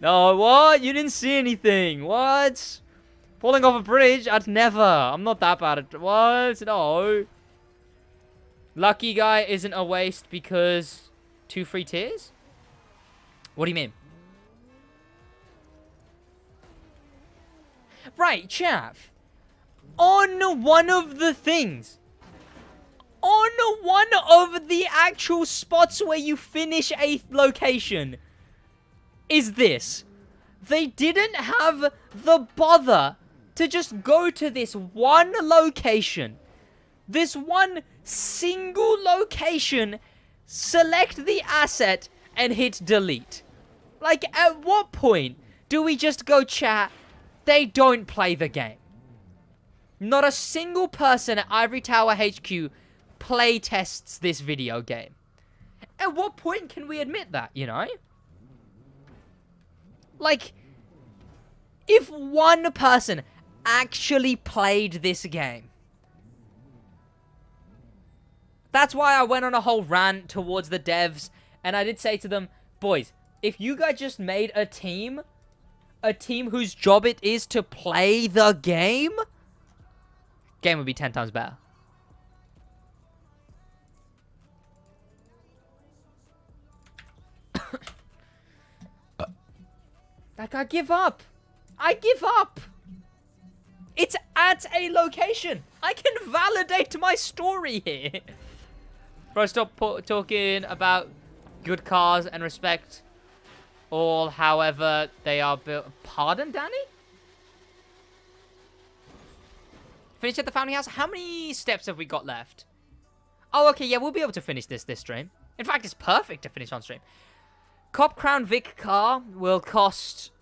No, what? You didn't see anything. What? Falling off a bridge? I'd never. I'm not that bad at... What? No. Lucky guy isn't a waste because 2 free tiers? What do you mean? Right, chav. On one of the things. On one of the actual spots where you finish 8th location. Is this. They didn't have the bother to just go to this one location. This one single location, select the asset, and hit delete. Like, at what point do we just go, chat, they don't play the game? Not a single person at Ivory Tower HQ play tests this video game. At what point can we admit that, you know? Like, if one person actually played this game. That's why I went on a whole rant towards the devs, and I did say to them, boys, if you guys just made a team whose job it is to play the game would be 10 times better. Like, I give up. I give up. It's at a location. I can validate my story here. Bro, stop talking about good cars and respect all, however they are built. Pardon, Danny? Finish at the founding house? How many steps have we got left? Oh, okay, yeah, we'll be able to finish this stream. In fact, it's perfect to finish on stream. Cop Crown Vic car will cost...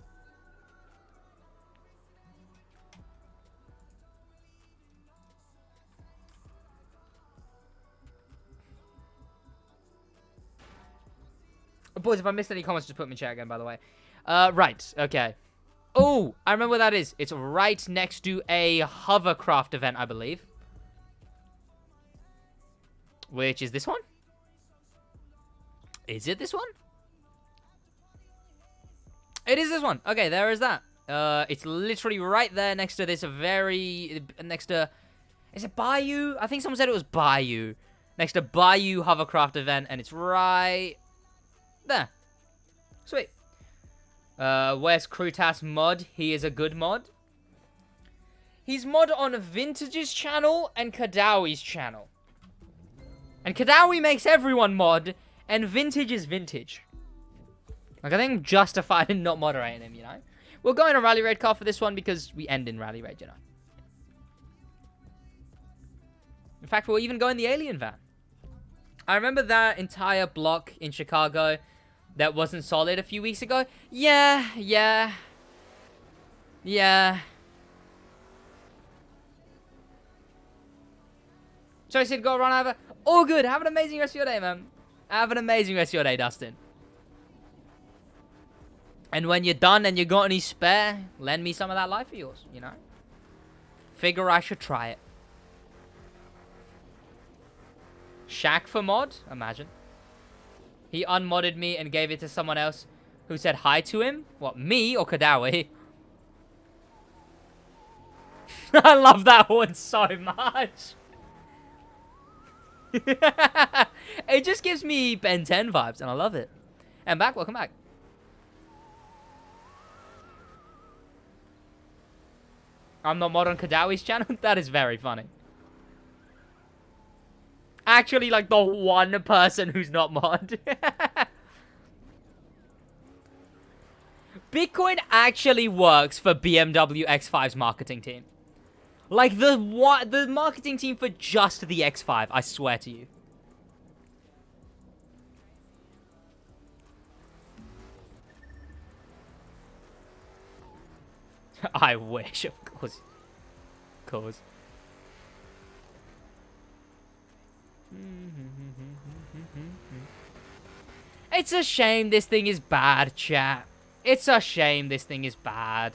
Boys, if I missed any comments, just put them in chat again, by the way. Right, okay. Oh, I remember what that is. It's right next to a hovercraft event, I believe. Which is this one? Is it this one? It is this one. Okay, there is that. It's literally right there next to this next to... Is it Bayou? I think someone said it was Bayou. Next to Bayou hovercraft event, and it's right... there. Sweet. Where's Krutas mod? He is a good mod. He's mod on Vintage's channel and Kadawi's channel. And Kadawi makes everyone mod, and Vintage is Vintage. Like, I think I'm justified in not moderating him, you know? We're going to Rally Raid car for this one because we end in Rally Raid, you know? In fact, we'll even go in the alien van. I remember that entire block in Chicago that wasn't solid a few weeks ago. Yeah. So I said, go run over. All good. Have an amazing rest of your day, man. Have an amazing rest of your day, Dustin. And when you're done and you got any spare, lend me some of that life of yours, you know? Figure I should try it. Shaq for mod? Imagine. He unmodded me and gave it to someone else who said hi to him. What, me or Kadawi? I love that one so much. It just gives me Ben 10 vibes, and I love it. And back, welcome back. I'm not mod on Kadawi's channel? That is very funny. Actually, like, the one person who's not mod. Bitcoin actually works for BMW X5's marketing team. Like, the marketing team for just the X5, I swear to you. I wish, of course. Of course. It's a shame this thing is bad, chat. It's a shame this thing is bad.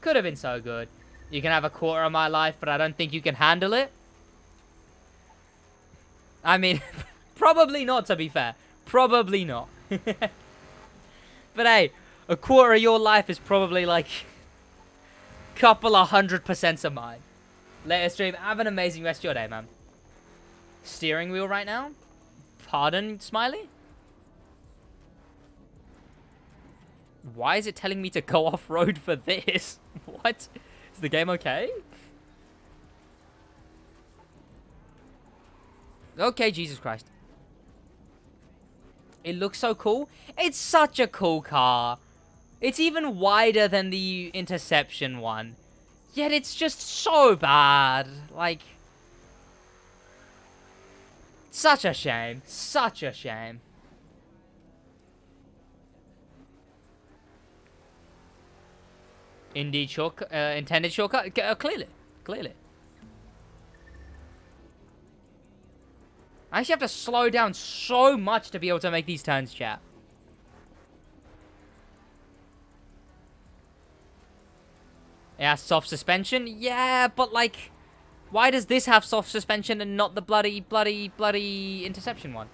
Could have been so good. You can have a quarter of my life, but I don't think you can handle it. I mean, probably not, to be fair. Probably not. But hey, a quarter of your life is probably like couple of 100% of mine. Later stream. Have an amazing rest of your day, man. Steering wheel right now? Pardon, Smiley? Why is it telling me to go off-road for this? What? Is the game okay? Okay, Jesus Christ. It looks so cool. It's such a cool car. It's even wider than the Interception one. Yet it's just so bad. Like... Such a shame. Such a shame. Indeed, intended shortcut? Clearly. Clearly. I actually have to slow down so much to be able to make these turns, chat. It has soft suspension? Yeah, but like... Why does this have soft suspension and not the bloody Interception one?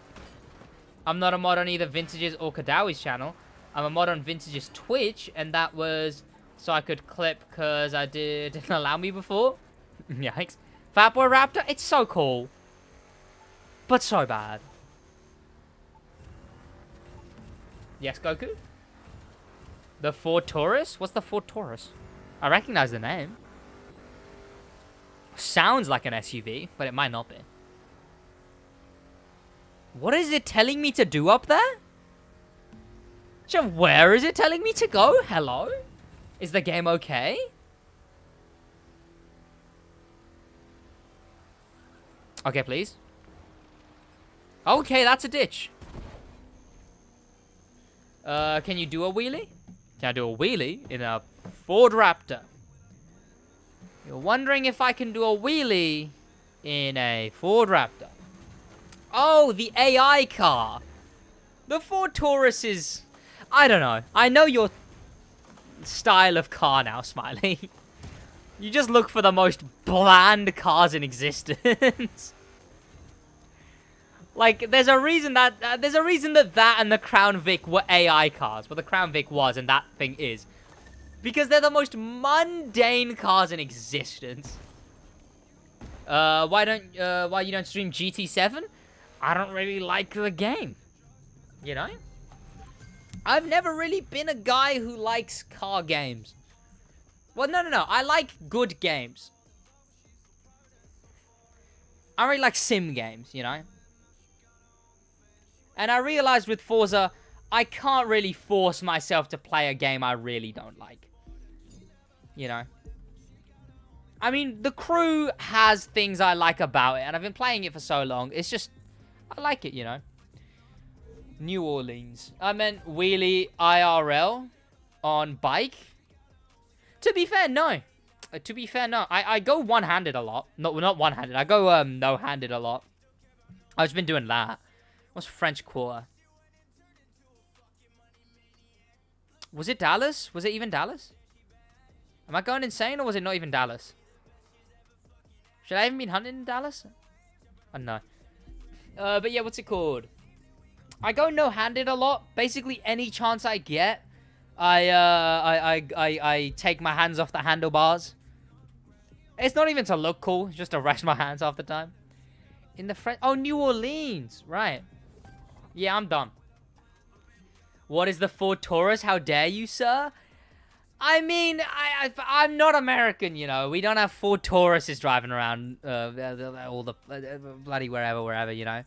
I'm not a mod on either Vintage's or Kadawi's channel. I'm a mod on Vintage's Twitch, and that was so I could clip because didn't allow me before. Yikes. Fatboy Raptor? It's so cool. But so bad. Yes, Goku? The Ford Taurus? What's the Ford Taurus? I recognize the name. Sounds like an SUV, but it might not be. What is it telling me to do up there? So where is it telling me to go? Hello? Is the game okay? Okay, please. Okay, that's a ditch. Can you do a wheelie? Can I do a wheelie in a Ford Raptor? You're wondering if I can do a wheelie in a Ford Raptor. Oh, the AI car. The Ford Taurus is... I don't know. I know your style of car now, Smiley. You just look for the most bland cars in existence. Like, there's a reason that that and the Crown Vic were AI cars. Well, the Crown Vic was, and that thing is. Because they're the most mundane cars in existence. Why you don't stream GT7? I don't really like the game. You know? I've never really been a guy who likes car games. Well, no. I like good games. I really like sim games, you know? And I realized with Forza, I can't really force myself to play a game I really don't like. You know? I mean, the Crew has things I like about it, and I've been playing it for so long. It's just, I like it, you know. New Orleans. I meant wheelie IRL on bike. To be fair, no. To be fair, no. I go one-handed a lot. No, not one-handed. I go no-handed a lot. I've just been doing that. What's French Quarter? Was it Dallas? Was it even Dallas? Am I going insane, or was it not even Dallas? Should I even been hunting in Dallas? I don't know. But yeah, what's it called? I go no-handed a lot. Basically, any chance I get, I take my hands off the handlebars. It's not even to look cool, just to rest my hands half the time. In the French... Oh, New Orleans. Right. Yeah, I'm done. What is the Ford Taurus? How dare you, sir? I mean, I'm not American, you know. We don't have Ford Tauruses driving around all the bloody wherever, you know.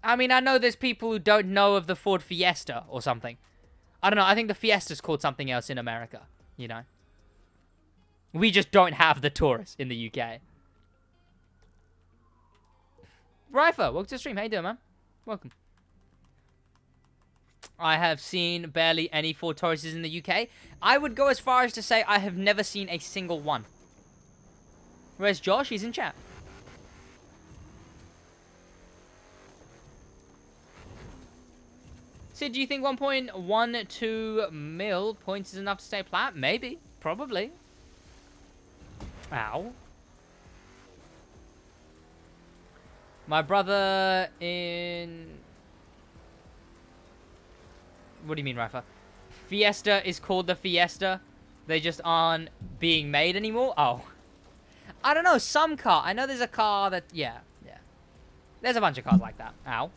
I mean, I know there's people who don't know of the Ford Fiesta or something. I don't know. I think the Fiesta's called something else in America, you know. We just don't have the Taurus in the UK. Rifer, welcome to the stream. How you doing, man? Welcome. I have seen barely any Ford Tauruses in the UK. I would go as far as to say I have never seen a single one. Where's Josh? He's in chat. Sid, do you think 1.12 mil points is enough to stay plat? Maybe. Probably. Ow. My brother in... What do you mean, Rafa? Fiesta is called the Fiesta. They just aren't being made anymore? Oh. I don't know. Some car. I know there's a car that... Yeah. There's a bunch of cars like that. Ow.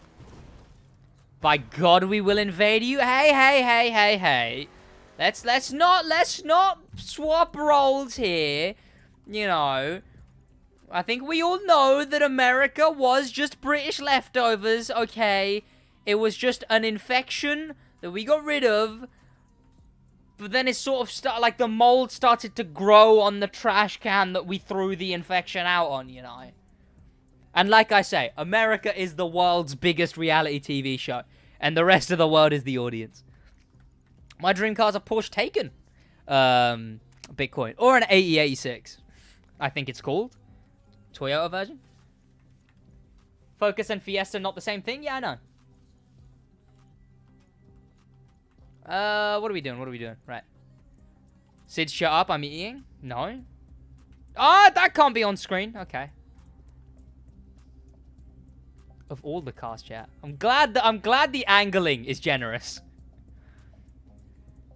By God, we will invade you. Hey. Let's not swap roles here. You know. I think we all know that America was just British leftovers, okay? It was just an infection that we got rid of. But then it sort of like the mold started to grow on the trash can that we threw the infection out on, you know? And like I say, America is the world's biggest reality TV show. And the rest of the world is the audience. My dream car is a Porsche Taycan. Bitcoin. Or an 8086. I think it's called. Toyota version. Focus and Fiesta not the same thing? Yeah, I know. What are we doing? Right. Sid, shut up. I'm eating. No. Ah, that can't be on screen. Okay. Of all the cars, chat. I'm glad the angling is generous.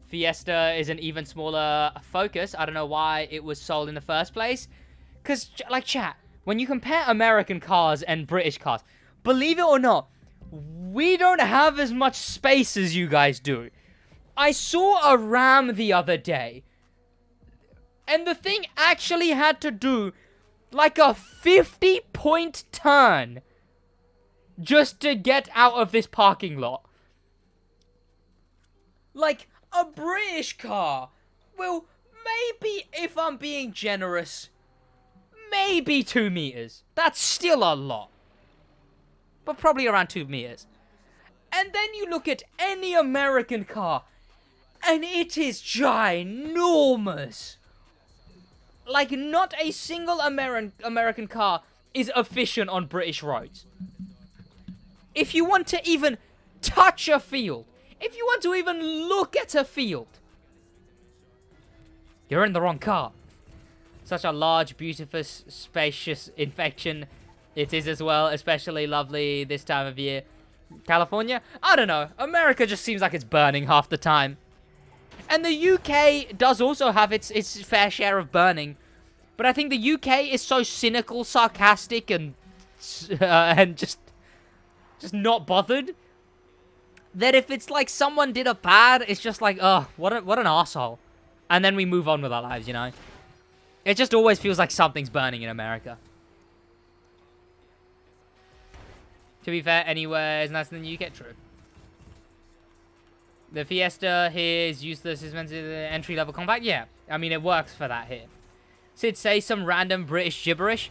Fiesta is an even smaller Focus. I don't know why it was sold in the first place. Because, like, chat, when you compare American cars and British cars, believe it or not, we don't have as much space as you guys do. I saw a Ram the other day, and the thing actually had to do like a 50-point turn just to get out of this parking lot. Like, a British car, well, maybe, if I'm being generous, maybe 2 meters. That's still a lot. But probably around 2 meters. And then you look at any American car, and it is ginormous. Like, not a single American car is efficient on British roads. If you want to even touch a field, if you want to even look at a field, you're in the wrong car. Such a large, beautiful, spacious infection it is as well, especially lovely this time of year. California? I don't know. America just seems like it's burning half the time. And the UK does also have its fair share of burning. But I think the UK is so cynical, sarcastic, and just not bothered, that if it's like someone did a bad, it's just like, oh, what an arsehole. And then we move on with our lives, you know? It just always feels like something's burning in America. To be fair, anywhere is nicer than the UK, true. The Fiesta here is useless. It's meant to be the entry-level compact. Yeah, I mean, it works for that here. Sid, say some random British gibberish.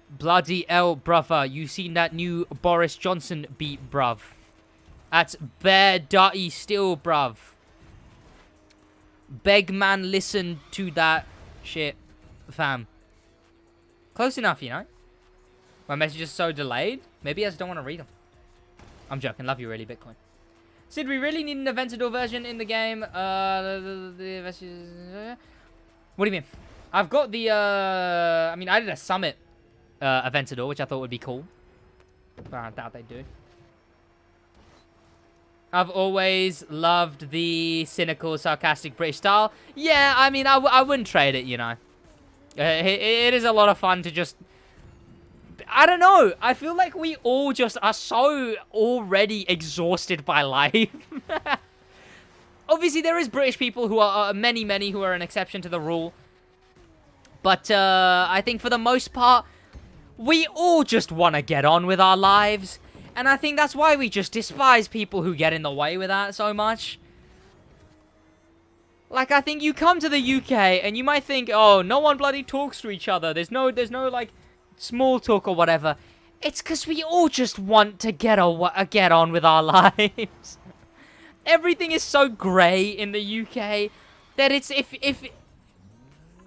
Bloody hell, brother. You seen that new Boris Johnson beat, bruv? That's bare dirty still, bruv. Beg man, listen to that shit, fam. Close enough, you know? My message is so delayed. Maybe I just don't want to read them. I'm joking. Love you, really, Bitcoin. Sid, we really need an Aventador version in the game. What do you mean? I've got the, I mean, I did a Summit Aventador, which I thought would be cool. But I doubt they do. I've always loved the cynical, sarcastic British style. Yeah, I mean, I wouldn't trade it, you know. It is a lot of fun to just... I don't know. I feel like we all just are so already exhausted by life. Obviously, there is British people who are many who are an exception to the rule. But I think for the most part, we all just want to get on with our lives. And I think that's why we just despise people who get in the way with that so much. Like, I think you come to the UK and you might think, oh, no one bloody talks to each other. There's no like, small talk or whatever. It's because we all just want to get on with our lives. Everything is so grey in the UK that it's, if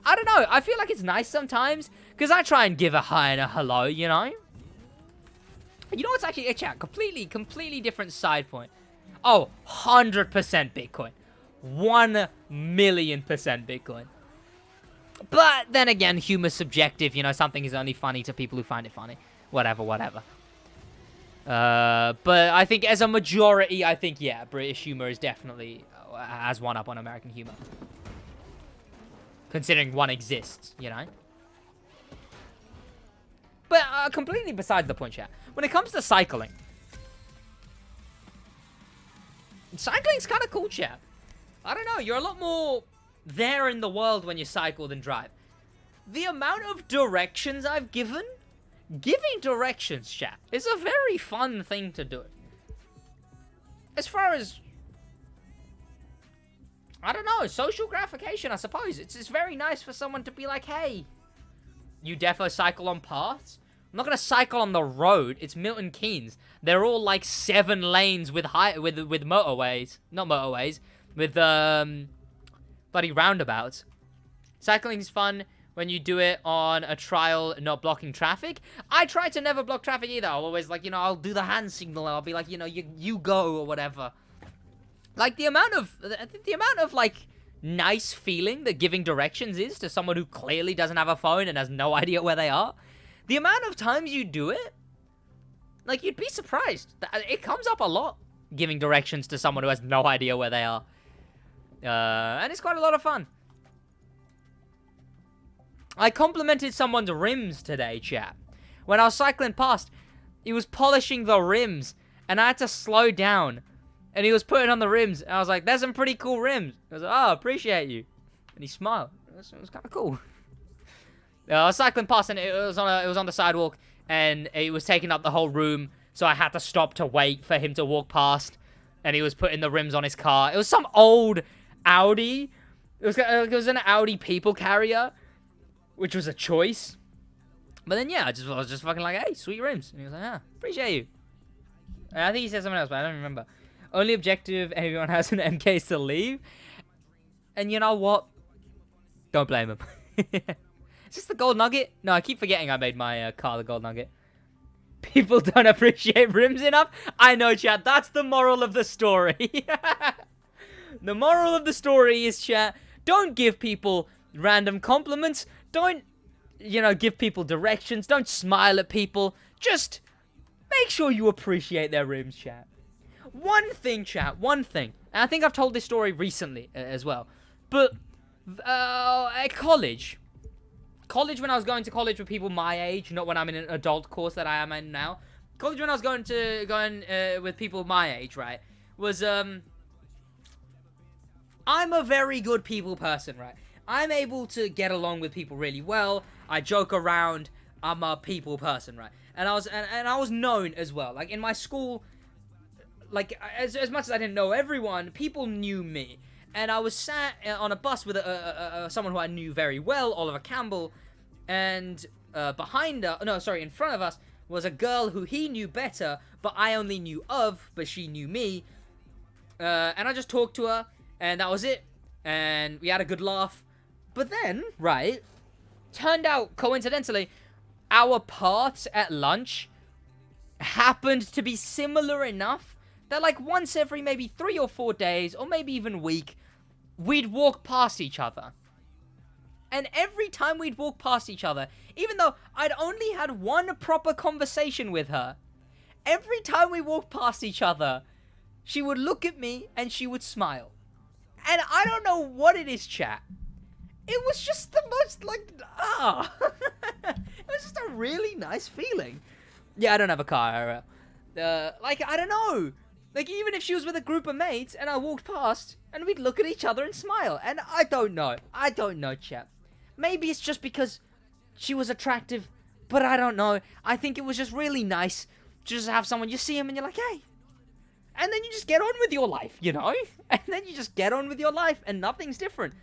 I don't know, I feel like it's nice sometimes because I try and give a hi and a hello, you know? You know what's actually a chat? Completely different side point. Oh, 100% Bitcoin. 1,000,000% Bitcoin. But then again, humor's subjective. You know, something is only funny to people who find it funny. Whatever. But I think as a majority, I think, yeah, British humor is definitely has one up on American humor. Considering one exists, you know? But completely besides the point, chat. When it comes to cycling's kind of cool, chat. I don't know, you're a lot more there in the world when you cycle than drive. The amount of directions I've giving directions, chat, is a very fun thing to do. As far as, I don't know, social gratification, I suppose. It's very nice for someone to be like, hey, you defo cycle on paths? I'm not gonna cycle on the road. It's Milton Keynes. They're all like 7 lanes with motorways, not motorways, with bloody roundabouts. Cycling is fun when you do it on a trial, not blocking traffic. I try to never block traffic either. I'll always like, you know, I'll do the hand signal. And I'll be like, you know, you go or whatever. Like the amount of like nice feeling that giving directions is to someone who clearly doesn't have a phone and has no idea where they are. The amount of times you do it, like, you'd be surprised. It comes up a lot, giving directions to someone who has no idea where they are. And it's quite a lot of fun. I complimented someone's rims today, chat. When I was cycling past, he was polishing the rims, and I had to slow down. And he was putting on the rims, and I was like, there's some pretty cool rims. I was like, oh, appreciate you. And he smiled. It was kind of cool. I was cycling past, and it was on the sidewalk, and it was taking up the whole room, so I had to stop to wait for him to walk past, and he was putting the rims on his car. It was some old Audi. It was an Audi people carrier, which was a choice. But then, yeah, I was just fucking like, hey, sweet rims. And he was like, ah, appreciate you. And I think he said something else, but I don't remember. Only objective, everyone has an MK to leave. And you know what? Don't blame him. Is this the gold nugget? No, I keep forgetting I made my car the gold nugget. People don't appreciate rims enough? I know, chat. That's the moral of the story. The moral of the story is, chat, don't give people random compliments. Don't, you know, give people directions. Don't smile at people. Just make sure you appreciate their rims, chat. One thing, chat. One thing. And I think I've told this story recently as well. But at college, when I was going to college with people my age, not when I'm in an adult course that I am in now. College when I was going with people my age, right, was I'm a very good people person, right? I'm able to get along with people really well. I joke around. I'm a people person, right? And I was known as well. Like in my school, like, as much as I didn't know everyone, people knew me. And I was sat on a bus with someone who I knew very well, Oliver Campbell, and in front of us was a girl who he knew better, but I only knew of, but she knew me. And I just talked to her, and that was it. And we had a good laugh. But then, right, turned out, coincidentally, our paths at lunch happened to be similar enough that, like, once every maybe 3 or 4 days, or maybe even a week, we'd walk past each other. And every time we'd walk past each other, even though I'd only had one proper conversation with her, every time we walked past each other, she would look at me and she would smile. And I don't know what it is, chat. It was just the most, like, it was just a really nice feeling. Yeah, I don't have a car. Like, I don't know. Like, even if she was with a group of mates and I walked past and we'd look at each other and smile. And I don't know. I don't know, chap. Maybe it's just because she was attractive, but I don't know. I think it was just really nice just to have someone, you see him and you're like, hey. And then you just get on with your life, you know? And then you just get on with your life and nothing's different.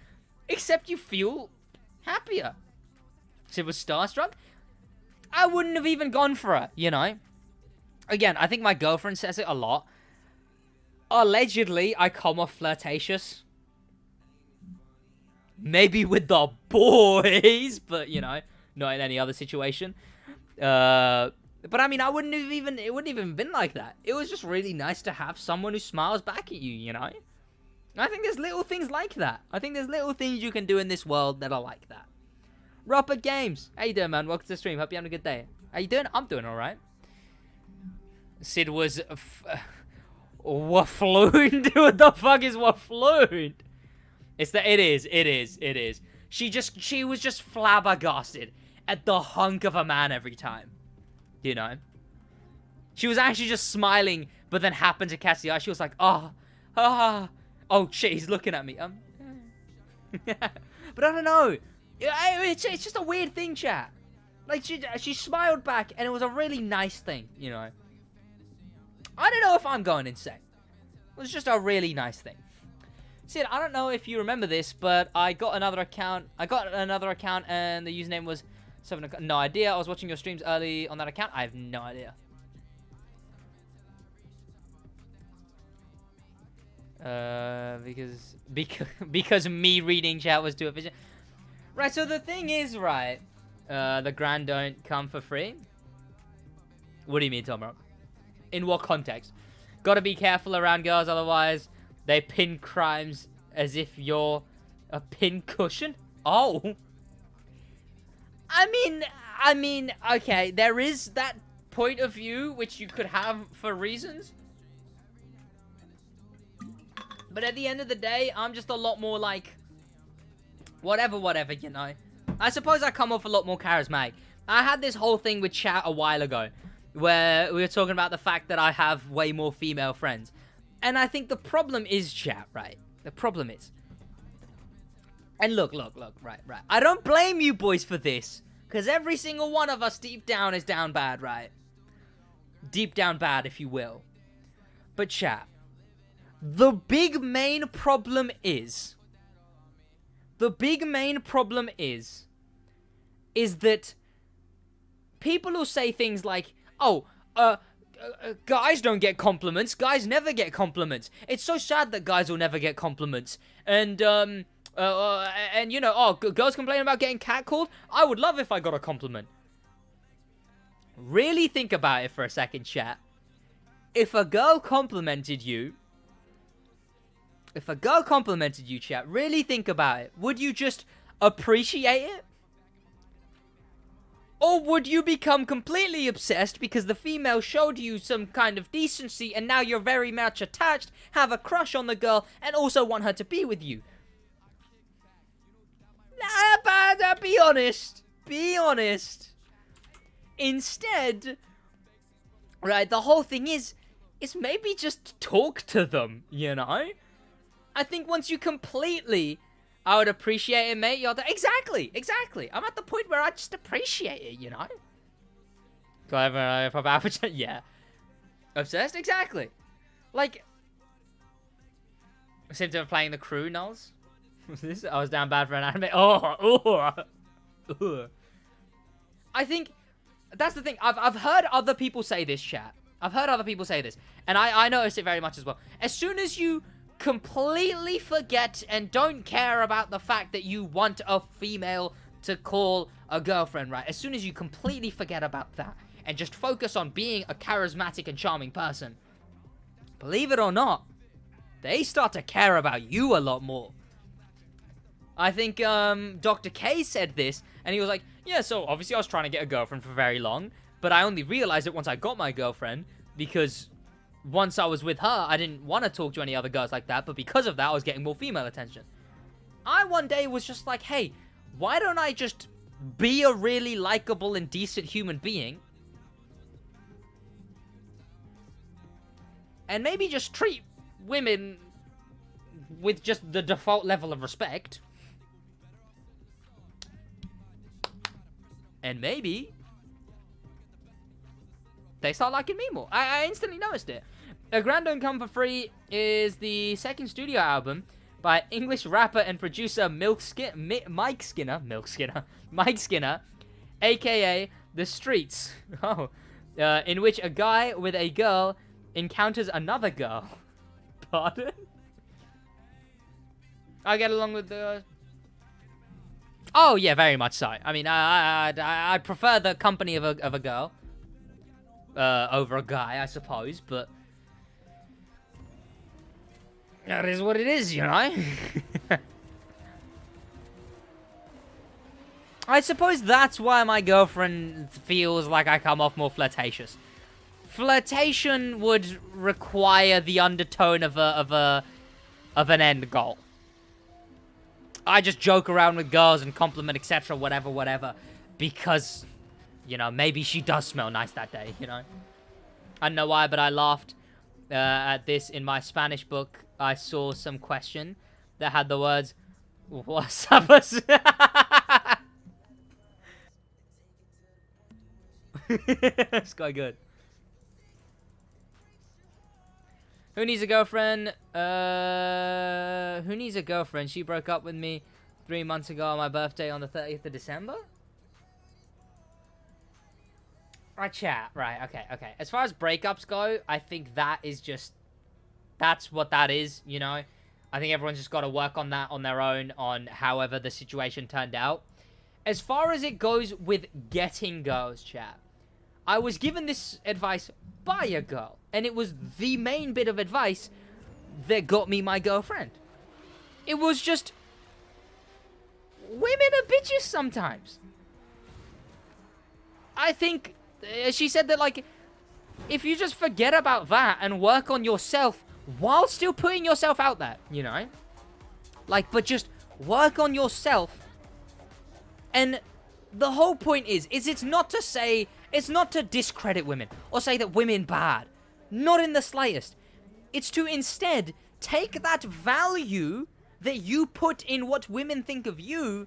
Except you feel happier. So it was starstruck. I wouldn't have even gone for her, you know? Again, I think my girlfriend says it a lot. Allegedly, I come off flirtatious. Maybe with the boys, but, you know, not in any other situation. But, I mean, it wouldn't even been like that. It was just really nice to have someone who smiles back at you, you know? I think there's little things like that. I think there's little things you can do in this world that are like that. Rupert Games. How you doing, man? Welcome to the stream. Hope you're having a good day. How you doing? I'm doing alright. Sid was... wafflooned? What the fuck is wafflooned? It is. She was just flabbergasted at the hunk of a man every time. You know? She was actually just smiling, but then happened to catch the eye. She was like, oh shit, he's looking at me. But I don't know. It's just a weird thing, chat. Like, she smiled back, and it was a really nice thing, you know? I don't know if I'm going insane. It was just a really nice thing. Sid, I don't know if you remember this, but I got another account. And the username was... No idea. I was watching your streams early on that account. I have no idea. Because me reading chat was too efficient. Right, so the thing is, right, the grand don't come for free. What do you mean, Tom Rock? In what context? Gotta be careful around girls, otherwise they pin crimes as if you're a pin cushion. Oh. I mean, okay, there is that point of view which you could have for reasons. But at the end of the day, I'm just a lot more like, whatever, you know. I suppose I come off a lot more charismatic. I had this whole thing with chat a while ago, where we were talking about the fact that I have way more female friends. And I think the problem is chat, right? The problem is. And look, right. I don't blame you boys for this, because every single one of us deep down is down bad, right? Deep down bad, if you will. But chat, the big main problem is that people will say things like, oh, guys don't get compliments. Guys never get compliments. It's so sad that guys will never get compliments. And you know, oh, girls complain about getting catcalled. I would love if I got a compliment. Really think about it for a second, chat. If a girl complimented you, chat, really think about it. Would you just appreciate it? Or would you become completely obsessed because the female showed you some kind of decency and now you're very much attached, have a crush on the girl, and also want her to be with you? Nah, be honest. Be honest. Instead, right, the whole thing is maybe just talk to them, you know? I think once you completely... I would appreciate it, mate. Exactly. I'm at the point where I just appreciate it, you know? Yeah. Obsessed? Exactly. Like, symptom of playing the crew, Nulls? Was this? I was down bad for an anime. I think that's the thing. I've heard other people say this, chat. I've heard other people say this, and I noticed it very much as well. As soon as you completely forget and don't care about the fact that you want a female to call a girlfriend, right? As soon as you completely forget about that and just focus on being a charismatic and charming person, believe it or not, they start to care about you a lot more. I think Dr. K said this, and he was like, yeah, so obviously I was trying to get a girlfriend for very long, but I only realized it once I got my girlfriend, because once I was with her, I didn't want to talk to any other girls like that, but because of that, I was getting more female attention. I one day was just like, hey, why don't I just be a really likable and decent human being, and maybe just treat women with just the default level of respect, and maybe they start liking me more. I instantly noticed it. A Grand Don't Come For Free is the second studio album by English rapper and producer Mike Skinner, aka The Streets. Oh, in which a guy with a girl encounters another girl. Pardon? I get along with the... Oh, yeah, very much so. I mean, I prefer the company of a girl over a guy, I suppose, but that is what it is, you know? I suppose that's why my girlfriend feels like I come off more flirtatious. Flirtation would require the undertone of an end goal. I just joke around with girls and compliment, etc., whatever, because, you know, maybe she does smell nice that day, you know? I don't know why, but I laughed at this in my Spanish book. I saw some question that had the words, "What's up?" It's quite good. Who needs a girlfriend? Who needs a girlfriend? She broke up with me 3 months ago on my birthday on the 30th of December? Right, chat. Right, okay. As far as breakups go, I think that is just... That's what that is, you know? I think everyone's just got to work on that on their own, on however the situation turned out. As far as it goes with getting girls, chat, I was given this advice by a girl, and it was the main bit of advice that got me my girlfriend. It was just, women are bitches sometimes. I think, she said that, like, if you just forget about that and work on yourself while still putting yourself out there, you know? Like, but just work on yourself. And the whole point is it's not to say, it's not to discredit women or say that women bad. Not in the slightest. It's to instead take that value that you put in what women think of you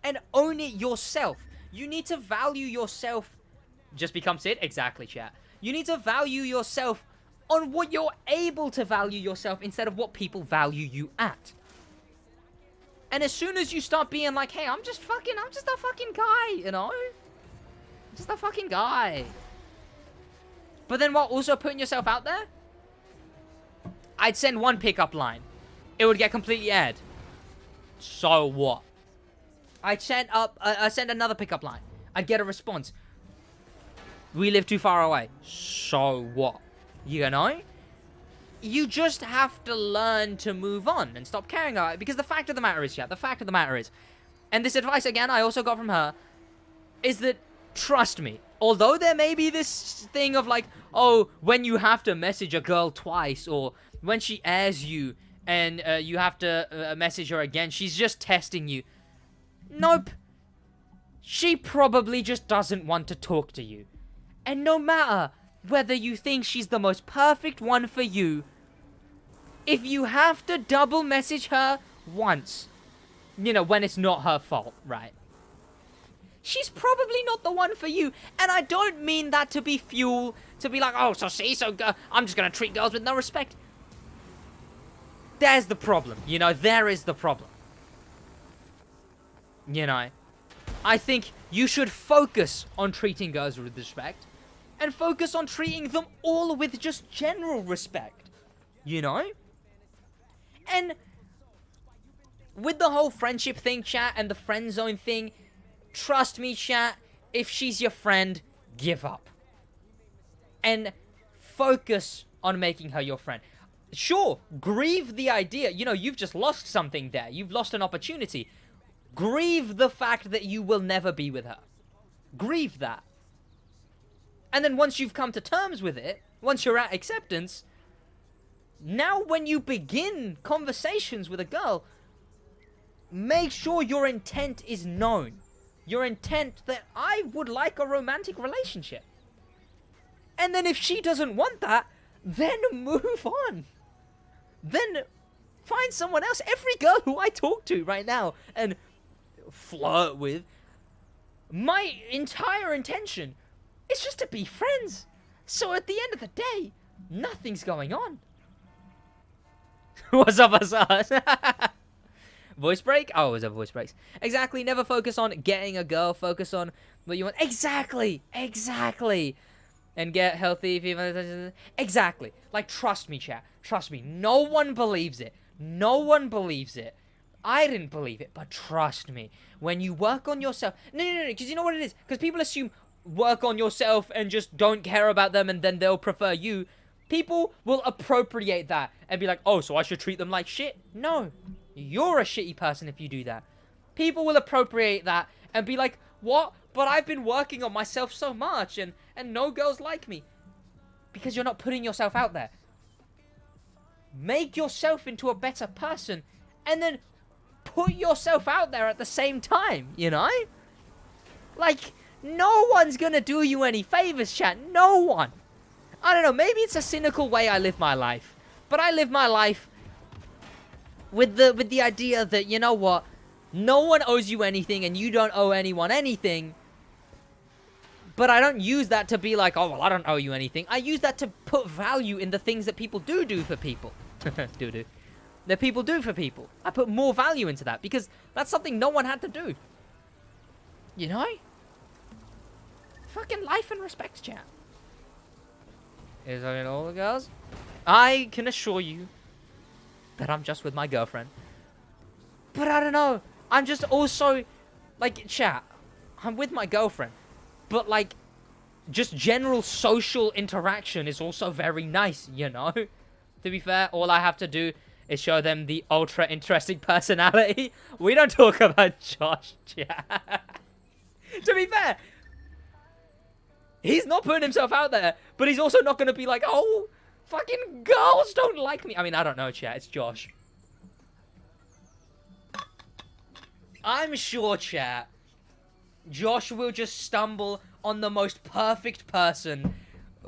and own it yourself. You need to value yourself. Just become Sid? Exactly, chat. You need to value yourself on what you're able to value yourself instead of what people value you at. And as soon as you start being like, hey, I'm just a fucking guy, you know? Just a fucking guy. But then while also putting yourself out there, I'd send one pickup line. It would get completely aired. So what? I'd send another pickup line. I'd get a response. We live too far away. So what? You know? You just have to learn to move on and stop caring about it. Because the fact of the matter is, chat, the fact of the matter is, and this advice, again, I also got from her, is that, trust me, although there may be this thing of like, oh, when you have to message a girl twice, or when she airs you, and you have to message her again, she's just testing you. Nope. She probably just doesn't want to talk to you. And no matter whether you think she's the most perfect one for you, if you have to double message her once, you know, when it's not her fault, right? she's probably not the one for you. And I don't mean that to be fuel, to be like, oh, so see, I'm just going to treat girls with no respect. There's the problem, you know, there is the problem. You know, I think you should focus on treating girls with respect and focus on treating them all with just general respect, you know? And with the whole friendship thing, chat, and the friend zone thing, trust me, chat, if she's your friend, give up. And focus on making her your friend. Sure, grieve the idea. You know, you've just lost something there. You've lost an opportunity. Grieve the fact that you will never be with her. Grieve that. And then once you've come to terms with it, once you're at acceptance, now when you begin conversations with a girl, make sure your intent is known. Your intent that I would like a romantic relationship. And then if she doesn't want that, then move on. Then find someone else. Every girl who I talk to right now and flirt with, my entire intention is just to be friends. So at the end of the day, nothing's going on. What's up, Voice break? Oh, it was a voice breaks. Exactly. Never focus on getting a girl. Focus on what you want. Exactly. And get healthy. Exactly. Like, trust me, chat. Trust me. No one believes it. No one believes it. I didn't believe it, but trust me. When you work on yourself... No. Because you know what it is? Because people assume work on yourself and just don't care about them and then they'll prefer you. People will appropriate that and be like, oh, so I should treat them like shit? No. You're a shitty person if you do that. People will appropriate that and be like, what? But I've been working on myself so much and no girls like me. Because you're not putting yourself out there. Make yourself into a better person and then put yourself out there at the same time, you know? Like, no one's gonna do you any favors, chat. No one. I don't know, maybe it's a cynical way I live my life. But I live my life with the idea that, you know what? No one owes you anything and you don't owe anyone anything. But I don't use that to be like, oh, well, I don't owe you anything. I use that to put value in the things that people do for people. That people do for people. I put more value into that because that's something no one had to do. You know? Fucking life and respect, chat. Is that all the girls? I can assure you that I'm just with my girlfriend. But I don't know. I'm just also, like, chat, I'm with my girlfriend. But, like, just general social interaction is also very nice, you know? To be fair, all I have to do is show them the ultra interesting personality. We don't talk about Josh, chat. To be fair, he's not putting himself out there, but he's also not going to be like, oh, fucking girls don't like me. I mean, I don't know, chat. It's Josh. I'm sure, chat, Josh will just stumble on the most perfect person,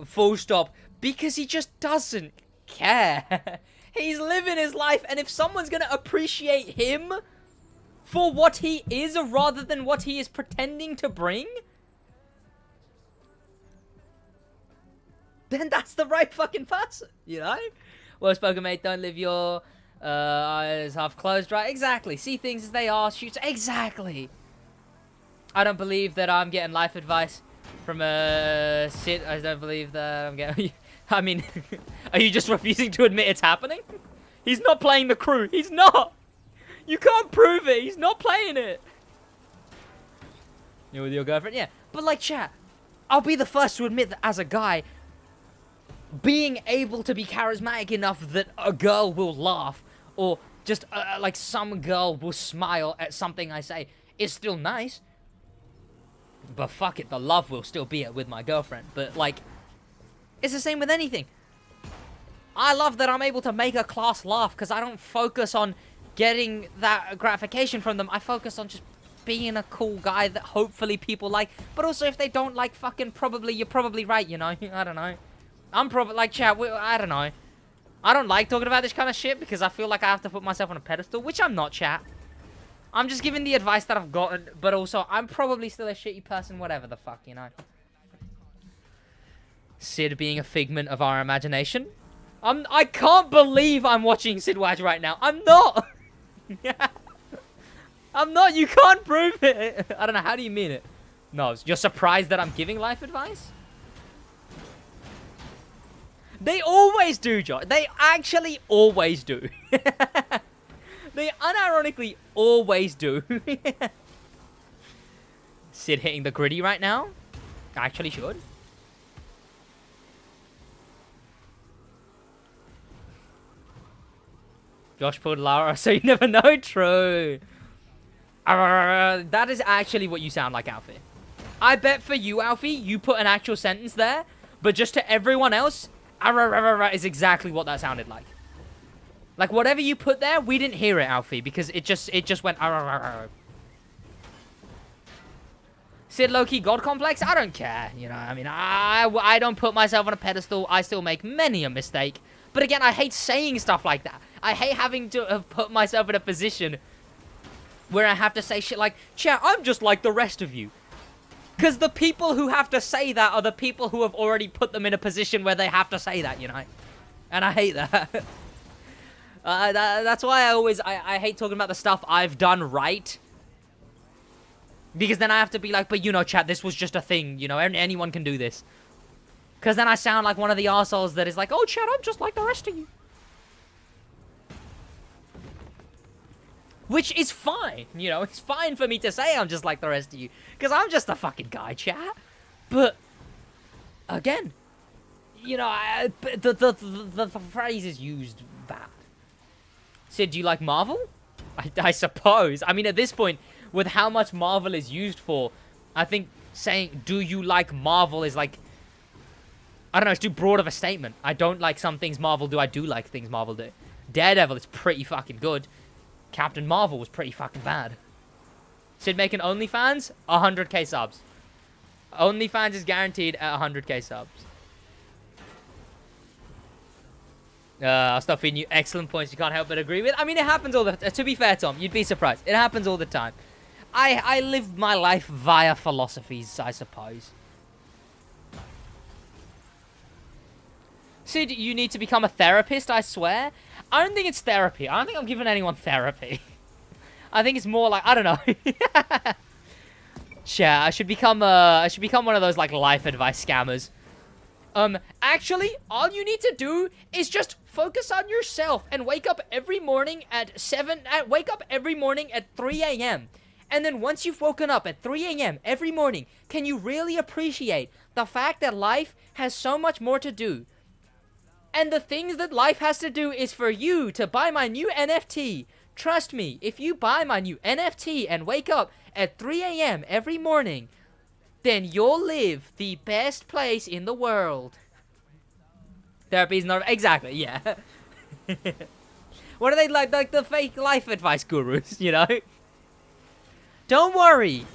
full stop, because he just doesn't care. He's living his life, and if someone's going to appreciate him for what he is rather than what he is pretending to bring, then that's the right fucking person, you know? Well spoken, mate. Don't leave your eyes half closed, right? Exactly. See things as they are. Shoot. Exactly. I don't believe that I'm getting life advice from a Sid. I don't believe that I'm getting... I mean, are you just refusing to admit it's happening? He's not playing the crew. He's not. You can't prove it. He's not playing it. You're with your girlfriend? Yeah. But like, chat, I'll be the first to admit that as a guy, being able to be charismatic enough that a girl will laugh or just like some girl will smile at something I say is still nice. But fuck it, the love will still be it with my girlfriend. But like, it's the same with anything. I love that I'm able to make a class laugh because I don't focus on getting that gratification from them. I focus on just being a cool guy that hopefully people like. But also if they don't like, fucking probably, you're probably right, you know? I don't know. I'm probably, like, chat, I don't know. I don't like talking about this kind of shit because I feel like I have to put myself on a pedestal, which I'm not, chat. I'm just giving the advice that I've gotten, but also I'm probably still a shitty person, whatever the fuck, you know. Sid being a figment of our imagination. I can't believe I'm watching SidWaj right now. I'm not. I'm not. You can't prove it. I don't know. How do you mean it? No, you're surprised that I'm giving life advice? They always do, Josh. They actually always do. They unironically always do. Sid hitting the gritty right now? Actually should. Josh pulled Lara, so you never know. True. That is actually what you sound like, Alfie. I bet for you, Alfie, you put an actual sentence there, but just to everyone else, is exactly what that sounded like. Like, whatever you put there, we didn't hear it, Alfie, because it just went Sid low-key God complex? I don't care, you know, I mean, I don't put myself on a pedestal. I still make many a mistake. But again, I hate saying stuff like that. I hate having to have put myself in a position where I have to say shit like, chat, I'm just like the rest of you. Because the people who have to say that are the people who have already put them in a position where they have to say that, you know? And I hate that. That's why I hate talking about the stuff I've done right. Because then I have to be like, but you know, chat, this was just a thing, you know? Anyone can do this. Because then I sound like one of the arseholes that is like, oh, chat, I'm just like the rest of you. Which is fine, you know? It's fine for me to say I'm just like the rest of you. Because I'm just a fucking guy, chat. But, again, you know, the phrase is used bad. Sid, do you like Marvel? I suppose. I mean, at this point, with how much Marvel is used for, I think saying, do you like Marvel is like, I don't know, it's too broad of a statement. I don't like some things Marvel do. I do like things Marvel do. Daredevil is pretty fucking good. Captain Marvel was pretty fucking bad. Sid making OnlyFans? 100k subs. OnlyFans is guaranteed at 100k subs. I'll stop feeding you excellent points you can't help but agree with. I mean, it happens all the time. To be fair, Tom, you'd be surprised. It happens all the time. I live my life via philosophies, I suppose. Sid, you need to become a therapist, I swear. I don't think it's therapy. I don't think I'm giving anyone therapy. I think it's more like, I don't know. Yeah, I should become one of those like life advice scammers. Actually, all you need to do is just focus on yourself and wake up every morning at 3 a.m. And then once you've woken up at 3 a.m. every morning, can you really appreciate the fact that life has so much more to do? And the things that life has to do is for you to buy my new NFT. Trust me, if you buy my new NFT and wake up at 3 a.m. every morning, then you'll live the best place in the world. Therapy is not... Exactly, yeah. What are they like the fake life advice gurus, you know? Don't worry.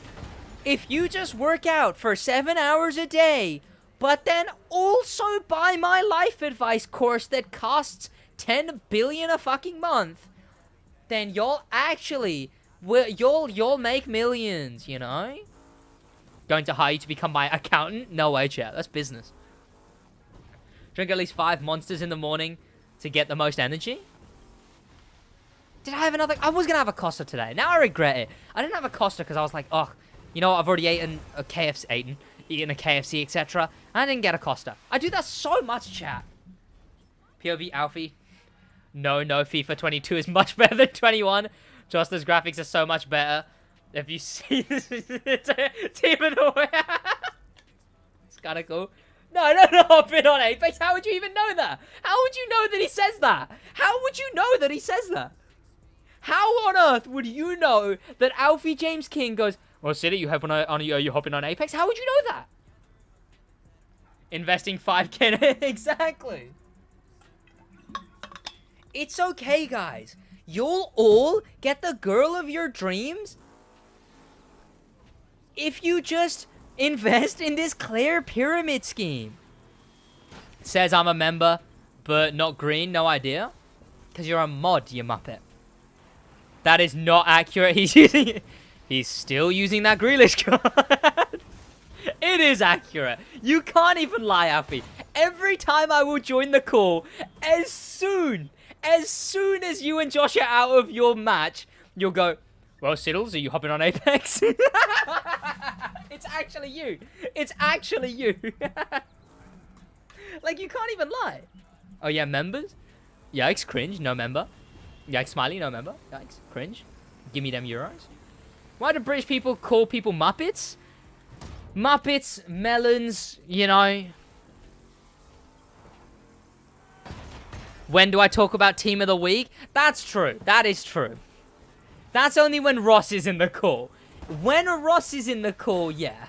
If you just work out for 7 hours a day, but then also buy my life advice course that costs 10 billion a fucking month, then you'll actually... You'll make millions, you know? Going to hire you to become my accountant? No way, chat. That's business. Drink at least 5 monsters in the morning to get the most energy? Did I have another? I was going to have a Costa today. Now I regret it. I didn't have a Costa because I was like, oh, you know what? I've already eaten a KFC, etc. And I didn't get a Costa. I do that so much, chat. POV Alfie. No, FIFA 22 is much better than 21. Joster's graphics are so much better. If you see this, Team of the Way. It's kind of cool. No, I've been on Apex. How would you even know that? How would you know that he says that? How would you know that he says that? How on earth would you know that Alfie James King goes, well, City, you hopping on Apex? How would you know that? Investing 5k. Exactly. It's okay, guys. You'll all get the girl of your dreams if you just invest in this clear pyramid scheme. It says I'm a member, but not green. No idea. Because you're a mod, you muppet. That is not accurate. He's still using that Grealish card. It is accurate. You can't even lie, Alfie. Every time I will join the call, as soon as you and Josh are out of your match, you'll go, well, Siddles, are you hopping on Apex? It's actually you. It's actually you. Like, you can't even lie. Oh, yeah, members? Yikes, cringe, no member. Yikes, smiley, no member. Yikes, cringe. Give me them euros. Why do British people call people Muppets? Muppets, melons, you know. When do I talk about team of the week? That's true. That is true. That's only when Ross is in the call. When Ross is in the call, yeah.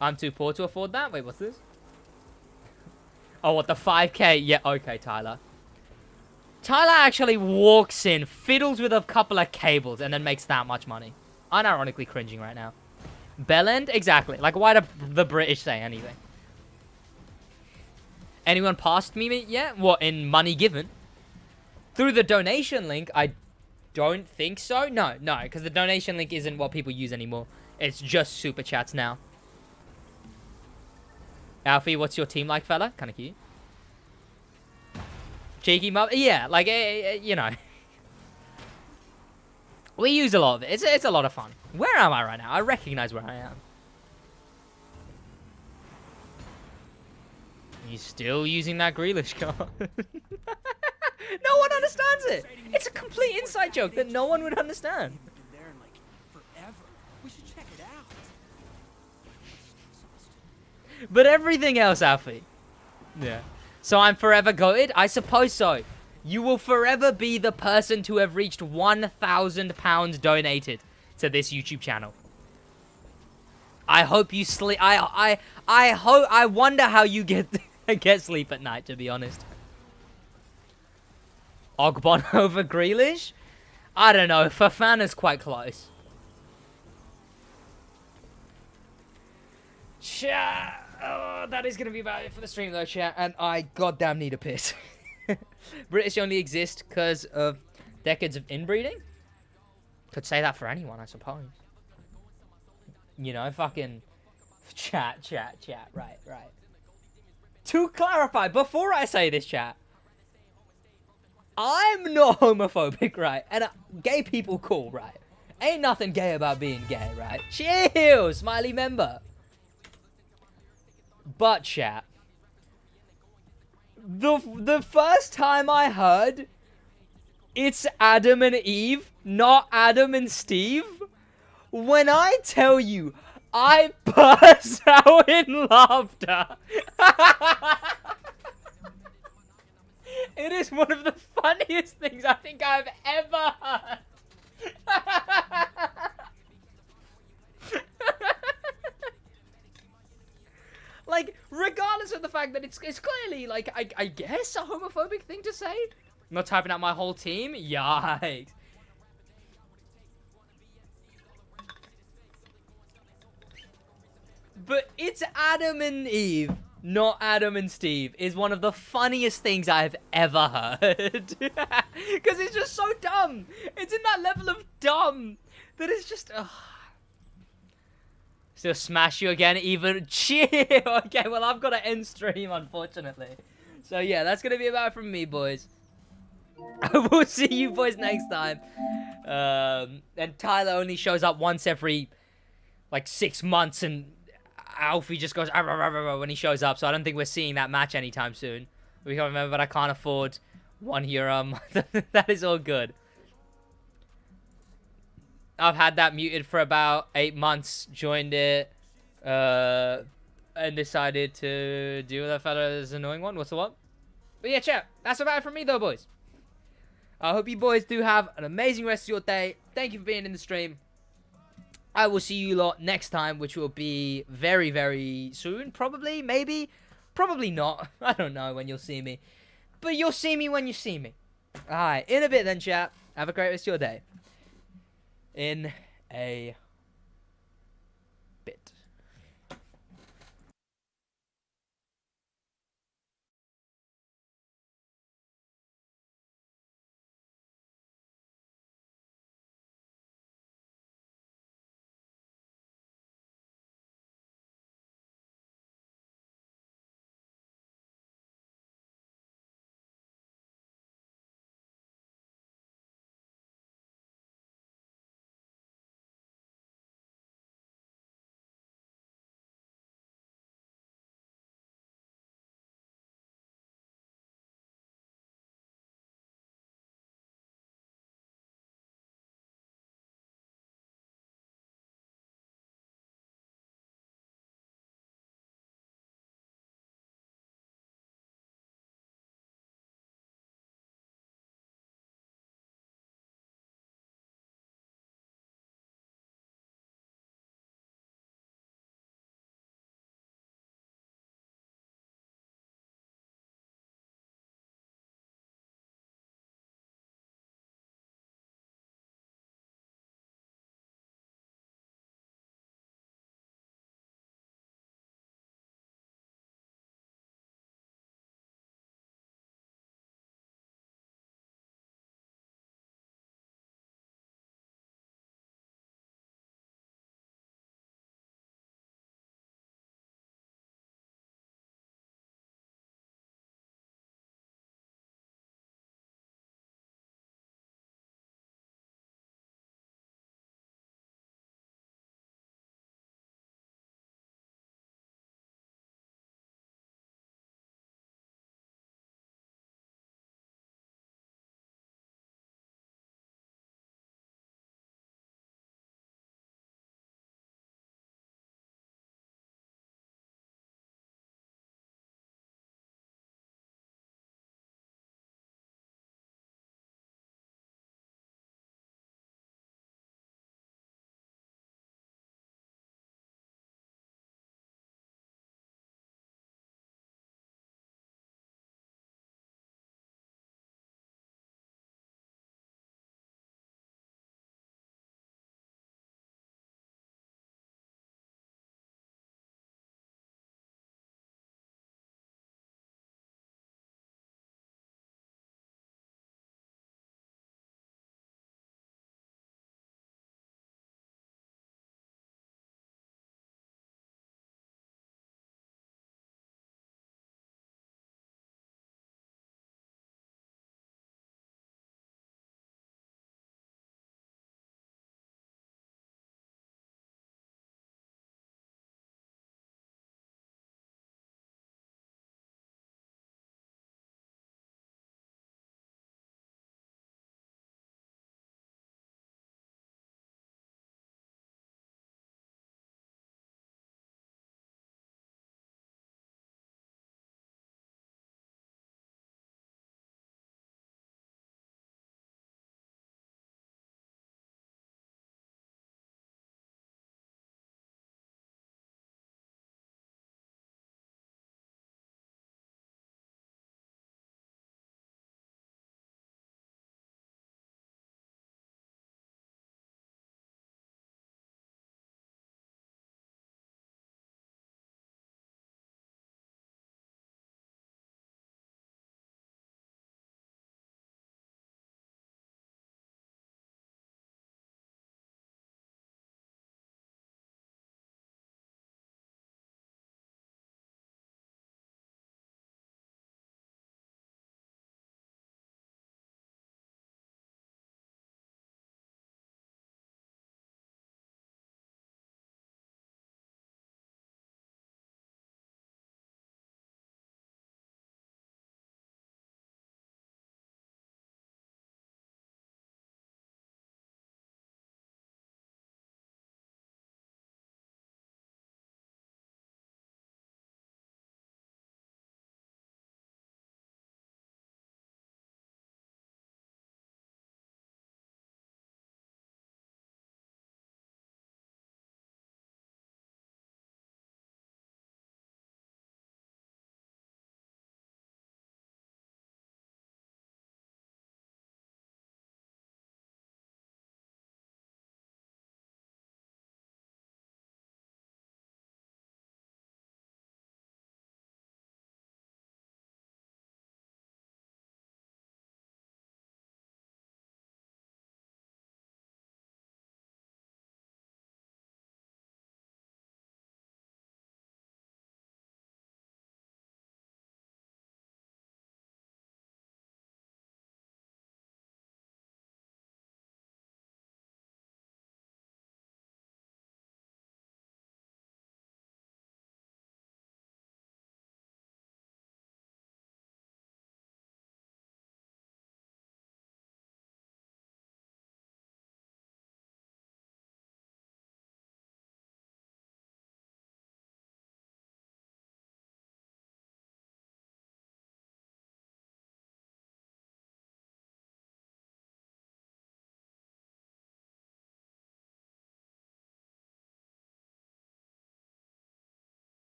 I'm too poor to afford that? Wait, what's this? Oh, what, the 5K? Yeah, okay, Tyler. Tyler actually walks in, fiddles with a couple of cables, and then makes that much money. Unironically cringing right now. Bellend? Exactly. Like, why do the British say anything? Anyone passed me yet? What, in money given? Through the donation link, I don't think so. No, because the donation link isn't what people use anymore. It's just super chats now. Alfie, what's your team like, fella? Kind of cute. Cheeky mother? Yeah, like, you know. We use a lot of it. It's a lot of fun. Where am I right now? I recognize where I am. He's still using that Grealish card. No one understands it. It's a complete inside joke that no one would understand. But everything else, Alfie. Yeah. So I'm forever goated? I suppose so. You will forever be the person to have reached £1,000 donated to this YouTube channel. I hope you sleep. I hope. I wonder how you get sleep at night. To be honest. Ogbon over Grealish? I don't know. Fafana's quite close. Chat. Oh, that is going to be about it for the stream, though, chat. And I goddamn need a piss. British only exist because of decades of inbreeding? Could say that for anyone, I suppose. You know, fucking... Chat. Right. To clarify, before I say this, chat, I'm not homophobic, right? And gay people cool, right? Ain't nothing gay about being gay, right? Chill, smiley member. But, chat, the first time I heard it's Adam and Eve, not Adam and Steve, when I tell you, I burst out in laughter. It is one of the funniest things I think I've ever heard. Like, regardless of the fact that it's clearly, like, I guess a homophobic thing to say. I'm not typing out my whole team. Yikes. But it's Adam and Eve, not Adam and Steve, is one of the funniest things I've ever heard. Because it's just so dumb. It's in that level of dumb that it's just... Still smash you again, even chill. Okay, well, I've got to end stream, unfortunately. So, yeah, that's going to be about it from me, boys. I will see you boys next time. And Tyler only shows up once every, like, 6 months, and Alfie just goes when he shows up, so I don't think we're seeing that match anytime soon. We can't remember, but I can't afford €1 a month. That is all good. I've had that muted for about 8 months, joined it, and decided to deal with that fella's annoying one. What's the what? But yeah, chat, that's about it from me, though, boys. I hope you boys do have an amazing rest of your day. Thank you for being in the stream. I will see you lot next time, which will be very, very soon. Probably, maybe, probably not. I don't know when you'll see me. But you'll see me when you see me. Alright, in a bit then, chat. Have a great rest of your day. In a